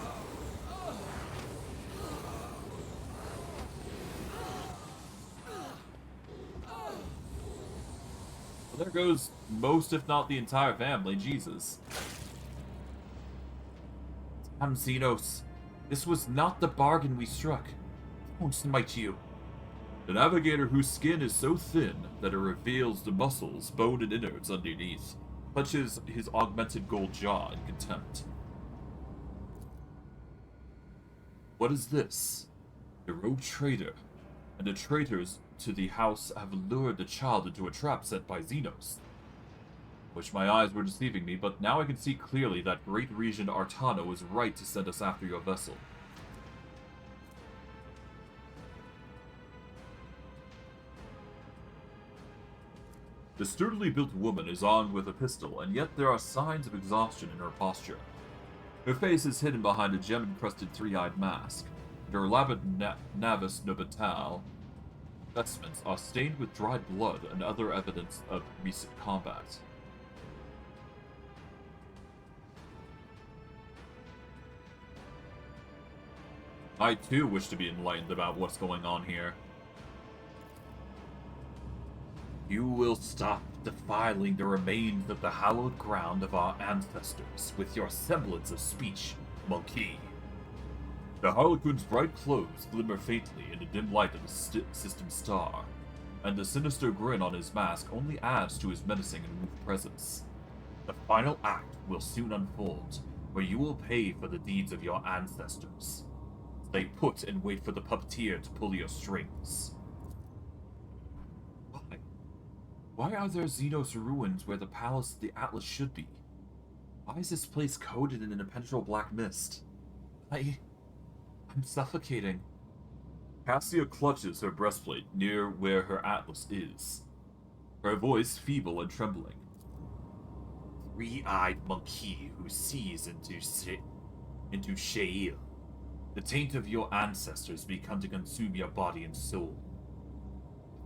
Well, there goes most, if not the entire family. Jesus. Damn, Xenos. This was not the bargain we struck. Won't smite you. The Navigator, whose skin is so thin that it reveals the muscles, bone, and innards underneath, touches his augmented gold jaw in contempt. What is this? The rogue traitor. and the traitors to the house have lured the child into a trap set by Xenos. Wish my eyes were deceiving me, but now I can see clearly that Great Regent Artano was right to send us after your vessel. The sturdily built woman is armed with a pistol, and yet there are signs of exhaustion in her posture. Her face is hidden behind a gem-encrusted three-eyed mask, and her elaborate navis nobital vestments are stained with dried blood and other evidence of recent combat. I too wish to be enlightened about what's going on here. You will stop defiling the remains of the hallowed ground of our ancestors with your semblance of speech, monkey. The Harlequin's bright clothes glimmer faintly in the dim light of the system star, and the sinister grin on his mask only adds to his menacing and aloof presence. The final act will soon unfold, where you will pay for the deeds of your ancestors. Stay put and wait for the puppeteer to pull your strings. Why are there Xenos ruins where the palace of the Atlas should be? Why is this place coated in an impenetrable black mist? I'm suffocating. Cassia clutches her breastplate near where her Atlas is, her voice feeble and trembling. Three-eyed monkey who sees into Sheol. The taint of your ancestors begun to consume your body and soul.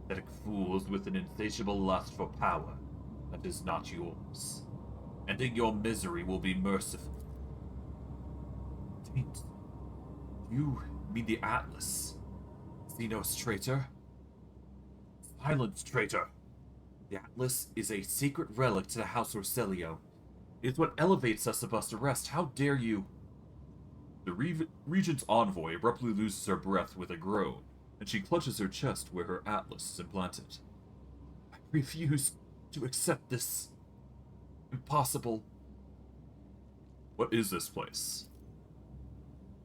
Pathetic fools with an insatiable lust for power that is not yours. Ending your misery will be merciful. Taint. You mean the Atlas? Xenos traitor? Silence, traitor! The Atlas is a sacred relic to the House Orselio. It is what elevates us above the rest. How dare you? The Regent's envoy abruptly loses her breath with a groan, and she clutches her chest where her Atlas is implanted. I refuse to accept this. Impossible. What is this place?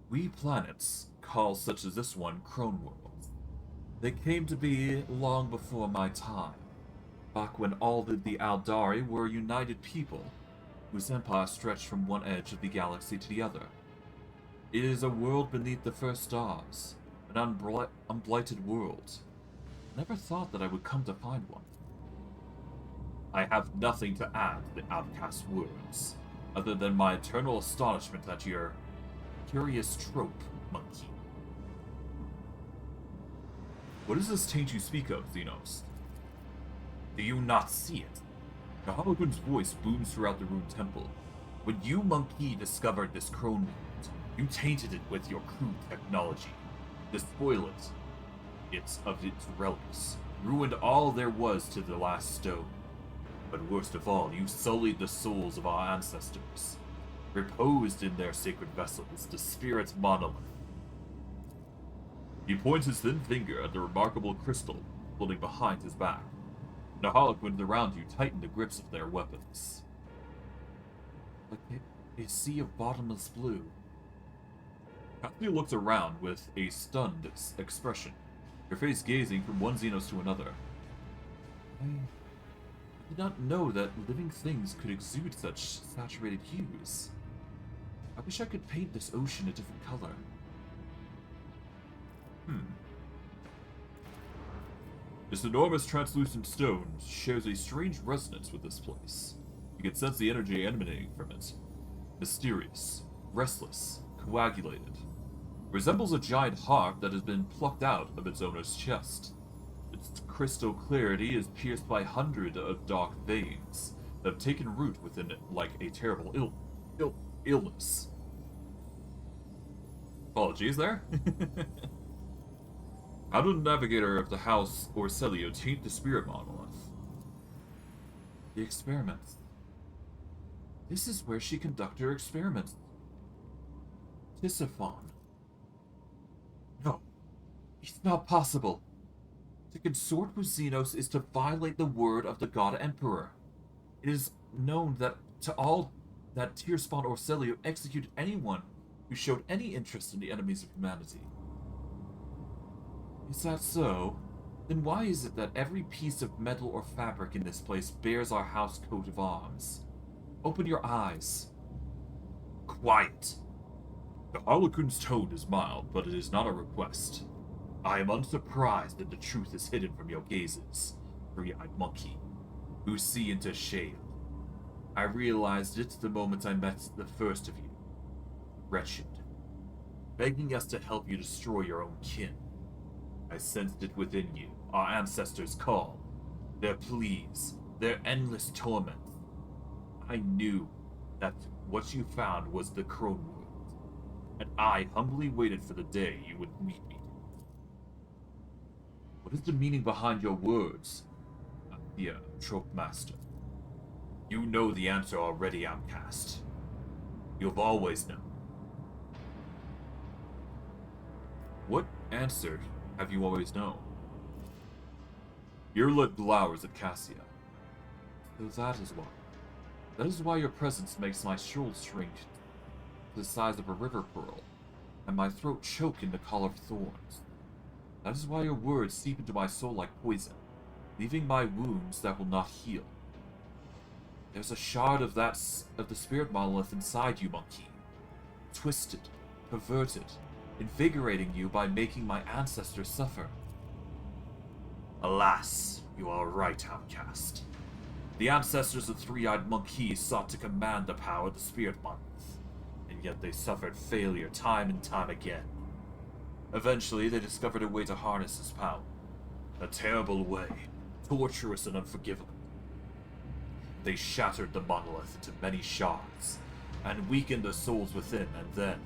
We planets call such as this one Crone worlds. They came to be long before my time, back when all the Aeldari were a united people, whose empire stretched from one edge of the galaxy to the other. It is a world beneath the first stars, an unblighted world. I never thought that I would come to find one. I have nothing to add to the outcast's words, other than my eternal astonishment at your curious trope, monkey. What is this taint you speak of, Xenos? Do you not see it? The Harlequin's voice booms throughout the ruined temple. When you, monkey, discovered this crone world, you tainted it with your crude technology. Despoiled it of its relics, ruined all there was to the last stone. But worst of all, you sullied the souls of our ancestors. Reposed in their sacred vessels, the spirit monolith. He points his thin finger at the remarkable crystal floating behind his back. The Harlequins around you tighten the grips of their weapons. Like a sea of bottomless blue. Cassia looks around with a stunned expression, her face gazing from one Xenos to another. I did not know that living things could exude such saturated hues. I wish I could paint this ocean a different color. This enormous translucent stone shares a strange resonance with this place. You can sense the energy emanating from it. Mysterious, restless, coagulated. Resembles a giant harp that has been plucked out of its owner's chest. Its crystal clarity is pierced by hundreds of dark veins that have taken root within it like a terrible illness. Apologies there. How did the navigator of the House Orselio taint the spirit monolith? The experiments. This is where she conducted her experiments. Tisiphon. No, it's not possible. To consort with Xenos is to violate the word of the God Emperor. It is known that Tierspawn Orselio executed anyone who showed any interest in the enemies of humanity. Is that so? Then why is it that every piece of metal or fabric in this place bears our house coat of arms? Open your eyes. Quiet. The Harlequin's tone is mild, but it is not a request. I am unsurprised that the truth is hidden from your gazes, three-eyed monkey, who see into shale. I realized it the moment I met the first of you. Wretched. Begging us to help you destroy your own kin. I sensed it within you, our ancestors' call, their pleas, their endless torment. I knew that what you found was the Crone world, and I humbly waited for the day you would meet me. What is the meaning behind your words, Thea, Trope Master? You know the answer already, outcast. You've always known. What answer have you always known? Your lip glowers at Cassia. So that is why. That is why your presence makes my shoulders shrink to the size of a river pearl, and my throat choke in the call of thorns. That is why your words seep into my soul like poison, leaving my wounds that will not heal. There's a shard of the spirit monolith inside you, monkey. Twisted, perverted, invigorating you by making my ancestors suffer. Alas, you are right, outcast. The ancestors of Three-Eyed Monkey sought to command the power of the spirit monolith, and yet they suffered failure time and time again. Eventually, they discovered a way to harness this power. A terrible way, torturous and unforgivable. They shattered the monolith into many shards, and weakened the souls within, and then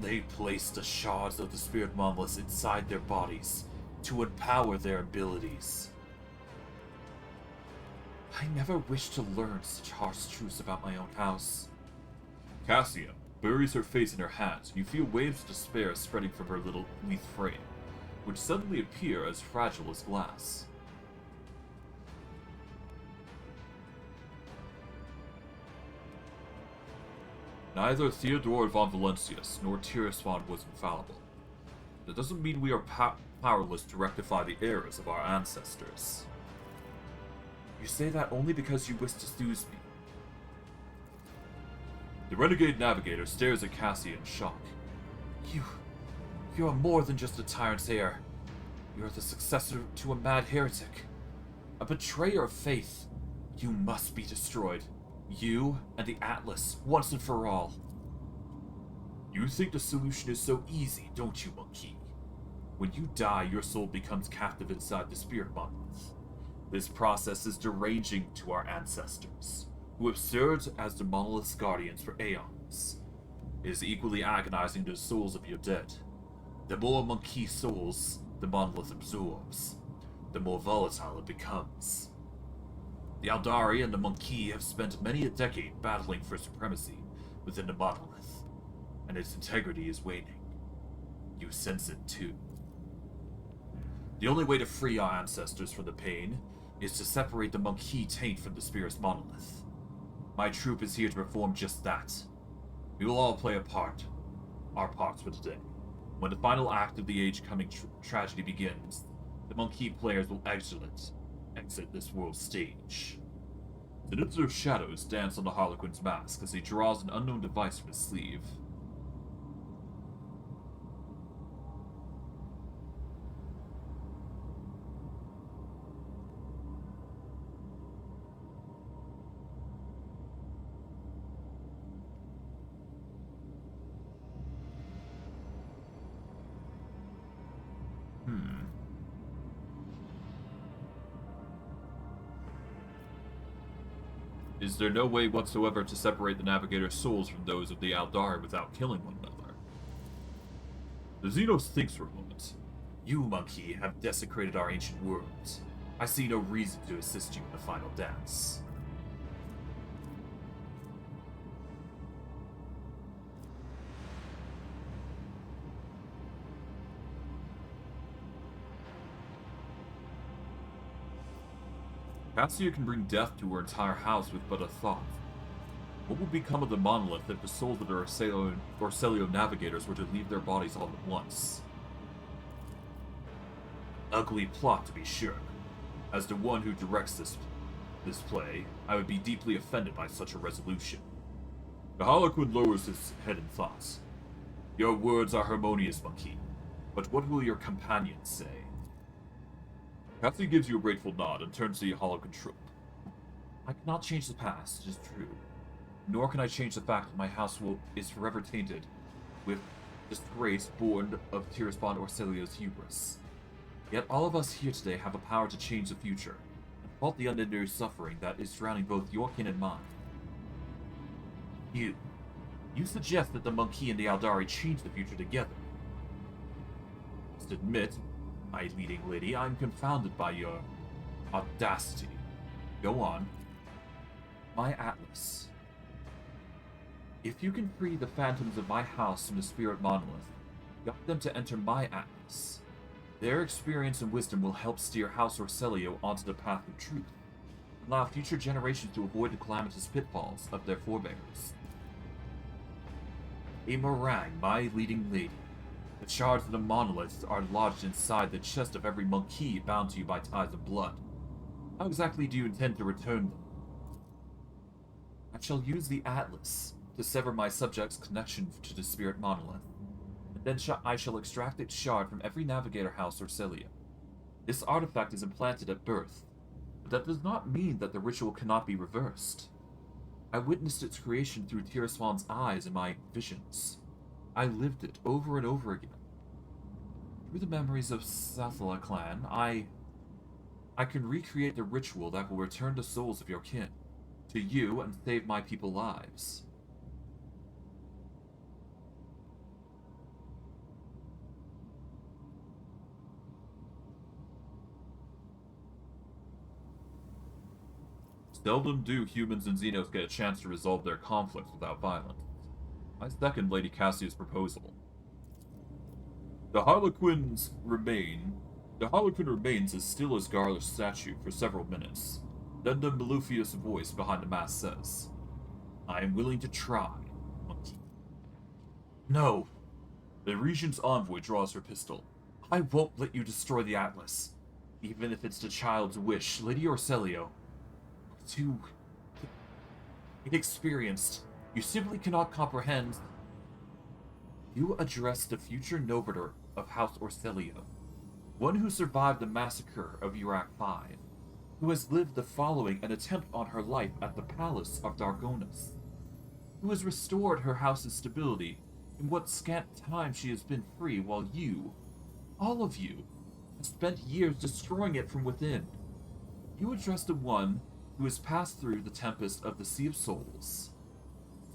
they placed the shards of the spirit monolith inside their bodies to empower their abilities. I never wished to learn such harsh truths about my own house. Cassia buries her face in her hands, and you feel waves of despair spreading from her little lithe frame, which suddenly appear as fragile as glass. Neither Theodore von Valentius nor Tiriswan was infallible. That doesn't mean we are powerless to rectify the errors of our ancestors. You say that only because you wish to soothe me. The renegade navigator stares at Cassia in shock. You are more than just a tyrant's heir. You are the successor to a mad heretic. A betrayer of faith. You must be destroyed. You and the Atlas, once and for all. You think the solution is so easy, don't you, monkey? When you die, your soul becomes captive inside the spirit monolith. This process is deranging to our ancestors, who have served as the monolith's guardians for aeons. It is equally agonizing to the souls of your dead. The more monkey souls the monolith absorbs, the more volatile it becomes. The Aeldari and the monkey have spent many a decade battling for supremacy within the monolith, and its integrity is waning. You sense it too. The only way to free our ancestors from the pain is to separate the monkey taint from the spirit's monolith. My troop is here to perform just that. We will all play a part, our parts for today. When the final act of the age-coming tragedy begins, the monkey players will exit this world's stage. Sinister shadows dance on the Harlequin's mask as he draws an unknown device from his sleeve. Is there no way whatsoever to separate the Navigator's souls from those of the Aeldari without killing one another? The Xenos thinks for a moment. You, monkey, have desecrated our ancient worlds. I see no reason to assist you in the final dance. Cassia can bring death to her entire house with but a thought. What will become of the monolith if the souls of the Orcelio navigators were to leave their bodies all at once? ugly plot, to be sure. As the one who directs this play, I would be deeply offended by such a resolution. The Harlequin lowers his head in thought. Your words are harmonious, monkey, but what will your companions say? Cassia gives you a grateful nod and turns to the Harlequin troop. I cannot change the past, it is true. Nor can I change the fact that my house is forever tainted with disgrace born of Tirisfon Orselio's hubris. Yet all of us here today have a power to change the future, and halt the unending suffering that is surrounding both your kin and mine. You suggest that the monkey and the Aeldari change the future together. I must admit, my leading lady, I'm confounded by your audacity. Go on. My Atlas. If you can free the phantoms of my house from the spirit monolith, guide them to enter my Atlas. Their experience and wisdom will help steer House Orselio onto the path of truth, and allow future generations to avoid the calamitous pitfalls of their forebears. A meringue, my leading lady. The shards of the monoliths are lodged inside the chest of every monkey bound to you by ties of blood. How exactly do you intend to return them? I shall use the Atlas to sever my subject's connection to the spirit monolith, and then I shall extract its shard from every navigator house or Celia. This artifact is implanted at birth, but that does not mean that the ritual cannot be reversed. I witnessed its creation through Tirisfon's eyes in my visions. I lived it over and over again. Through the memories of Sathala clan, I can recreate the ritual that will return the souls of your kin to you and save my people lives. Seldom do humans and Xenos get a chance to resolve their conflicts without violence. I second Lady Cassia's proposal. The Harlequin remains as still as Garlish statue for several minutes. Then the mellifluous voice behind the mask says, I am willing to try, monkey. No. The Regent's envoy draws her pistol. I won't let you destroy the Atlas. Even if it's the child's wish, Lady Orselio. Too inexperienced. You simply cannot comprehend. You address the future Novator of House Orselio, one who survived the massacre of Urak 5, who has lived the following an attempt on her life at the Palace of Dargonis, who has restored her house's stability in what scant time she has been free, while you, all of you, have spent years destroying it from within. You address the one who has passed through the tempest of the Sea of Souls,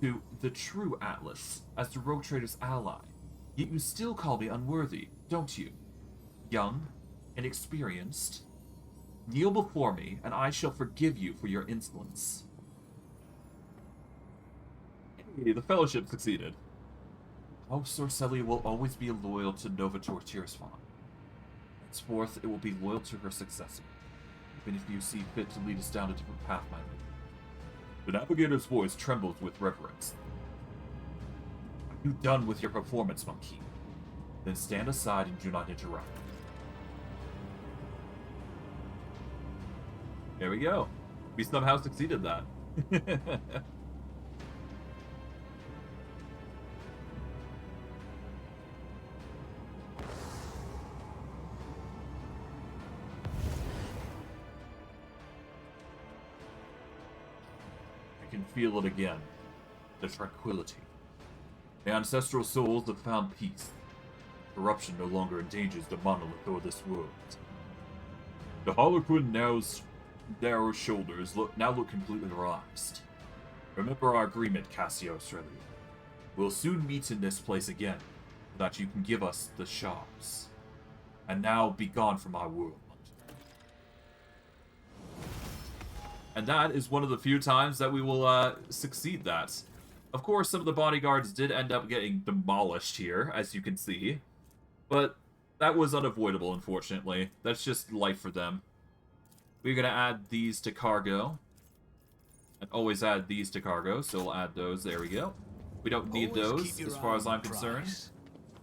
to the true Atlas as the Rogue Trader's ally. Yet you still call me unworthy, don't you? Young, inexperienced. Kneel before me, and I shall forgive you for your insolence. Hey, the Fellowship succeeded. House Orselio will always be loyal to Novator Tirisfon. Henceforth, it will be loyal to her successor, even if you see fit to lead us down a different path, my lady. The Navigator's voice trembles with reverence. Are you done with your performance, monkey? Then stand aside and do not interrupt. There we go. We somehow succeeded that. I can feel it again. The tranquility. The ancestral souls have found peace. Corruption no longer endangers the monolith or this world. The Harlequin narrow shoulders now look completely relaxed. Remember our agreement, Cassia Australia. We'll soon meet in this place again, so that you can give us the shards. And now be gone from our world. And that is one of the few times that we will succeed that. Of course, some of the bodyguards did end up getting demolished here, as you can see. But that was unavoidable, unfortunately. That's just life for them. We're going to add these to cargo. And always add these to cargo, so we'll add those. There we go. We don't need those, as far as I'm concerned.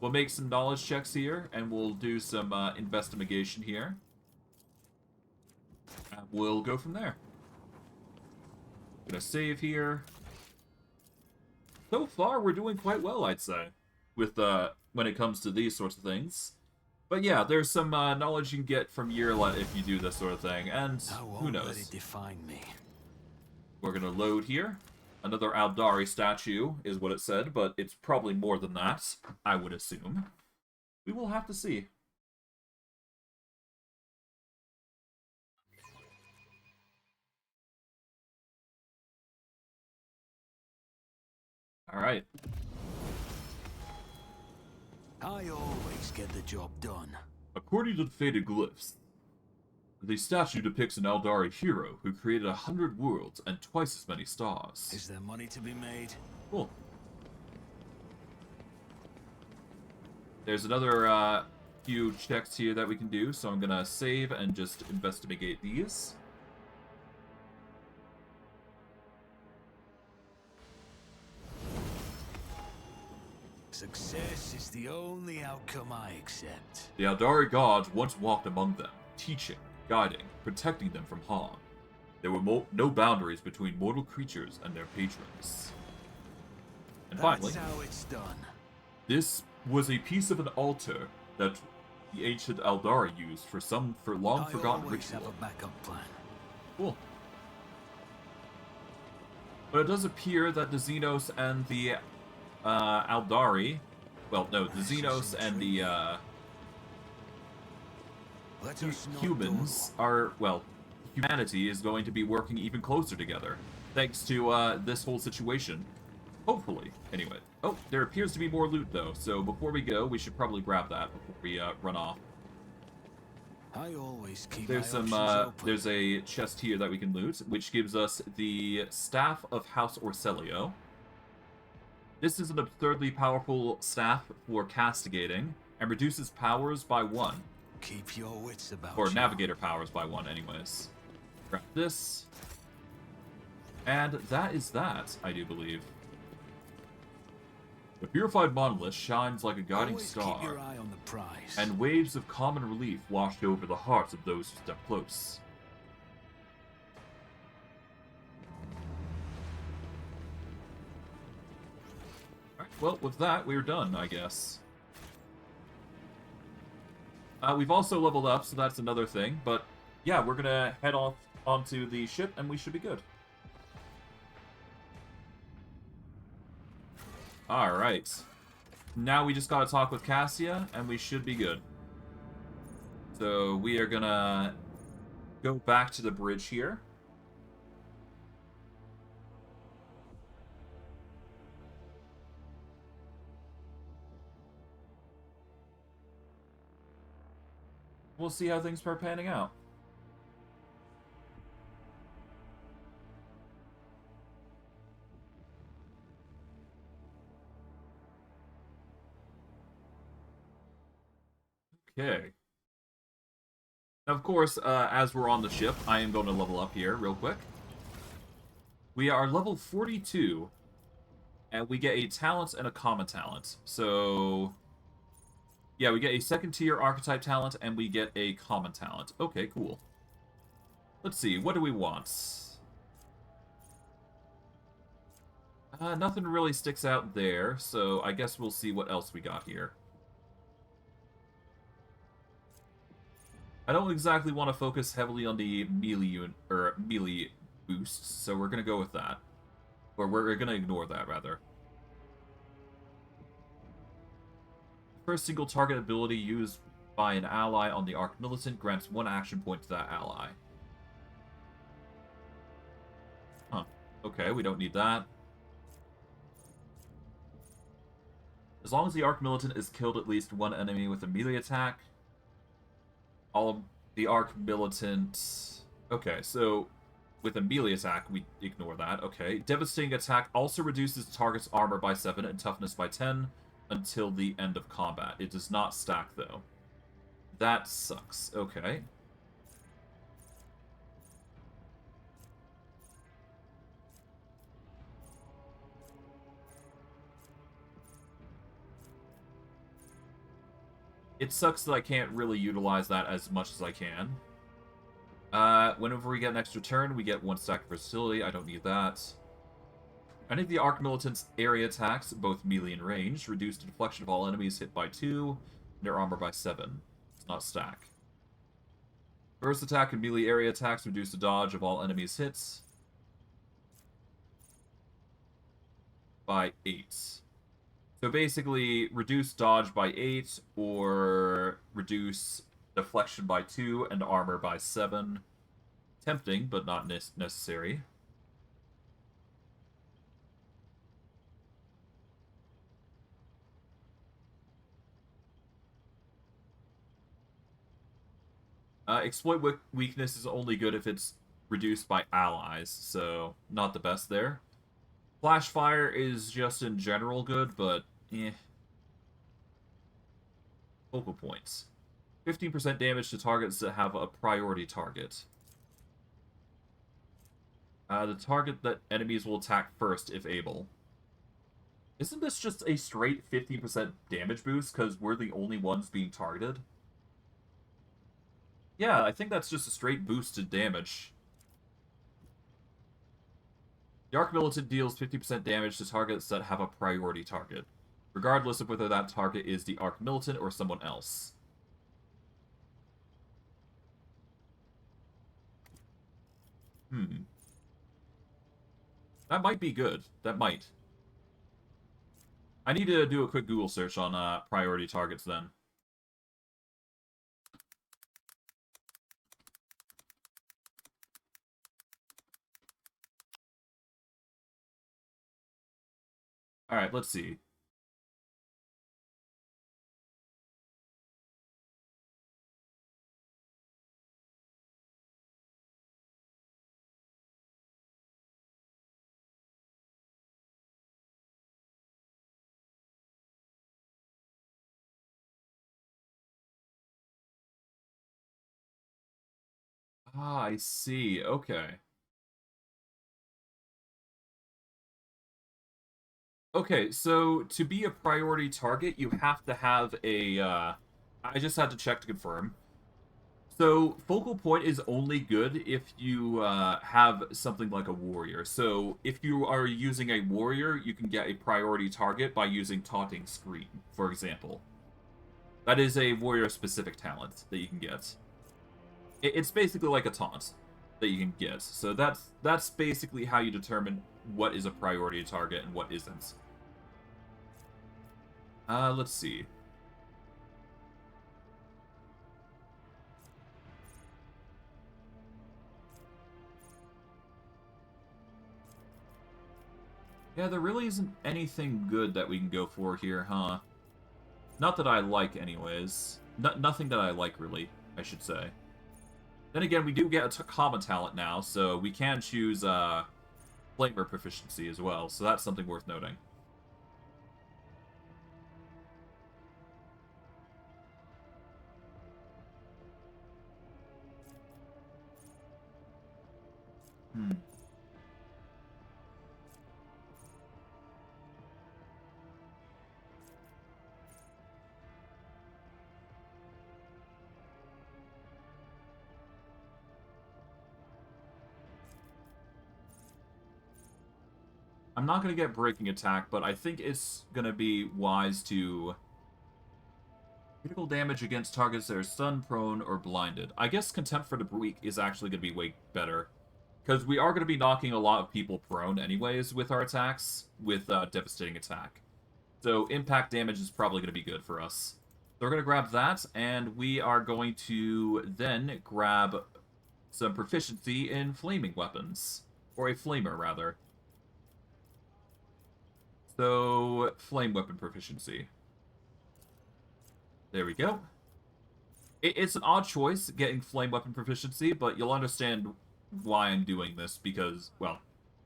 We'll make some knowledge checks here, and we'll do some investigation here. And we'll go from there. Gonna save here. So far, we're doing quite well, I'd say, with when it comes to these sorts of things. But yeah, there's some knowledge you can get from Yearla if you do this sort of thing, and who knows? Let it define me. We're gonna load here. Another Aeldari statue is what it said, but it's probably more than that, I would assume. We will have to see. Alright. I always get the job done. According to the faded glyphs, the statue depicts an Aeldari hero who created 100 worlds and twice as many stars. Is there money to be made? Cool. There's another few checks here that we can do, so I'm gonna save and just investigate these. Success is the only outcome I accept. The Aeldari gods once walked among them, teaching, guiding, protecting them from harm. There were no boundaries between mortal creatures and their patrons. And finally, that's how it's done. This was a piece of an altar that the ancient Aeldari used for long forgotten ritual. Have a backup plan. Cool. But it does appear that the Xenos and the Aeldari, well, no, the Xenos and the humans are, well, humanity is going to be working even closer together, thanks to this whole situation. Hopefully, anyway. Oh, there appears to be more loot, though, so before we go, we should probably grab that before we run off. I always keep There's there's a chest here that we can loot, which gives us the Staff of House Orselio. This is an absurdly powerful staff for castigating, and reduces powers by 1. Keep your wits about Or you. navigator powers by 1, anyways. Grab this. And that is that, I do believe. The purified monolith shines like a guiding Always star, keep your eye on the prize. and waves of common relief washed over the hearts of those who step close. Alright, well, with that, we're done, I guess. We've also leveled up, so that's another thing, but yeah, we're gonna head off onto the ship, and we should be good. Alright. Now we just gotta talk with Cassia, and we should be good. So we are gonna go back to the bridge here. We'll see how things start panning out. Okay. Now, of course, as we're on the ship, I am going to level up here real quick. We are level 42, and we get a talent and a common talent. So, yeah, we get a second tier archetype talent, and we get a common talent. Okay, cool. Let's see, what do we want? Nothing really sticks out there, so I guess we'll see what else we got here. I don't exactly want to focus heavily on the melee boosts, so we're gonna go with that. Or we're gonna ignore that, rather. First single target ability used by an ally on the Arc Militant grants 1 action point to that ally. Huh. Okay, we don't need that. As long as the Arc Militant has killed at least 1 enemy with a melee attack, all of the Arc Militant... Okay, so with a melee attack, we ignore that. Okay. Devastating attack also reduces the target's armor by 7 and toughness by 10 until the end of combat. It does not stack, though. That sucks. Okay. It sucks that I can't really utilize that as much as I can. Whenever we get an extra turn, we get 1 stack of versatility. I don't need that. Any of the Arc Militant's area attacks, both melee and ranged, reduce the deflection of all enemies hit by 2, and their armor by 7. It's not stack. Burst attack and melee area attacks reduce the dodge of all enemies hits by 8. So basically, reduce dodge by 8, or reduce deflection by 2 and armor by 7. Tempting, but not necessary. Exploit weakness is only good if it's reduced by allies, so not the best there. Flash fire is just in general good, but eh. Focal points. 15% damage to targets that have a priority target. The target that enemies will attack first if able. Isn't this just a straight 15% damage boost because we're the only ones being targeted? Yeah, I think that's just a straight boost to damage. The Arc Militant deals 50% damage to targets that have a priority target, regardless of whether that target is the Arc Militant or someone else. That might be good. That might. I need to do a quick Google search on priority targets then. Alright, let's see. Ah, I see. Okay. Okay, so to be a priority target, you have to have a, I just had to check to confirm. So, focal point is only good if you have something like a warrior. So, if you are using a warrior, you can get a priority target by using Taunting Scream, for example. That is a warrior-specific talent that you can get. It's basically like a taunt that you can get. So that's basically how you determine what is a priority target and what isn't. Let's see. Yeah, there really isn't anything good that we can go for here, huh? Not that I like, anyways. Nothing that I like, really, I should say. Then again, we do get a common talent now, so we can choose Flamer proficiency as well, so that's something worth noting. I'm not going to get Breaking Attack, but I think it's going to be wise to... Critical damage against targets that are stunned, prone, or blinded. I guess Contempt for the Weak is actually going to be way better. Because we are going to be knocking a lot of people prone anyways with our attacks, with Devastating Attack. So impact damage is probably going to be good for us. So we're going to grab that, and we are going to then grab some proficiency in flaming weapons. Or a flamer, rather. So, flame weapon proficiency. There we go. It's an odd choice, getting flame weapon proficiency, but you'll understand why I'm doing this, because, well,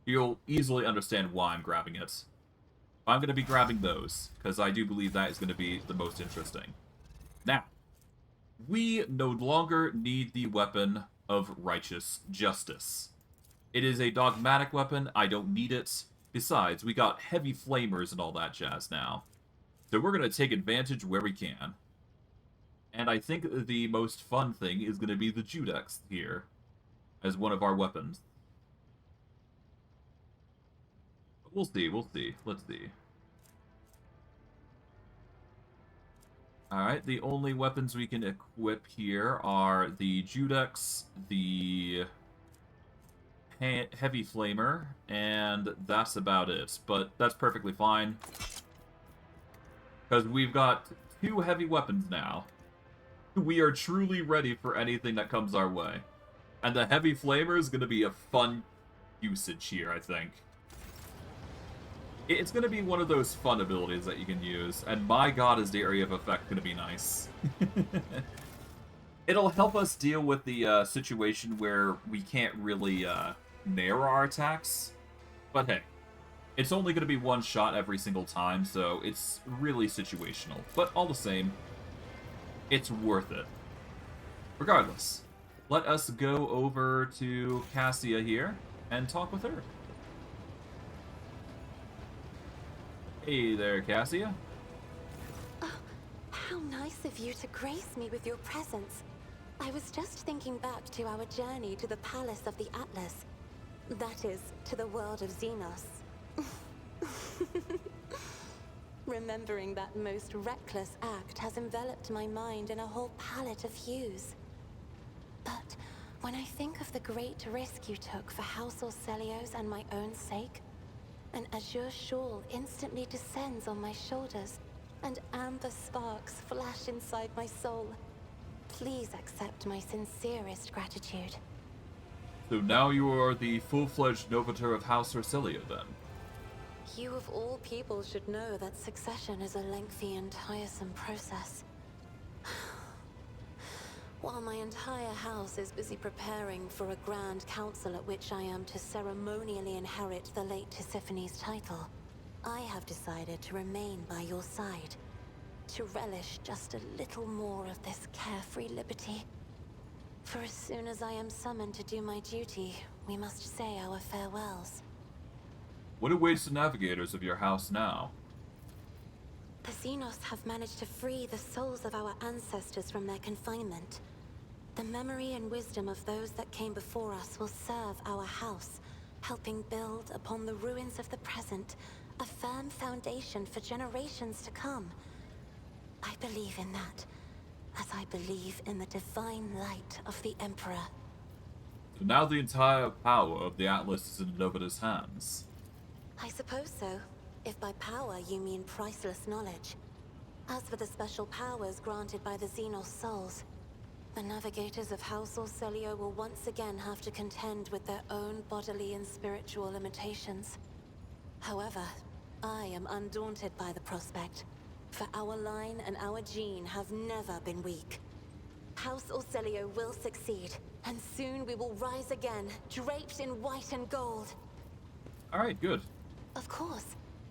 you'll easily understand why I'm grabbing it. I'm going to be grabbing those, because I do believe that is going to be the most interesting. Now, we no longer need the weapon of righteous justice. It is a dogmatic weapon, I don't need it. Besides, we got heavy flamers and all that jazz now. So we're going to take advantage where we can. And I think the most fun thing is going to be the Judex here as one of our weapons. But we'll see, we'll see. Let's see. Alright, the only weapons we can equip here are the Judex, the Heavy Flamer, and that's about it. But that's perfectly fine, because we've got 2 heavy weapons now. We are truly ready for anything that comes our way. And the Heavy Flamer is going to be a fun usage here, I think. It's going to be one of those fun abilities that you can use, and my god is the area of effect going to be nice. It'll help us deal with the situation where we can't really narrow our attacks, but hey, it's only going to be one shot every single time, so it's really situational. But all the same, it's worth it. Regardless, let us go over to Cassia here and talk with her. Hey there, Cassia. Oh, how nice of you to grace me with your presence. I was just thinking back to our journey to the Palace of the Atlas. That is, to the world of Xenos. Remembering that most reckless act has enveloped my mind in a whole palette of hues. But when I think of the great risk you took for House Orselio's and my own sake, an azure shawl instantly descends on my shoulders, and amber sparks flash inside my soul. Please accept my sincerest gratitude. So now you are the full-fledged Novator of House Orselio, then? You of all people should know that succession is a lengthy and tiresome process. While my entire house is busy preparing for a grand council at which I am to ceremonially inherit the late Tisiphone's title, I have decided to remain by your side, to relish just a little more of this carefree liberty. For as soon as I am summoned to do my duty, we must say our farewells. What awaits the navigators of your house now? The Xenos have managed to free the souls of our ancestors from their confinement. The memory and wisdom of those that came before us will serve our house, helping build upon the ruins of the present a firm foundation for generations to come. I believe in that, as I believe in the divine light of the Emperor. So now the entire power of the Atlas is in Novator's hands. I suppose so, if by power you mean priceless knowledge. As for the special powers granted by the Xenos souls, the navigators of House Orselio will once again have to contend with their own bodily and spiritual limitations. However, I am undaunted by the prospect, for our line and our gene have never been weak. House Orselio will succeed, and soon we will rise again, draped in white and gold. Alright, good. Of course.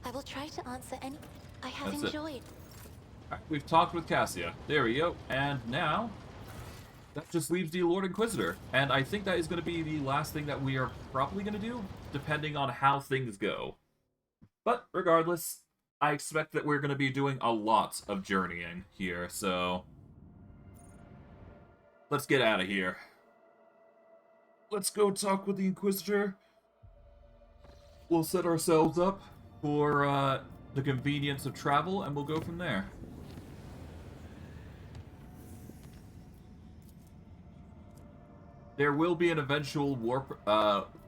I will try to answer any... I have That's enjoyed... Alright, we've talked with Cassia. There we go. And now, that just leaves the Lord Inquisitor. And I think that is going to be the last thing that we are probably going to do, depending on how things go. But regardless, I expect that we're going to be doing a lot of journeying here, so... let's get out of here. Let's go talk with the Inquisitor. We'll set ourselves up for the convenience of travel, and we'll go from there. There will be an eventual warp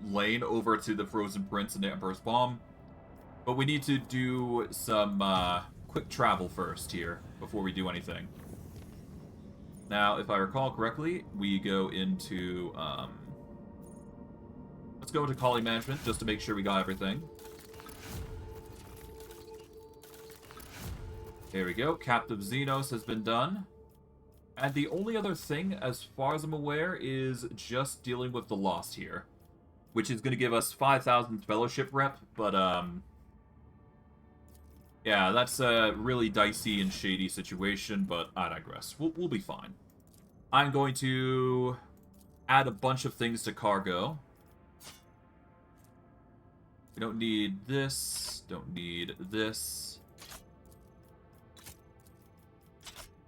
lane over to the Frozen Prince and the Emperor's Bomb, but we need to do some quick travel first here before we do anything. Now, if I recall correctly, we go into... let's go into Collie Management just to make sure we got everything. There we go. Captive Xenos has been done. And the only other thing, as far as I'm aware, is just dealing with the Lost here, which is going to give us 5,000 Fellowship rep, but, yeah, that's a really dicey and shady situation, but I digress. We'll be fine. I'm going to add a bunch of things to cargo. We don't need this, don't need this.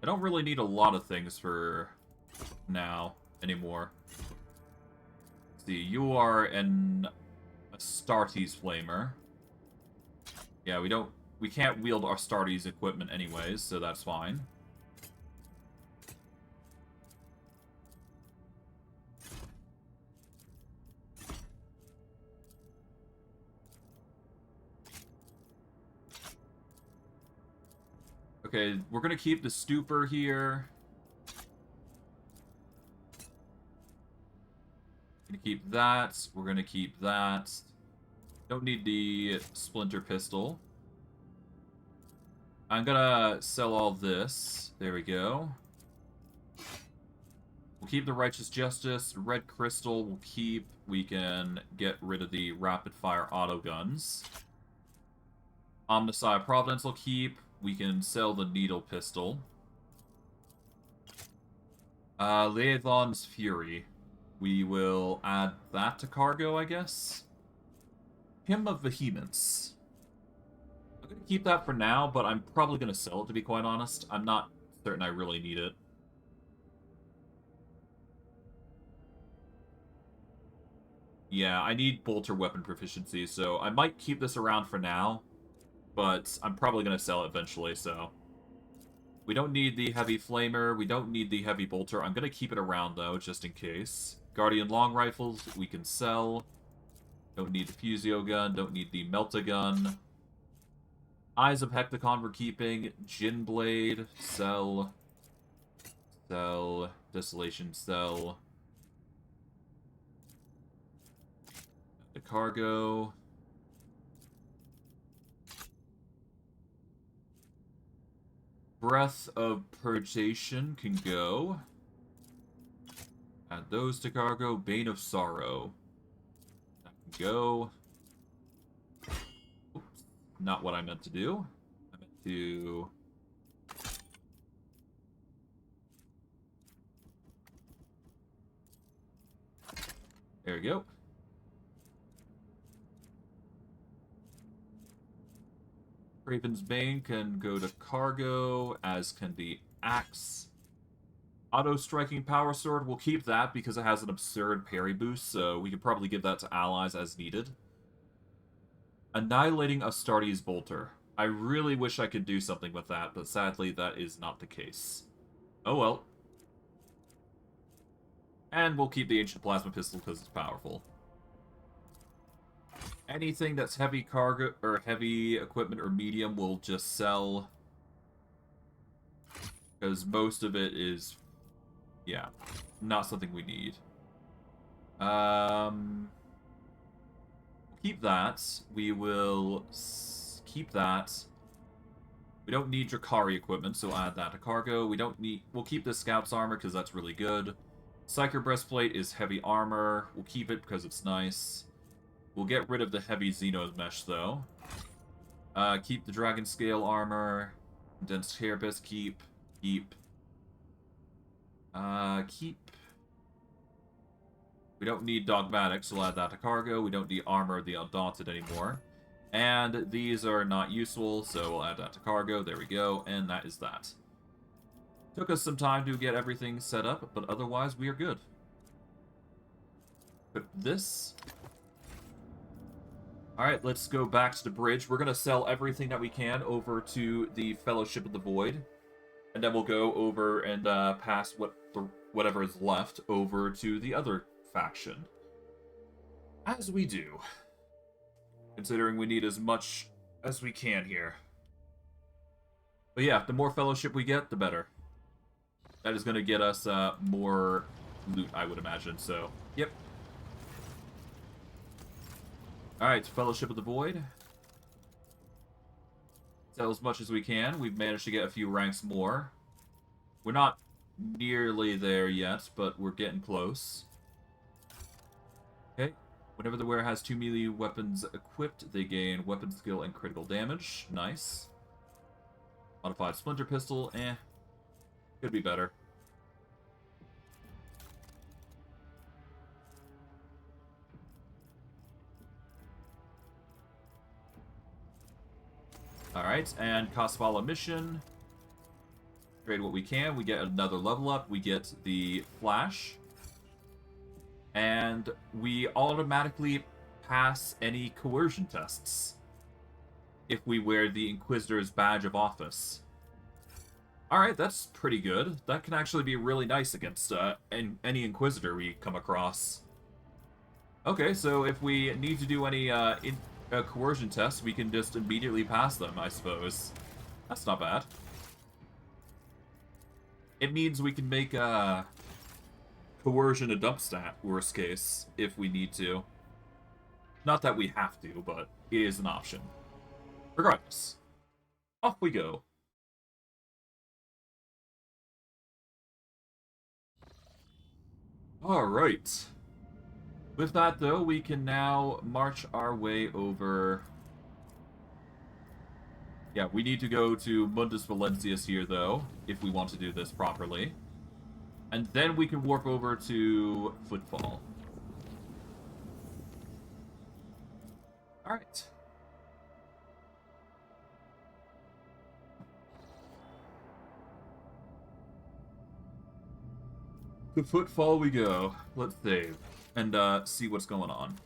I don't really need a lot of things for now anymore. Let's see, you are a Astartes Flamer. Yeah, we can't wield Astartes equipment anyways, so that's fine. Okay, we're gonna keep the Stupor here. Gonna keep that. We're gonna keep that. Don't need the Splinter Pistol. I'm gonna sell all this. There we go. We'll keep the Righteous Justice. Red Crystal we'll keep. We can get rid of the Rapid Fire Auto Guns. Omnissiah Providence will keep. We can sell the Needle Pistol. Liaison's Fury. We will add that to cargo, I guess. Hymn of Vehemence. I'm going to keep that for now, but I'm probably going to sell it, to be quite honest. I'm not certain I really need it. Yeah, I need bolter weapon proficiency, so I might keep this around for now, but I'm probably going to sell it eventually, so... We don't need the heavy flamer, we don't need the heavy bolter. I'm going to keep it around, though, just in case. Guardian long rifles, we can sell. Don't need the Fusio gun, don't need the Melta gun. Eyes of Hecticon we're keeping. Jin Blade, sell. Sell. Desolation, sell. The cargo. Breath of Purgation can go. Add those to cargo. Bane of Sorrow. That can go. Oops. Not what I meant to do. I meant to... There we go. Raven's Bane can go to cargo, as can the Axe. Auto-striking Power Sword, we'll keep that because it has an absurd parry boost, so we could probably give that to allies as needed. Annihilating Astartes Bolter. I really wish I could do something with that, but sadly that is not the case. Oh well. And we'll keep the Ancient Plasma Pistol because it's powerful. Anything that's heavy cargo, or heavy equipment, or medium, we'll just sell. Because most of it is, yeah, not something we need. Keep that. We will keep that. We don't need Drakari equipment, so add that to cargo. We don't need... We'll keep the Scout's armor, because that's really good. Psyker Breastplate is heavy armor. We'll keep it because it's nice. We'll get rid of the heavy Xenos Mesh, though. Keep the Dragon Scale armor. Condensed Carapace, keep. Keep. We don't need Dogmatics, so we'll add that to cargo. We don't need Armor of the Undaunted anymore. And these are not useful, so we'll add that to cargo. There we go, and that is that. Took us some time to get everything set up, but otherwise we are good. Put this... Alright, let's go back to the bridge. We're going to sell everything that we can over to the Fellowship of the Void. And then we'll go over and pass whatever is left over to the other faction. As we do. Considering we need as much as we can here. But yeah, the more Fellowship we get, the better. That is going to get us more loot, I would imagine. So, yep. Alright, Fellowship of the Void. Sell as much as we can. We've managed to get a few ranks more. We're not nearly there yet, but we're getting close. Okay. Whenever the wearer has 2 melee weapons equipped, they gain weapon skill and critical damage. Nice. Modified Splinter Pistol, could be better. Alright, and Kasvala mission. Trade what we can. We get another level up. We get the flash. And we automatically pass any coercion tests if we wear the Inquisitor's badge of office. Alright, that's pretty good. That can actually be really nice against any Inquisitor we come across. Okay, so if we need to do any coercion tests, we can just immediately pass them, I suppose. That's not bad. It means we can make coercion a dump stat, worst case, if we need to. Not that we have to, but it is an option. Regardless, off we go. Alright. With that, though, we can now march our way over... Yeah, we need to go to Mundus Valentius here, though, if we want to do this properly. And then we can warp over to Footfall. Alright. To Footfall we go. Let's save. And see what's going on.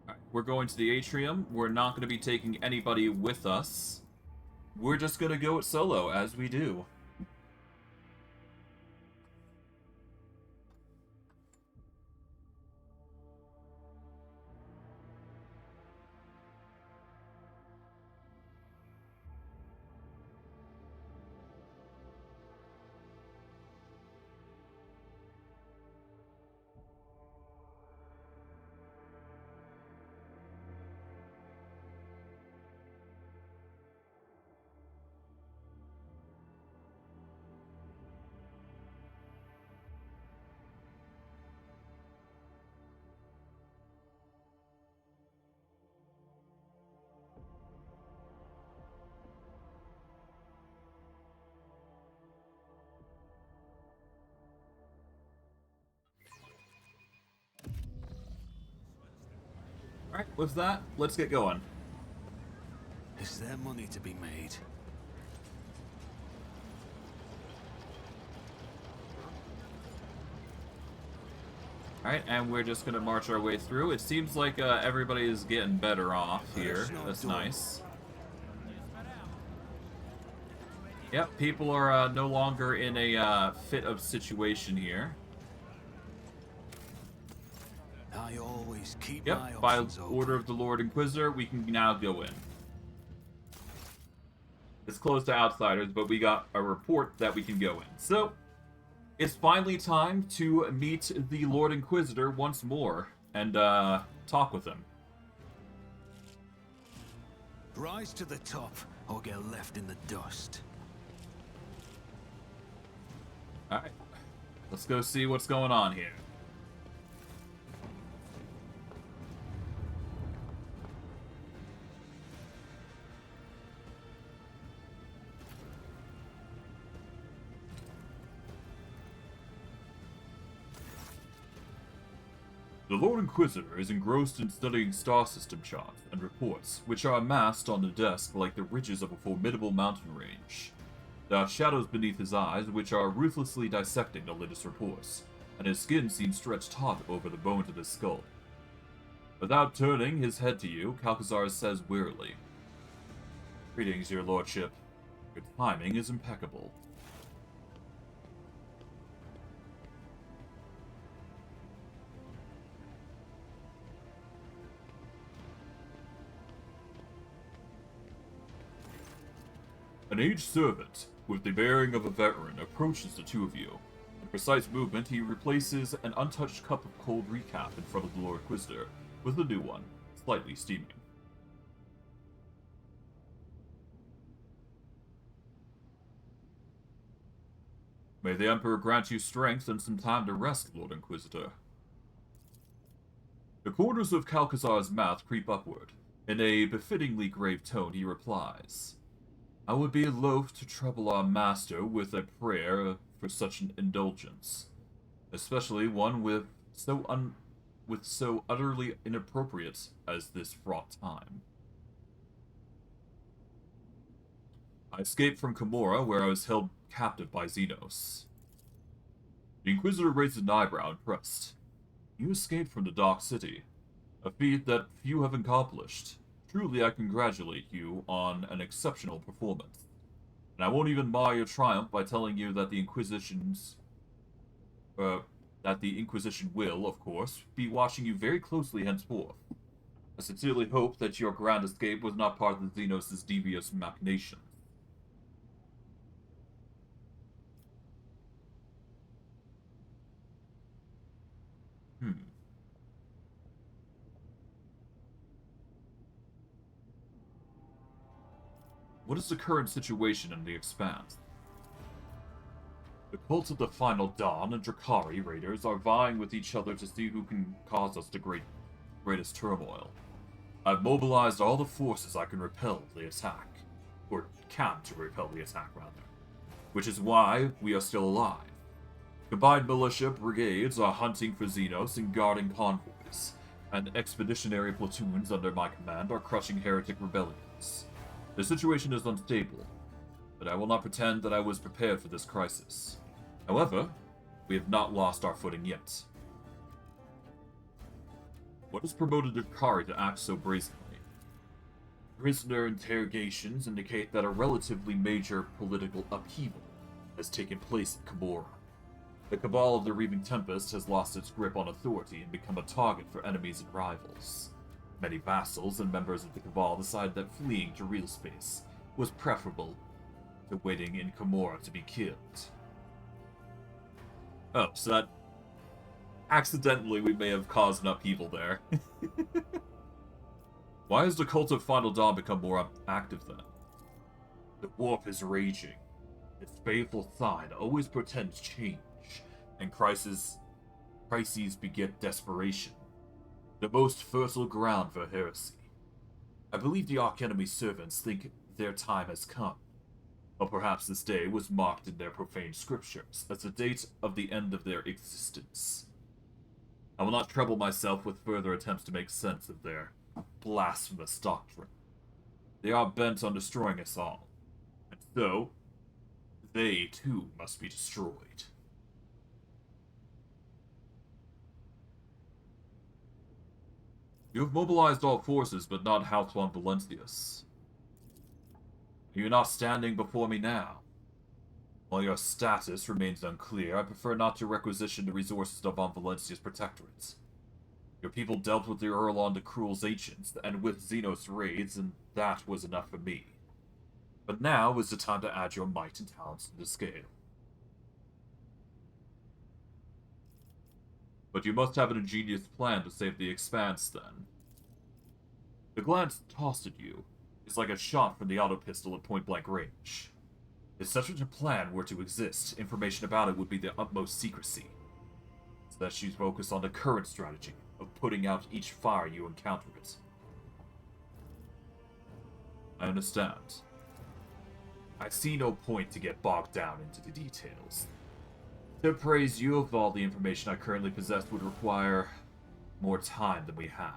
Alright, we're going to the atrium. We're not going to be taking anybody with us. We're just going to go it solo, as we do. Alright, with that, let's get going. Is there money to be made? Alright, and we're just gonna march our way through. It seems like everybody is getting better off here. That's nice. Yep, people are no longer in a fit of situation here. I always keep yep, my by options open. order of the Lord Inquisitor, we can now go in. It's closed to outsiders, but we got a report that we can go in. So, it's finally time to meet the Lord Inquisitor once more and talk with him. Rise to the top or get left in the dust. Alright, let's go see what's going on here. The Lord Inquisitor is engrossed in studying star system charts and reports, which are amassed on the desk like the ridges of a formidable mountain range. There are shadows beneath his eyes, which are ruthlessly dissecting the latest reports, and his skin seems stretched taut over the bones of his skull. Without turning his head to you, Calcazar says wearily, "Greetings, your lordship. Your timing is impeccable." An aged servant, with the bearing of a veteran, approaches the two of you. In precise movement, he replaces an untouched cup of cold recap in front of the Lord Inquisitor, with a new one, slightly steaming. May the Emperor grant you strength and some time to rest, Lord Inquisitor. The corners of Calcazar's mouth creep upward. In a befittingly grave tone, he replies, I would be loath to trouble our master with a prayer for such an indulgence, especially one with so utterly inappropriate as this fraught time. I escaped from Camorra, where I was held captive by Xenos. The Inquisitor raised an eyebrow, impressed. You escaped from the Dark City, a feat that few have accomplished. Truly, I congratulate you on an exceptional performance. And I won't even mar your triumph by telling you that the Inquisition will, of course, be watching you very closely henceforth. I sincerely hope that your grand escape was not part of the Xenos' devious machinations. What is the current situation in the Expanse? The cults of the Final Dawn and Drakari raiders are vying with each other to see who can cause us the greatest turmoil. I've mobilized all the forces I can repel the attack. Or can to repel the attack, rather. Which is why we are still alive. Combined militia brigades are hunting for Xenos and guarding convoys, and expeditionary platoons under my command are crushing heretic rebellions. The situation is unstable, but I will not pretend that I was prepared for this crisis. However, we have not lost our footing yet. What has promoted Drakari to act so brazenly? Prisoner interrogations indicate that a relatively major political upheaval has taken place in Camorra. The Cabal of the Reaving Tempest has lost its grip on authority and become a target for enemies and rivals. Many vassals and members of the Cabal decided that fleeing to real space was preferable to waiting in Camorra to be killed. Oh, so that... accidentally we may have caused an upheaval there. Why has the cult of Final Dawn become more active then? The warp is raging. Its baleful sign always portends change, and crises beget desperation. The most fertile ground for heresy. I believe the Archenemy's servants think their time has come. Or perhaps this day was marked in their profane scriptures as the date of the end of their existence. I will not trouble myself with further attempts to make sense of their blasphemous doctrine. They are bent on destroying us all, and so, they too must be destroyed. You have mobilized all forces, but not House von Valentius. You are not standing before me now. While your status remains unclear, I prefer not to requisition the resources of von Valentius' protectorates. Your people dealt with the Erlon de Cruel's ancients, and with Xenos raids, and that was enough for me. But now is the time to add your might and talents to the scale. But you must have an ingenious plan to save the Expanse, then. The glance tossed at you is like a shot from the auto pistol at point-blank range. If such a plan were to exist, information about it would be the utmost secrecy. So that you focus on the current strategy of putting out each fire you encounter it. I understand. I see no point to get bogged down into the details. To appraise you of all the information I currently possess would require more time than we have.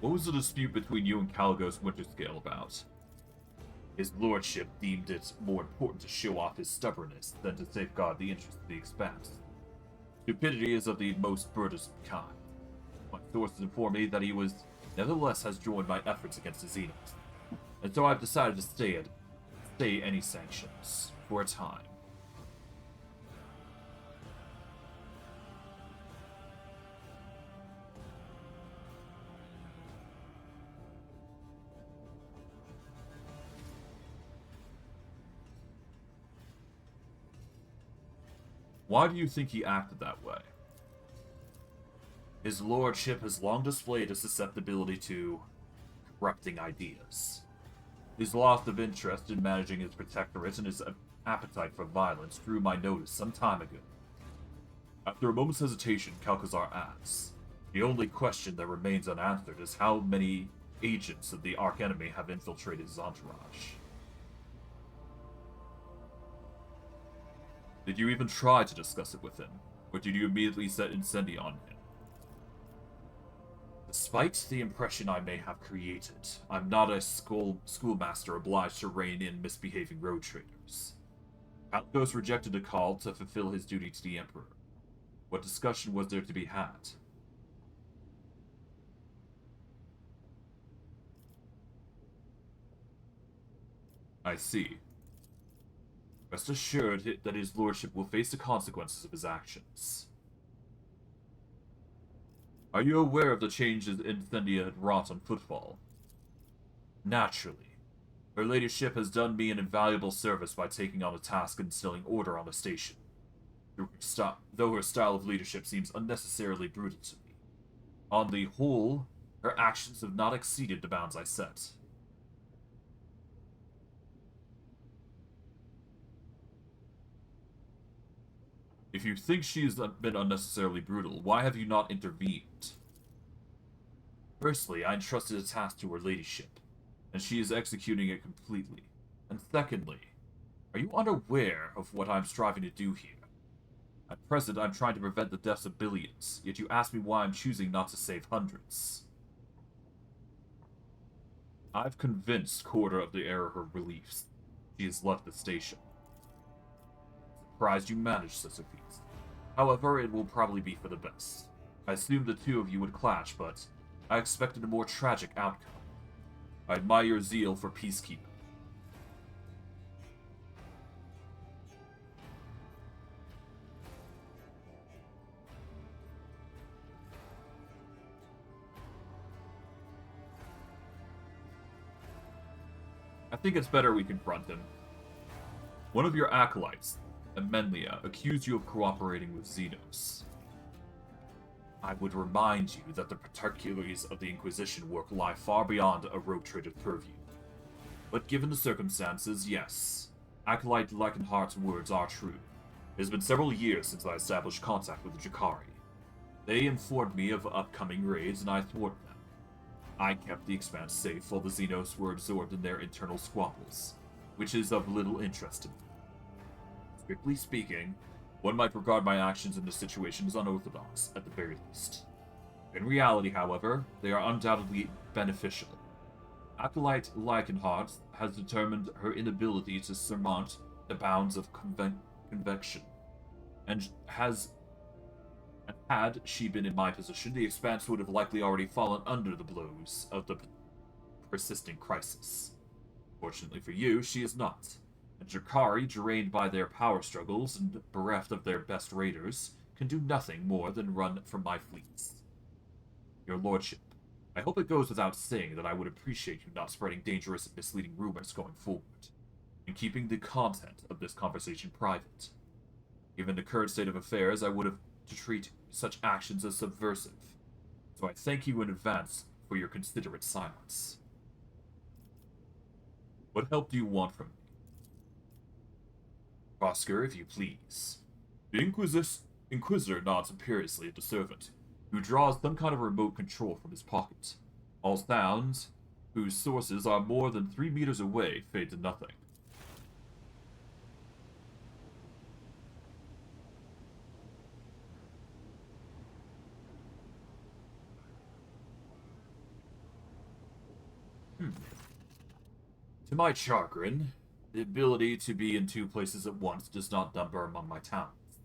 What was the dispute between you and Caligos Winterscale about? His lordship deemed it more important to show off his stubbornness than to safeguard the interests of the Expanse. Stupidity is of the most burdensome kind. My sources inform me that he nevertheless has joined my efforts against the Xenos, and so I've decided to stay any sanctions for a time. Why do you think he acted that way? His lordship has long displayed a susceptibility to corrupting ideas. His loss of interest in managing his protectorate and his appetite for violence drew my notice some time ago. After a moment's hesitation, Calcazar asks, The only question that remains unanswered is how many agents of the archenemy have infiltrated his entourage. Did you even try to discuss it with him, or did you immediately set incendi on him? Despite the impression I may have created, I'm not a schoolmaster obliged to rein in misbehaving road traders. Outghost rejected a call to fulfill his duty to the Emperor. What discussion was there to be had? I see. Rest assured that his lordship will face the consequences of his actions. Are you aware of the changes Incendia had wrought on footfall? Naturally. Her ladyship has done me an invaluable service by taking on a task instilling order on the station, though her style of leadership seems unnecessarily brutal to me. On the whole, her actions have not exceeded the bounds I set. If you think she has been unnecessarily brutal, why have you not intervened? Firstly, I entrusted a task to her ladyship, and she is executing it completely. And secondly, are you unaware of what I'm striving to do here? At present, I'm trying to prevent the deaths of billions, yet you ask me why I'm choosing not to save hundreds. I've convinced Corda of the error of her beliefs. She has left the station. Surprised you managed such a feat. However, it will probably be for the best. I assumed the two of you would clash, but I expected a more tragic outcome. I admire your zeal for peacekeeping. I think it's better we confront him. One of your acolytes, Amenlia, accused you of cooperating with Xenos. I would remind you that the particulars of the Inquisition work lie far beyond a rogue trader's purview. But given the circumstances, yes, Acolyte Leichenhardt's words are true. It has been several years since I established contact with the Jakari. They informed me of upcoming raids and I thwarted them. I kept the Expanse safe while the Xenos were absorbed in their internal squabbles, which is of little interest to me. Strictly speaking, one might regard my actions in this situation as unorthodox, at the very least. In reality, however, they are undoubtedly beneficial. Acolyte Leichenhardt has determined her inability to surmount the bounds of convection, and had she been in my position, the Expanse would have likely already fallen under the blows of the persisting crisis. Fortunately for you, she is not. And Jakari, drained by their power struggles and bereft of their best raiders, can do nothing more than run from my fleets. Your lordship, I hope it goes without saying that I would appreciate you not spreading dangerous and misleading rumors going forward, and keeping the content of this conversation private. Given the current state of affairs, I would have to treat such actions as subversive, so I thank you in advance for your considerate silence. What help do you want from me? Oscar, if you please. The Inquisitor nods imperiously at the servant, who draws some kind of remote control from his pocket. All sounds, whose sources are more than 3 meters away, fade to nothing. To my chagrin, the ability to be in 2 places at once does not number among my talents.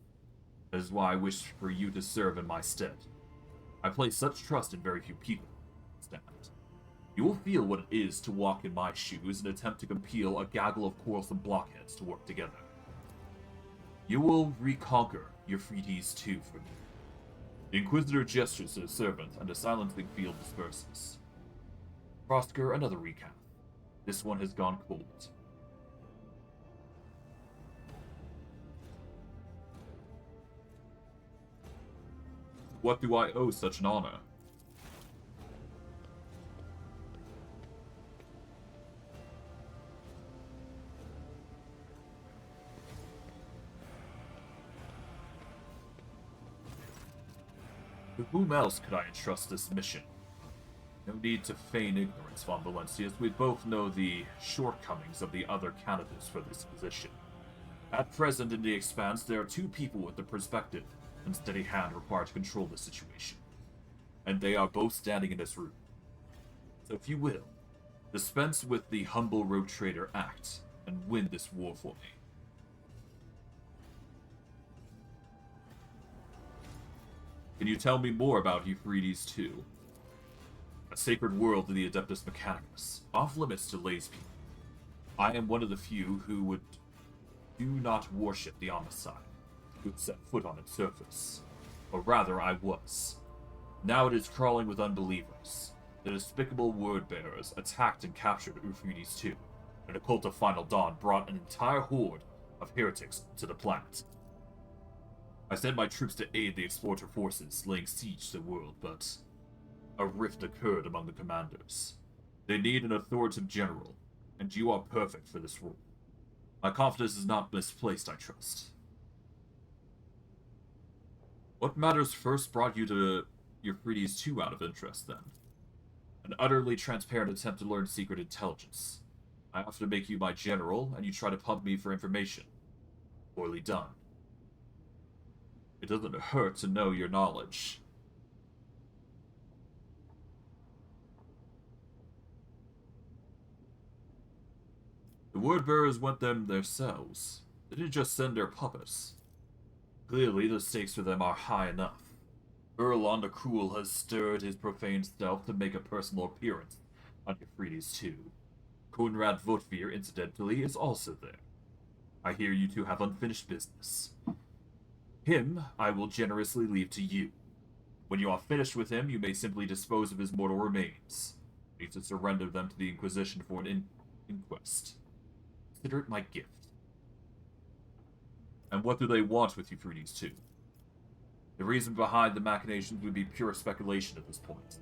That is why I wish for you to serve in my stead. I place such trust in very few people. You will feel what it is to walk in my shoes and attempt to compel a gaggle of quarrelsome blockheads to work together. You will reconquer Euphrates too for me. The Inquisitor gestures to the servant, and a silencing field disperses. Prosker, another recap. This one has gone cold. What do I owe such an honor? To whom else could I entrust this mission? No need to feign ignorance, Von Valencius. We both know the shortcomings of the other candidates for this position. At present in the Expanse, there are 2 people with the perspective and steady hand required to control the situation. And they are both standing in this room. So if you will, dispense with the humble rogue trader act and win this war for me. Can you tell me more about Euphrates II? A sacred world to the Adeptus Mechanicus, off limits to lazy people. I am one of the few who do not worship the Omnicide, who set foot on its surface. Or rather, I was. Now it is crawling with unbelievers. The despicable word-bearers attacked and captured Euphrates II, and a cult of Final Dawn brought an entire horde of heretics to the planet. I sent my troops to aid the exploiter forces, laying siege to the world, but a rift occurred among the commanders. They need an authoritative general, and you are perfect for this role. My confidence is not misplaced, I trust. What matters first brought you to Euphrates II out of interest, then? An utterly transparent attempt to learn secret intelligence. I offer to make you my general, and you try to pump me for information. Poorly done. It doesn't hurt to know your knowledge. The word-bearers went them themselves. They didn't just send their puppets. Clearly, the stakes for them are high enough. Erlon the Cruel has stirred his profane self to make a personal appearance on Euphrates II. Kunrad Votvir, incidentally, is also there. I hear you two have unfinished business. Him, I will generously leave to you. When you are finished with him, you may simply dispose of his mortal remains. You need to surrender them to the Inquisition for an inquest. Consider it my gift. And what do they want with Euphrates II? The reason behind the machinations would be pure speculation at this point.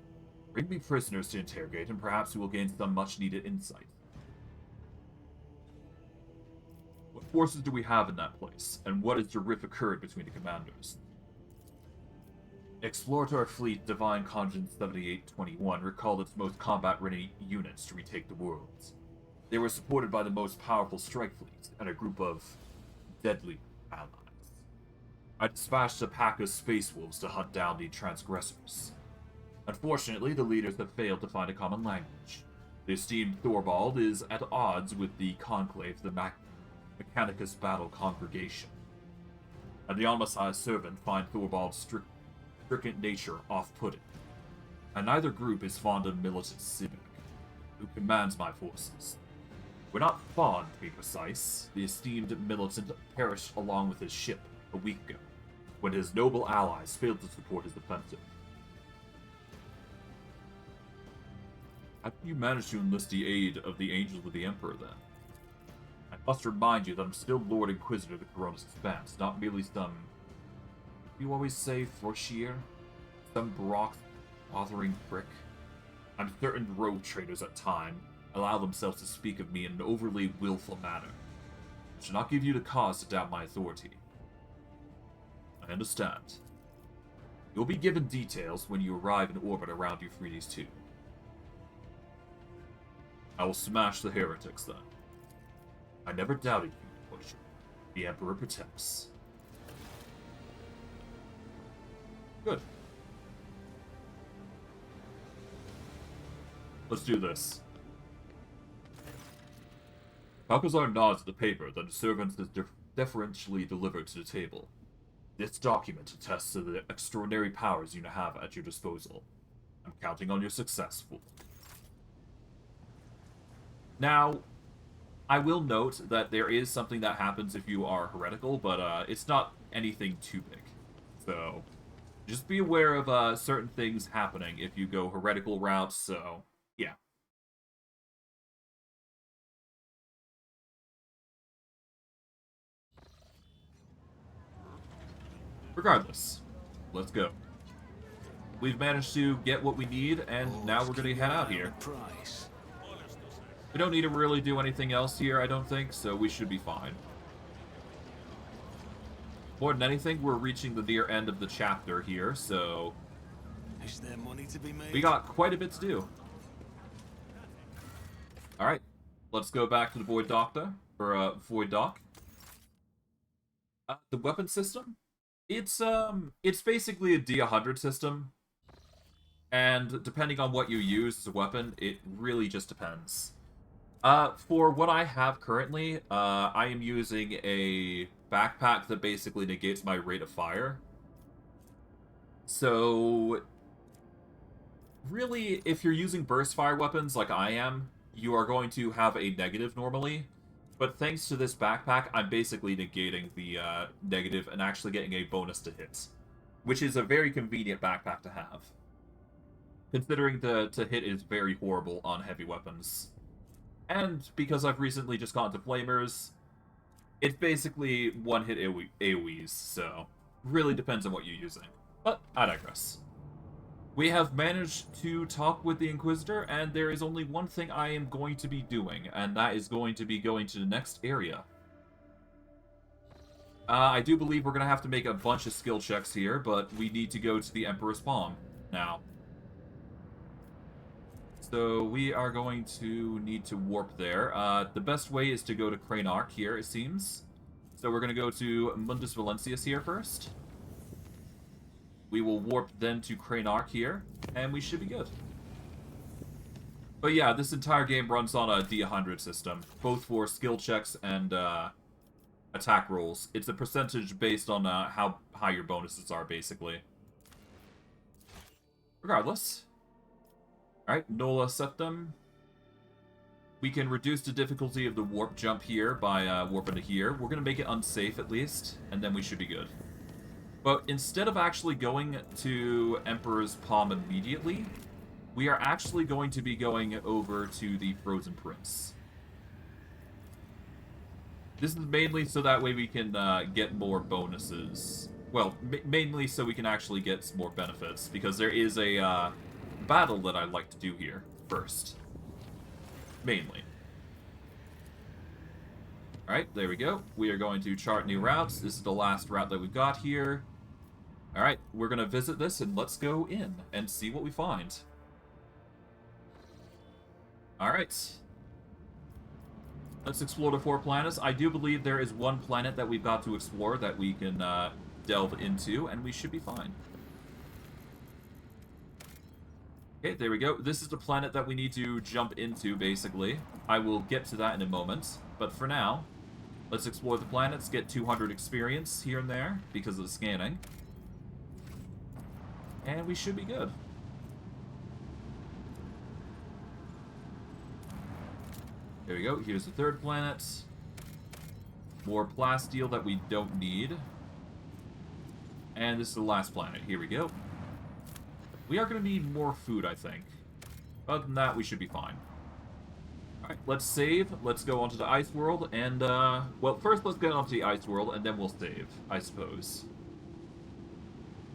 Bring me prisoners to interrogate, and perhaps we will gain some much-needed insight. What forces do we have in that place, and what is the rift occurred between the commanders? Explorator Fleet Divine Conjunct 7821 recalled its most combat-ready units to retake the world. They were supported by the most powerful strike fleet and a group of deadly allies. I dispatched a pack of space wolves to hunt down the transgressors. Unfortunately, the leaders have failed to find a common language. The esteemed Thorvald is at odds with the conclave, the Mechanicus Battle Congregation. And the Almasai's servant find Thorvald's strict nature off-putting. And neither group is fond of militant Sivik, who commands my forces. We're not fond, to be precise. The esteemed militant perished along with his ship a week ago, when his noble allies failed to support his offensive. How did you manage to enlist the aid of the Angels of the Emperor, then? I must remind you that I'm still Lord Inquisitor of the Corona's Expanse, not merely some... You always say Forsheer? Some Brock-bothering prick? I'm certain rogue traders at times allow themselves to speak of me in an overly willful manner. I should not give you the cause to doubt my authority. I understand. You'll be given details when you arrive in orbit around Euphrates II. I will smash the heretics, then. I never doubted you, Worship. The Emperor protects. Good. Let's do this. Balcazar nods at the paper that the servant is deferentially delivered to the table. This document attests to the extraordinary powers you have at your disposal. I'm counting on your success, fool. Now, I will note that there is something that happens if you are heretical, but it's not anything too big. So, just be aware of certain things happening if you go heretical routes, so, yeah. Regardless, let's go. We've managed to get what we need, and now we're going to head out here. We don't need to really do anything else here, I don't think, so we should be fine. More than anything, we're reaching the near end of the chapter here, so Is there money to be made? We got quite a bit to do. Alright, let's go back to the Void Doctor, or Void Doc. The weapon system? It's basically a D100 system. And depending on what you use as a weapon, it really just depends. For what I have currently, I am using a backpack that basically negates my rate of fire. So, really, if you're using burst fire weapons like I am, you are going to have a negative normally. But thanks to this backpack, I'm basically negating the negative and actually getting a bonus to hit. Which is a very convenient backpack to have. Considering the to hit is very horrible on heavy weapons. And because I've recently just gone to Flamers, it's basically one-hit AoEs, so really depends on what you're using. But I digress. We have managed to talk with the Inquisitor, and there is only one thing I am going to be doing, and that is going to be going to the next area. I do believe we're going to have to make a bunch of skill checks here, but we need to go to the Emperor's Palm now. So we are going to need to warp there. The best way is to go to Cranarch here, it seems. So we're going to go to Mundus Valentius here first. We will warp then to Cranarch here, and we should be good. But yeah, this entire game runs on a D100 system, both for skill checks and attack rolls. It's a percentage based on how high your bonuses are, basically. Regardless. Alright, Nola Septum. We can reduce the difficulty of the warp jump here by warping to here. We're going to make it unsafe at least, and then we should be good. But instead of actually going to Emperor's Palm immediately, we are actually going to be going over to the Frozen Prince. This is mainly so that way we can get more bonuses. Well, mainly so we can actually get some more benefits, because there is a battle that I'd like to do here first. Mainly. Alright, there we go. We are going to chart new routes. This is the last route that we've got here. Alright, we're going to visit this and let's go in and see what we find. Alright. Let's explore the 4 planets. I do believe there is one planet that we've got to explore that we can delve into, and we should be fine. Okay, there we go. This is the planet that we need to jump into, basically. I will get to that in a moment. But for now, let's explore the planets, get 200 experience here and there because of the scanning. And we should be good. There we go. Here's the 3rd planet. More plasteel that we don't need. And this is the last planet. Here we go. We are going to need more food, I think. Other than that, we should be fine. Alright, let's save. Let's go onto the ice world. And, well, first let's get onto the ice world, and then we'll save, I suppose.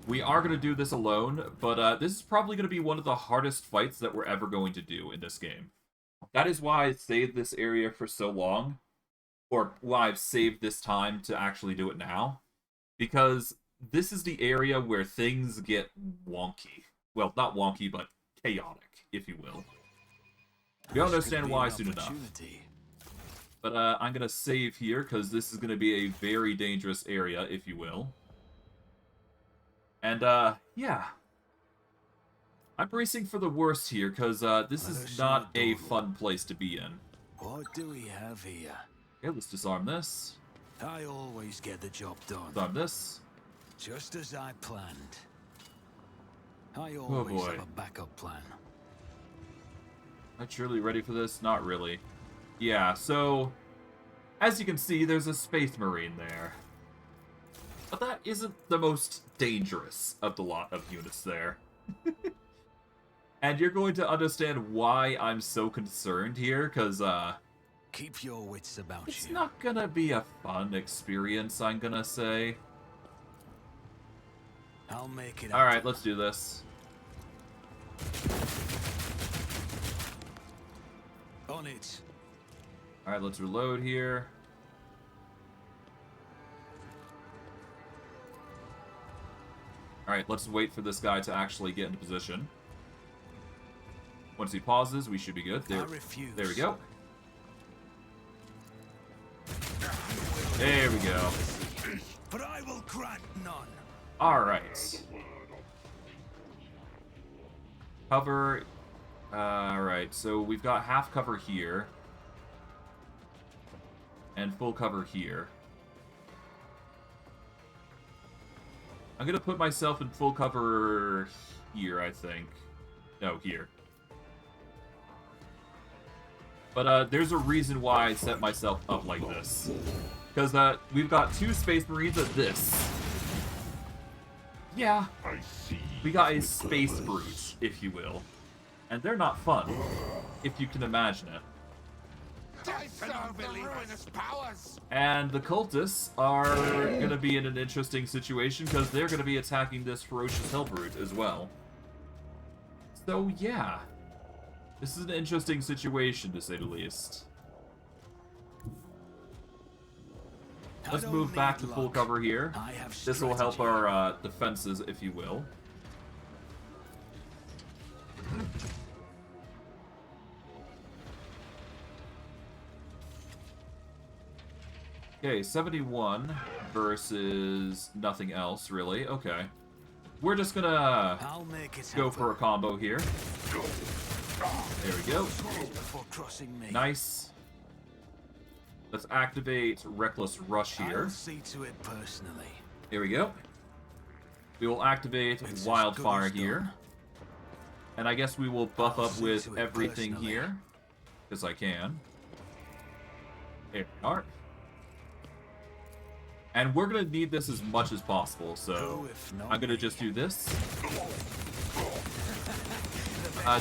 We are going to do this alone, but this is probably going to be one of the hardest fights that we're ever going to do in this game. That is why I saved this area for so long. Or why I've saved this time to actually do it now. Because this is the area where things get wonky. Well, not wonky, but chaotic, if you will. You'll understand why soon enough. But I'm going to save here, because this is going to be a very dangerous area, if you will. And, yeah. I'm bracing for the worst here, because this is not a fun place to be in. What do we have here? Okay, let's disarm this. I always get the job done. Disarm this. Just as I planned. I always have a backup plan. Am I truly ready for this? Not really. Yeah, so... as you can see, there's a Space Marine there. But that isn't the most dangerous of the lot of units there. And you're going to understand why I'm so concerned here, because, keep your wits about you. It's not gonna be a fun experience, I'm gonna say. I'll make it. Alright, let's do this. On it. Alright, let's reload here. Alright, let's wait for this guy to actually get into position. Once he pauses, we should be good. There we go. There we go. But I will grant none. Alright. Cover. Alright, so we've got half cover here. And full cover here. I'm gonna put myself in full cover here, I think. No, here. But there's a reason why I set myself up like this. Because we've got 2 Space Marines at this. Yeah. We got a Space Brute, if you will. And they're not fun, if you can imagine it. And the cultists are going to be in an interesting situation because they're going to be attacking this ferocious Hellbrute as well. So yeah, this is an interesting situation to say the least. Let's move back to full cover here. This will help our defenses, if you will. Okay, 71 versus nothing else, really. Okay. We're just gonna go for a combo here. There we go. Nice. Let's activate Reckless Rush here. Here we go. We will activate Wildfire here. And I guess we will buff up with everything here. Because I can. There we are. And we're going to need this as much as possible, so I'm going to just do this.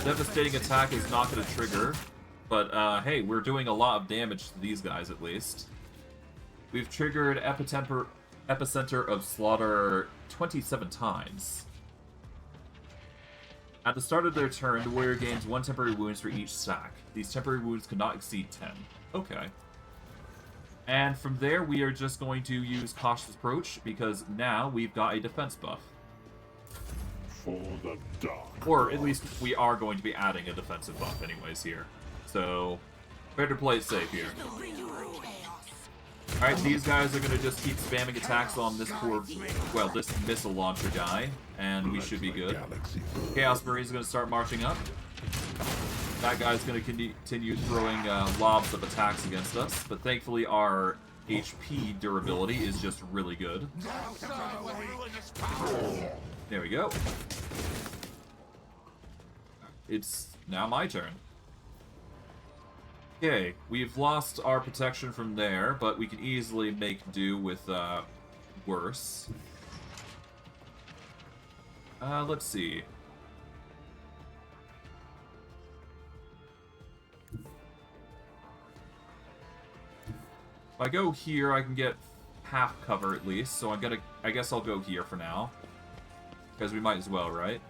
Devastating attack is not going to trigger, but hey, we're doing a lot of damage to these guys at least. We've triggered Epicenter of Slaughter 27 times. At the start of their turn, the warrior gains 1 temporary wounds for each stack. These temporary wounds cannot exceed 10. Okay. And from there, we are just going to use Cautious Approach, because now we've got a defense buff. For the dark. Or at least we are going to be adding a defensive buff anyways here. So, better play it safe here. Alright, these guys are going to just keep spamming attacks on this poor, well, this missile launcher guy, and we should be good. Chaos Marines are going to start marching up. That guy's going to continue throwing lobs of attacks against us, but thankfully our HP durability is just really good. There we go. It's now my turn. Okay, we've lost our protection from there, but we can easily make do with worse. Let's see. If I go here, I can get half cover at least, so I guess I'll go here for now. Because we might as well, right?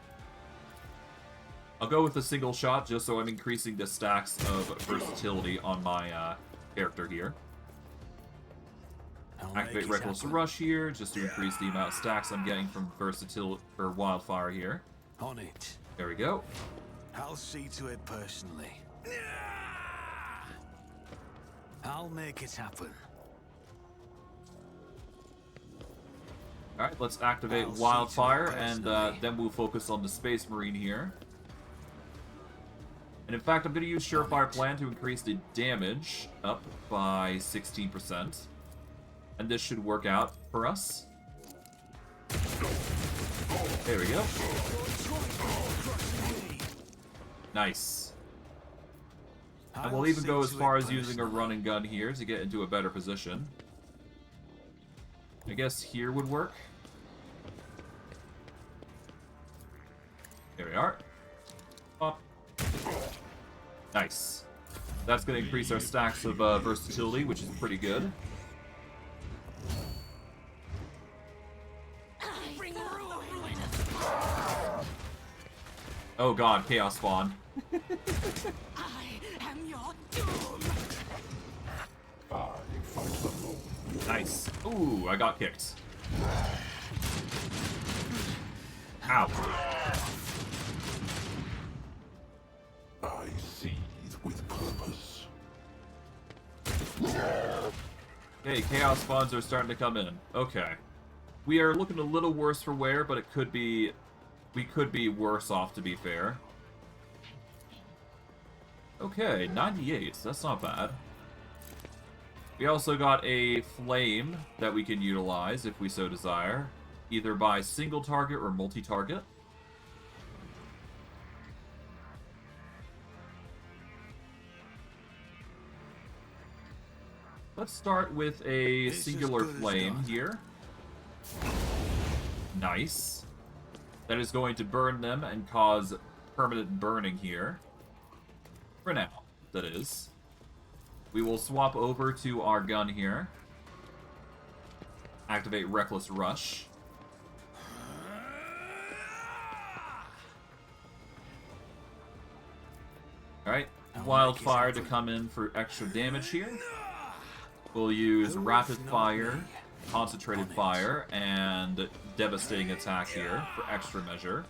I'll go with a single shot just so I'm increasing the stacks of versatility on my character here. Activate Reckless Rush here, just to increase the amount of stacks I'm getting from versatility or Wildfire here. On it. There we go. I'll see to it personally. I'll make it happen. Alright, let's activate Wildfire, and then we'll focus on the Space Marine here. And in fact, I'm going to use Surefire Plan to increase the damage up by 16%. And this should work out for us. There we go. Nice. And we'll even go as far as using a run and gun here to get into a better position. I guess here would work. There we are. Pop. Nice. That's going to increase our stacks of versatility, which is pretty good. Oh god, Chaos Spawn. Nice. Ooh, I got kicked. Ow. I seethe with purpose. Okay, chaos spawns are starting to come in. Okay. We are looking a little worse for wear, but it could be... We could be worse off, to be fair. Okay, 98. That's not bad. We also got a flame that we can utilize, if we so desire. Either by single target or multi-target. Let's start with a singular flame here. Nice. That is going to burn them and cause permanent burning here. For now, that is. We will swap over to our gun here. Activate Reckless Rush. Alright, Wildfire to come in for extra damage here. We'll use Rapid Fire, Concentrated Fire, and Devastating Attack here for extra measure.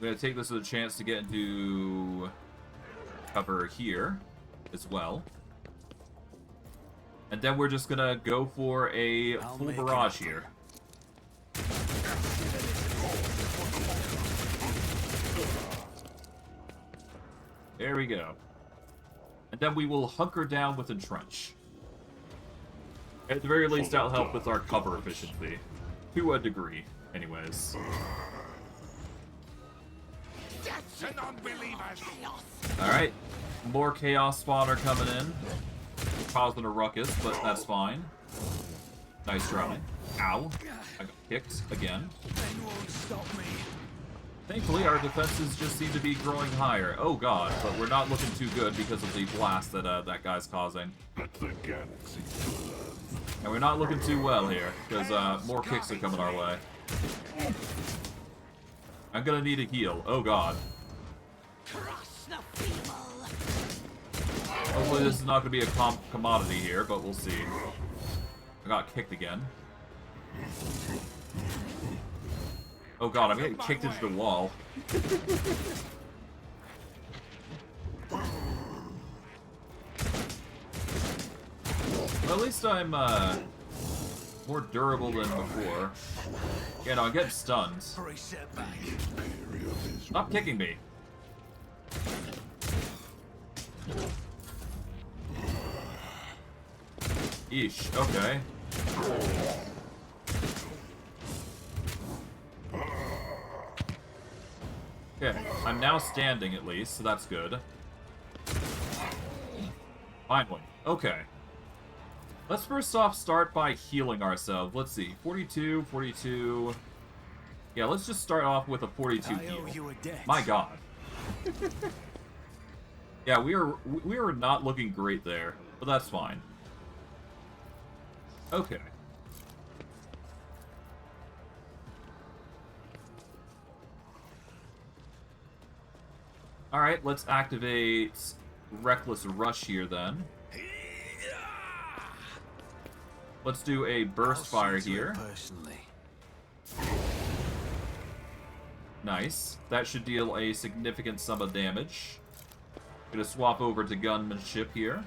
I'm going to take this as a chance to get into cover here as well. And then we're just going to go for a full barrage here. There we go. And then we will hunker down with Entrench. At the very least, that'll help with our cover efficiency. To a degree, anyways. Alright. More Chaos Spawner coming in. Causing a ruckus, but that's fine. Nice try. Ow. I got kicked again. Thankfully, our defenses just seem to be growing higher. Oh god, but we're not looking too good because of the blast that that guy's causing. And we're not looking too well here, because more kicks are coming our way. I'm gonna need a heal. Oh god. Hopefully this is not gonna be a commodity here, but we'll see. I got kicked again. Oh god, I'm getting kicked into the wall. Well, at least I'm more durable than before. Yeah, no, I'm getting stunned. Stop kicking me. Eesh, okay. Okay, I'm now standing at least, so that's good. Finally. Okay. Let's first off start by healing ourselves. Let's see, 42, 42... Yeah, let's just start off with a 42 heal. My god. Yeah, we are not looking great there, but that's fine. Okay. Alright, let's activate Reckless Rush here then. Let's do a Burst Fire here. Nice. That should deal a significant sum of damage. Gonna swap over to Gunmanship here.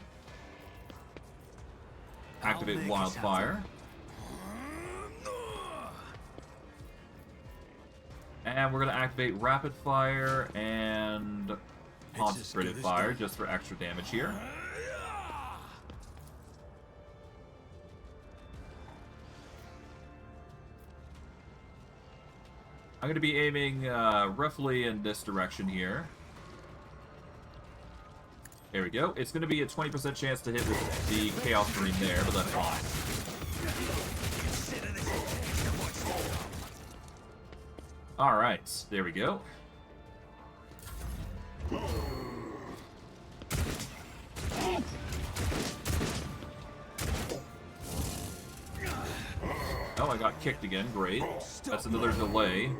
Activate Wildfire. And we're gonna activate Rapid Fire and Concentrated Fire just for extra damage here. I'm gonna be aiming roughly in this direction here. There we go. It's gonna be a 20% chance to hit with the Chaos Marine there, but that's fine. Alright, there we go. Oh, I got kicked again. Great. That's another delay.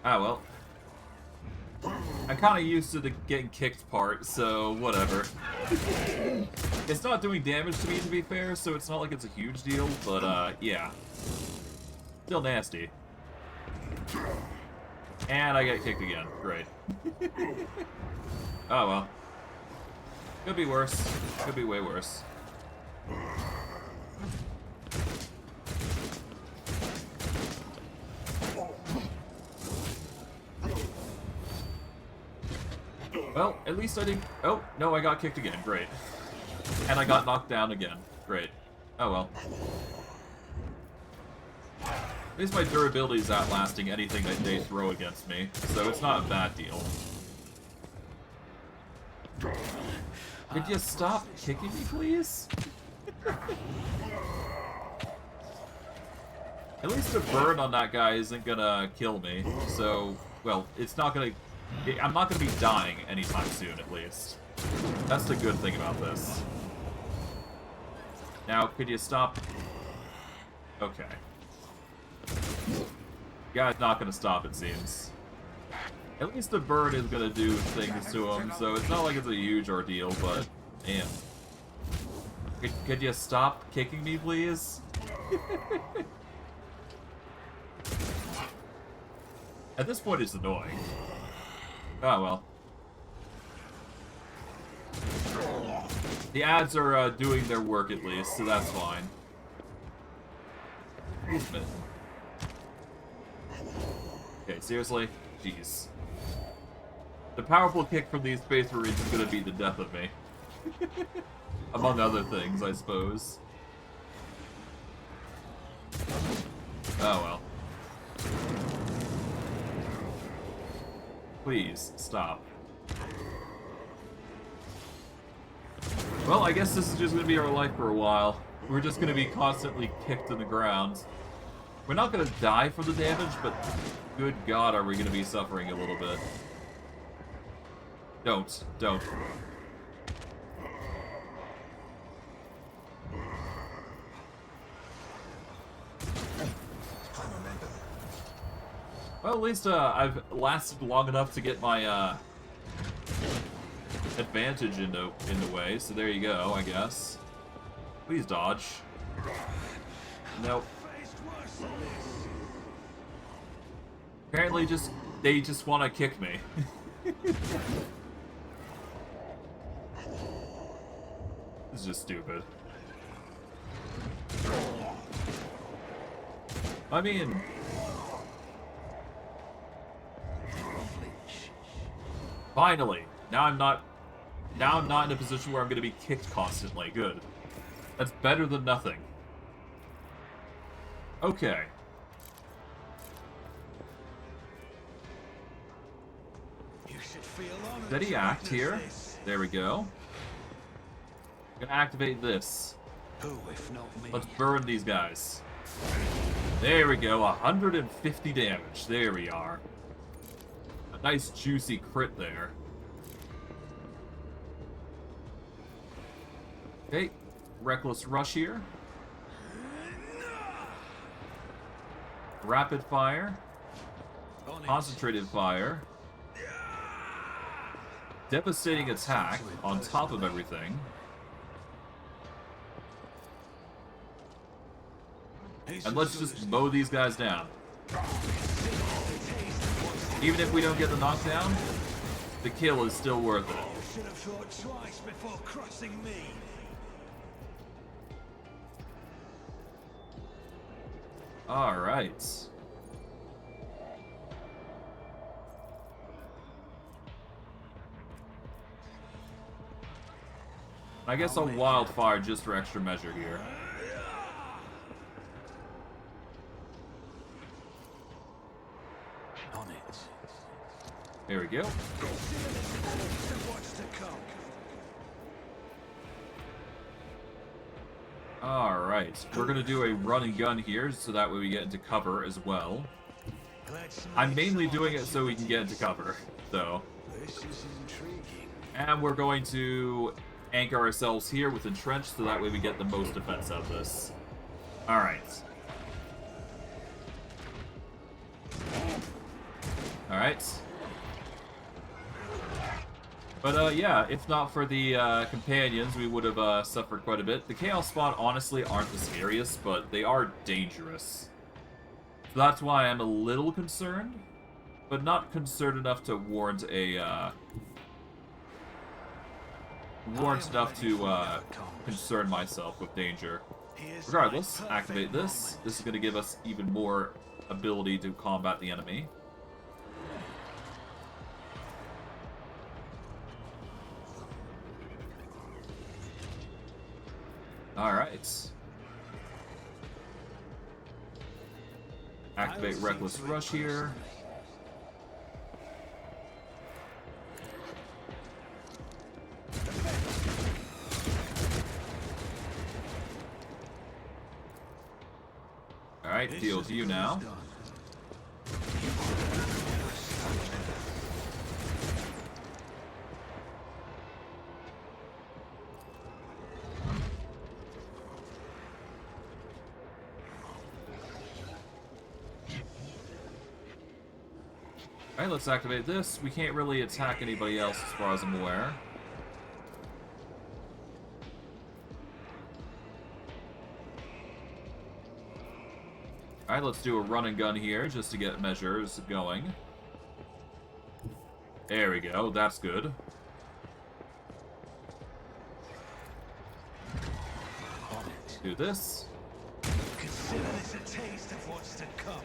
Ah, well. I'm kind of used to the getting kicked part, so whatever. It's not doing damage to me, to be fair, so it's not like it's a huge deal, but, yeah. Still nasty. And I get kicked again. Great. Oh, well. Could be worse. Could be way worse. Well, at least I didn't... Oh, no, I got kicked again. Great. And I got knocked down again. Great. Oh, well. At least my durability is outlasting anything that they throw against me, so it's not a bad deal. Could you stop kicking me, please? At least a burn on that guy isn't gonna kill me, so... Well, it's not gonna... I'm not gonna be dying anytime soon, at least. That's the good thing about this. Now, could you stop? Okay. Guy's not gonna stop, it seems. At least the burn is gonna do things to him, so it's not like it's a huge ordeal, but... Damn. Could you stop kicking me, please? At this point, it's annoying. Oh, well. The ads are doing their work at least, so that's fine. Okay, seriously? Jeez. The powerful kick from these Space Marines is gonna be the death of me. Among other things, I suppose. Oh, well. Please, stop. Well, I guess this is just gonna be our life for a while. We're just gonna be constantly kicked in the ground. We're not gonna die from the damage, but good God, are we gonna be suffering a little bit. Don't. Well, at least I've lasted long enough to get my advantage into way, so there you go, I guess. Please dodge. Nope. Apparently they just want to kick me. This is just stupid. I mean... Finally! Now I'm not in a position where I'm gonna be kicked constantly. Good. That's better than nothing. Okay. Steady act here. There we go. I'm gonna activate this. Let's burn these guys. There we go, 150 damage. There we are. A nice juicy crit there. Okay, reckless rush here. Rapid fire. Concentrated fire. Devastating attack on top of everything. And let's just mow these guys down. Even if we don't get the knockdown, the kill is still worth it. Should have thought twice before crossing me. All right. I guess a wildfire just for extra measure here. On it. There we go. Alright, we're gonna do a run and gun here, so that way we get into cover as well. I'm mainly doing it so we can get into cover, though. And we're going to anchor ourselves here with Entrench, so that way we get the most defense out of this. Alright. Alright. But yeah, if not for the companions, we would have suffered quite a bit. The Chaos Spawn honestly aren't the scariest, but they are dangerous. So that's why I'm a little concerned, but not concerned enough to warrant a concern myself with danger. Regardless, activate this. This is going to give us even more ability to combat the enemy. Alright. Activate Reckless Rush here. Alright, deal with you now. Alright, let's activate this. We can't really attack anybody else as far as I'm aware. Alright, let's do a run and gun here just to get measures going. There we go, that's good. Do this.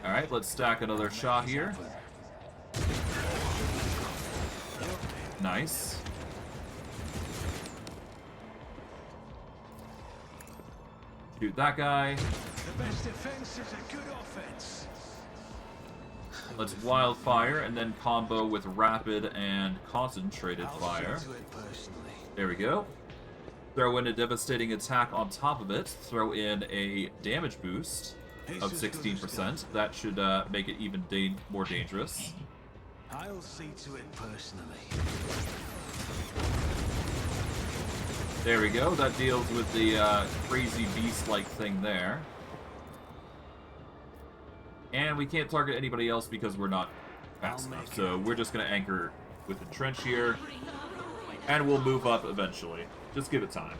Alright, let's stack another shot here. Nice. Shoot that guy. The best defense is a good offense. Let's wildfire and then combo with rapid and concentrated fire. There we go. Throw in a devastating attack on top of it. Throw in a damage boost of 16%. That should make it even more dangerous. I'll see to it personally. There we go. That deals with the crazy beast-like thing there. And we can't target anybody else because we're not fast enough. So we're just going to anchor with the trench here. And we'll move up eventually. Just give it time.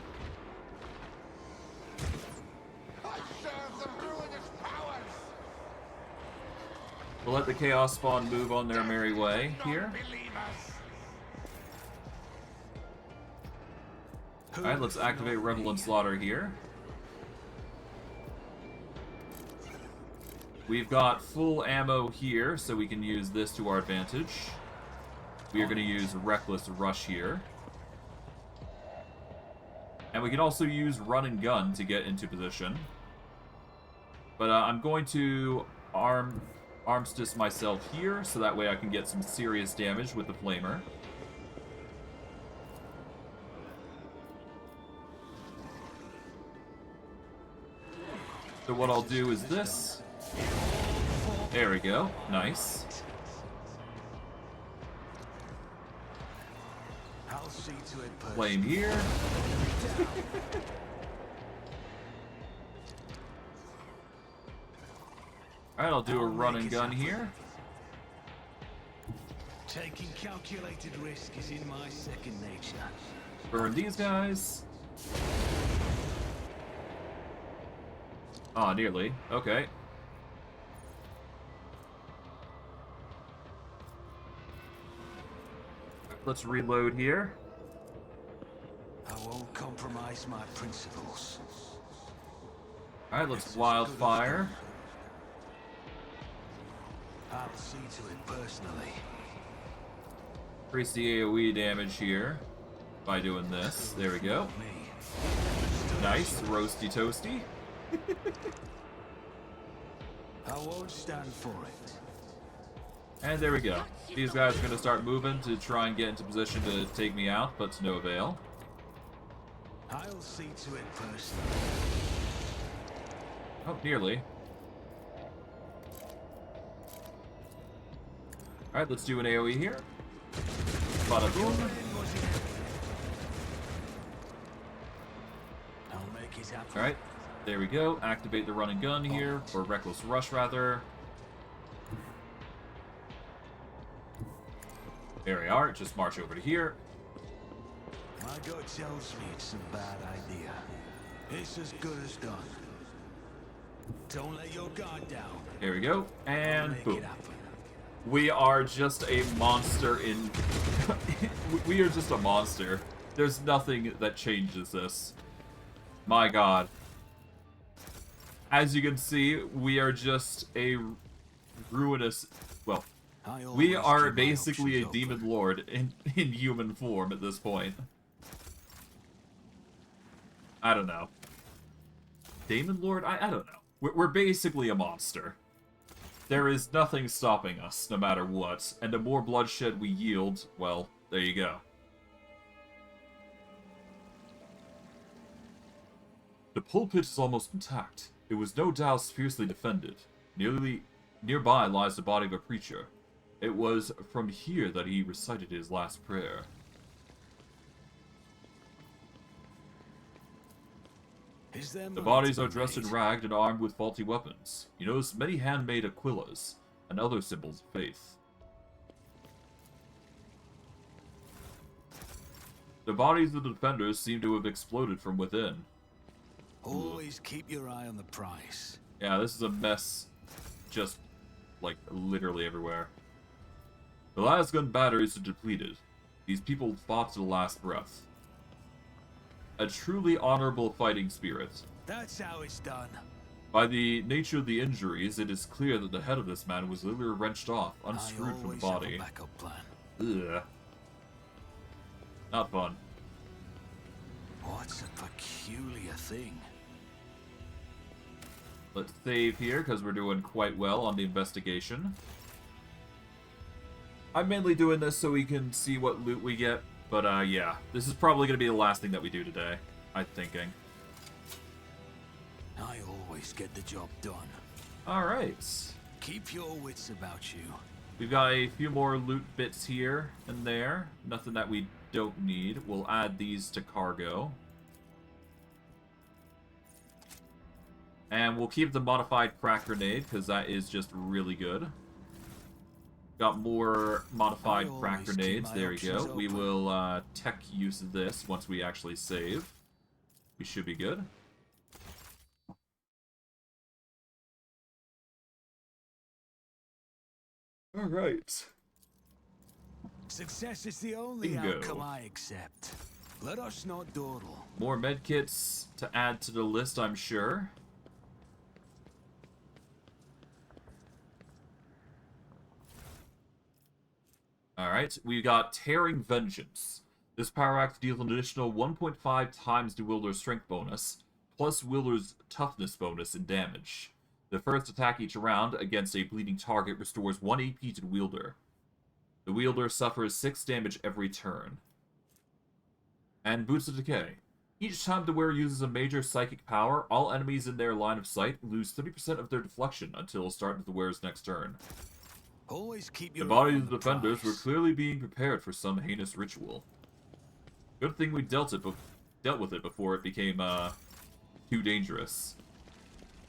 We'll let the Chaos Spawn move on their merry way here. Alright, let's activate Revel and Slaughter here. We've got full ammo here, so we can use this to our advantage. We are going to use Reckless Rush here. And we can also use Run and Gun to get into position. But I'm going to armistice myself here, so that way I can get some serious damage with the Flamer. So what I'll do is this. There we go. Nice. Flame here. Alright, I'll do a run and gun here. Taking calculated risk is in my second nature. Burn these guys. Ah, nearly. Okay. Let's reload here. I won't compromise my principles. Alright, let's wildfire. I'll see to it personally. Increase the AoE damage here by doing this. There we go. Nice, roasty toasty. I won't stand for it. And there we go. These guys are going to start moving to try and get into position to take me out, but to no avail. I'll see to it personally. Oh, nearly. Alright, let's do an AoE here. Bada boom. Alright, there we go. Activate the run and gun here, or reckless rush rather. There we are, just march over to here. My gut tells me it's a bad idea. It's as good as done. Don't let your guard down. Here we go, and boom. We are just a monster in... we are just a monster. There's nothing that changes this. My god. As you can see, we are just a ruinous... Well, we are basically a demon lord in human form at this point. I don't know. Demon lord? I don't know. We're basically a monster. There is nothing stopping us, no matter what, and the more bloodshed we yield, well, there you go. The pulpit is almost intact. It was no doubt fiercely defended. Nearby lies the body of a preacher. It was from here that he recited his last prayer. The bodies are dressed in ragged and armed with faulty weapons. You notice many handmade aquillas and other symbols of faith. The bodies of the defenders seem to have exploded from within. Always keep your eye on the prize. Yeah, this is a mess. Just, like, literally everywhere. The last gun batteries are depleted. These people fought to the last breath. A truly honorable fighting spirit. That's how it's done. By the nature of the injuries, it is clear that the head of this man was literally wrenched off, unscrewed from the body. Have a backup plan. Ugh. Not fun. What's a peculiar thing? Let's save here, because we're doing quite well on the investigation. I'm mainly doing this so we can see what loot we get. But, yeah. This is probably going to be the last thing that we do today, I'm thinking. I always get the job done. Alright. Keep your wits about you. We've got a few more loot bits here and there. Nothing that we don't need. We'll add these to cargo. And we'll keep the modified crack grenade, because that is just really good. Got more modified crack grenades. There we go. We will tech use this once we actually save. We should be good. Alright. Success is the only outcome I accept. Let us not dawdle. More medkits to add to the list, I'm sure. Alright, we got Tearing Vengeance. This power act deals an additional 1.5 times the wielder's strength bonus, plus wielder's toughness bonus and damage. The first attack each round against a bleeding target restores 1 AP to the wielder. The wielder suffers 6 damage every turn. And Boots of Decay. Each time the wearer uses a major psychic power, all enemies in their line of sight lose 30% of their deflection until the start of the wearer's next turn. Always keep the bodies of the defenders were clearly being prepared for some heinous ritual. Good thing we dealt with it before it became too dangerous.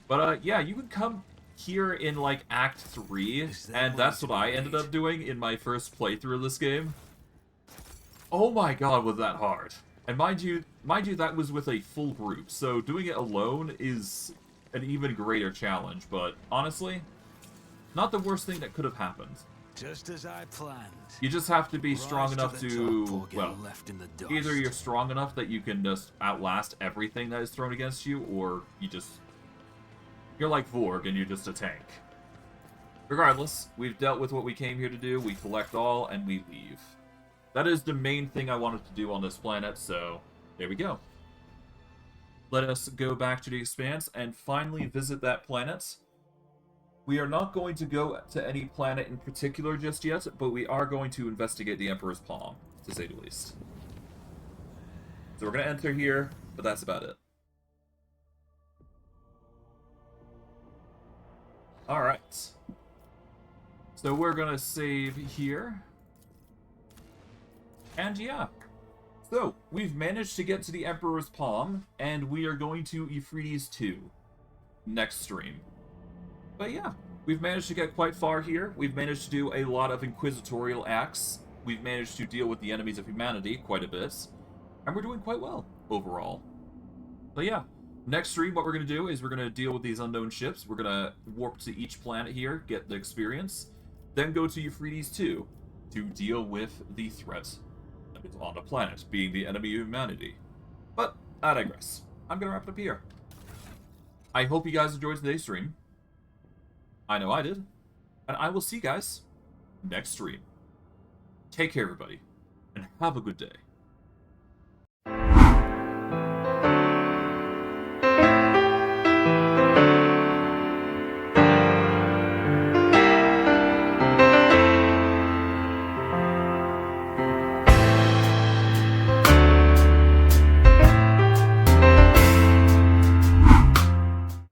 But yeah, you can come here in like Act 3, and that's what I ended up doing in my first playthrough of this game. Oh my god, was that hard! And mind you, that was with a full group, so doing it alone is an even greater challenge. But honestly, not the worst thing that could have happened. Just as I planned. You just have to be strong enough to, well, either you're strong enough that you can just outlast everything that is thrown against you, or you're like Vorg and you're just a tank. Regardless, we've dealt with what we came here to do, we collect all, and we leave. That is the main thing I wanted to do on this planet, so there we go. Let us go back to the Expanse and finally visit that planet. We are not going to go to any planet in particular just yet, but we are going to investigate the Emperor's Palm, to say the least. So we're going to enter here, but that's about it. Alright. So we're going to save here. And yeah. So, we've managed to get to the Emperor's Palm, and we are going to Euphrates 2 next stream. But yeah, we've managed to get quite far here. We've managed to do a lot of inquisitorial acts. We've managed to deal with the enemies of humanity quite a bit. And we're doing quite well, overall. But yeah, next stream, what we're going to do is we're going to deal with these unknown ships. We're going to warp to each planet here, get the experience, then go to Euphrates 2 to deal with the threat that is on the planet, being the enemy of humanity. But I digress. I'm going to wrap it up here. I hope you guys enjoyed today's stream. I know I did. And I will see you guys next stream. Take care, everybody, and have a good day.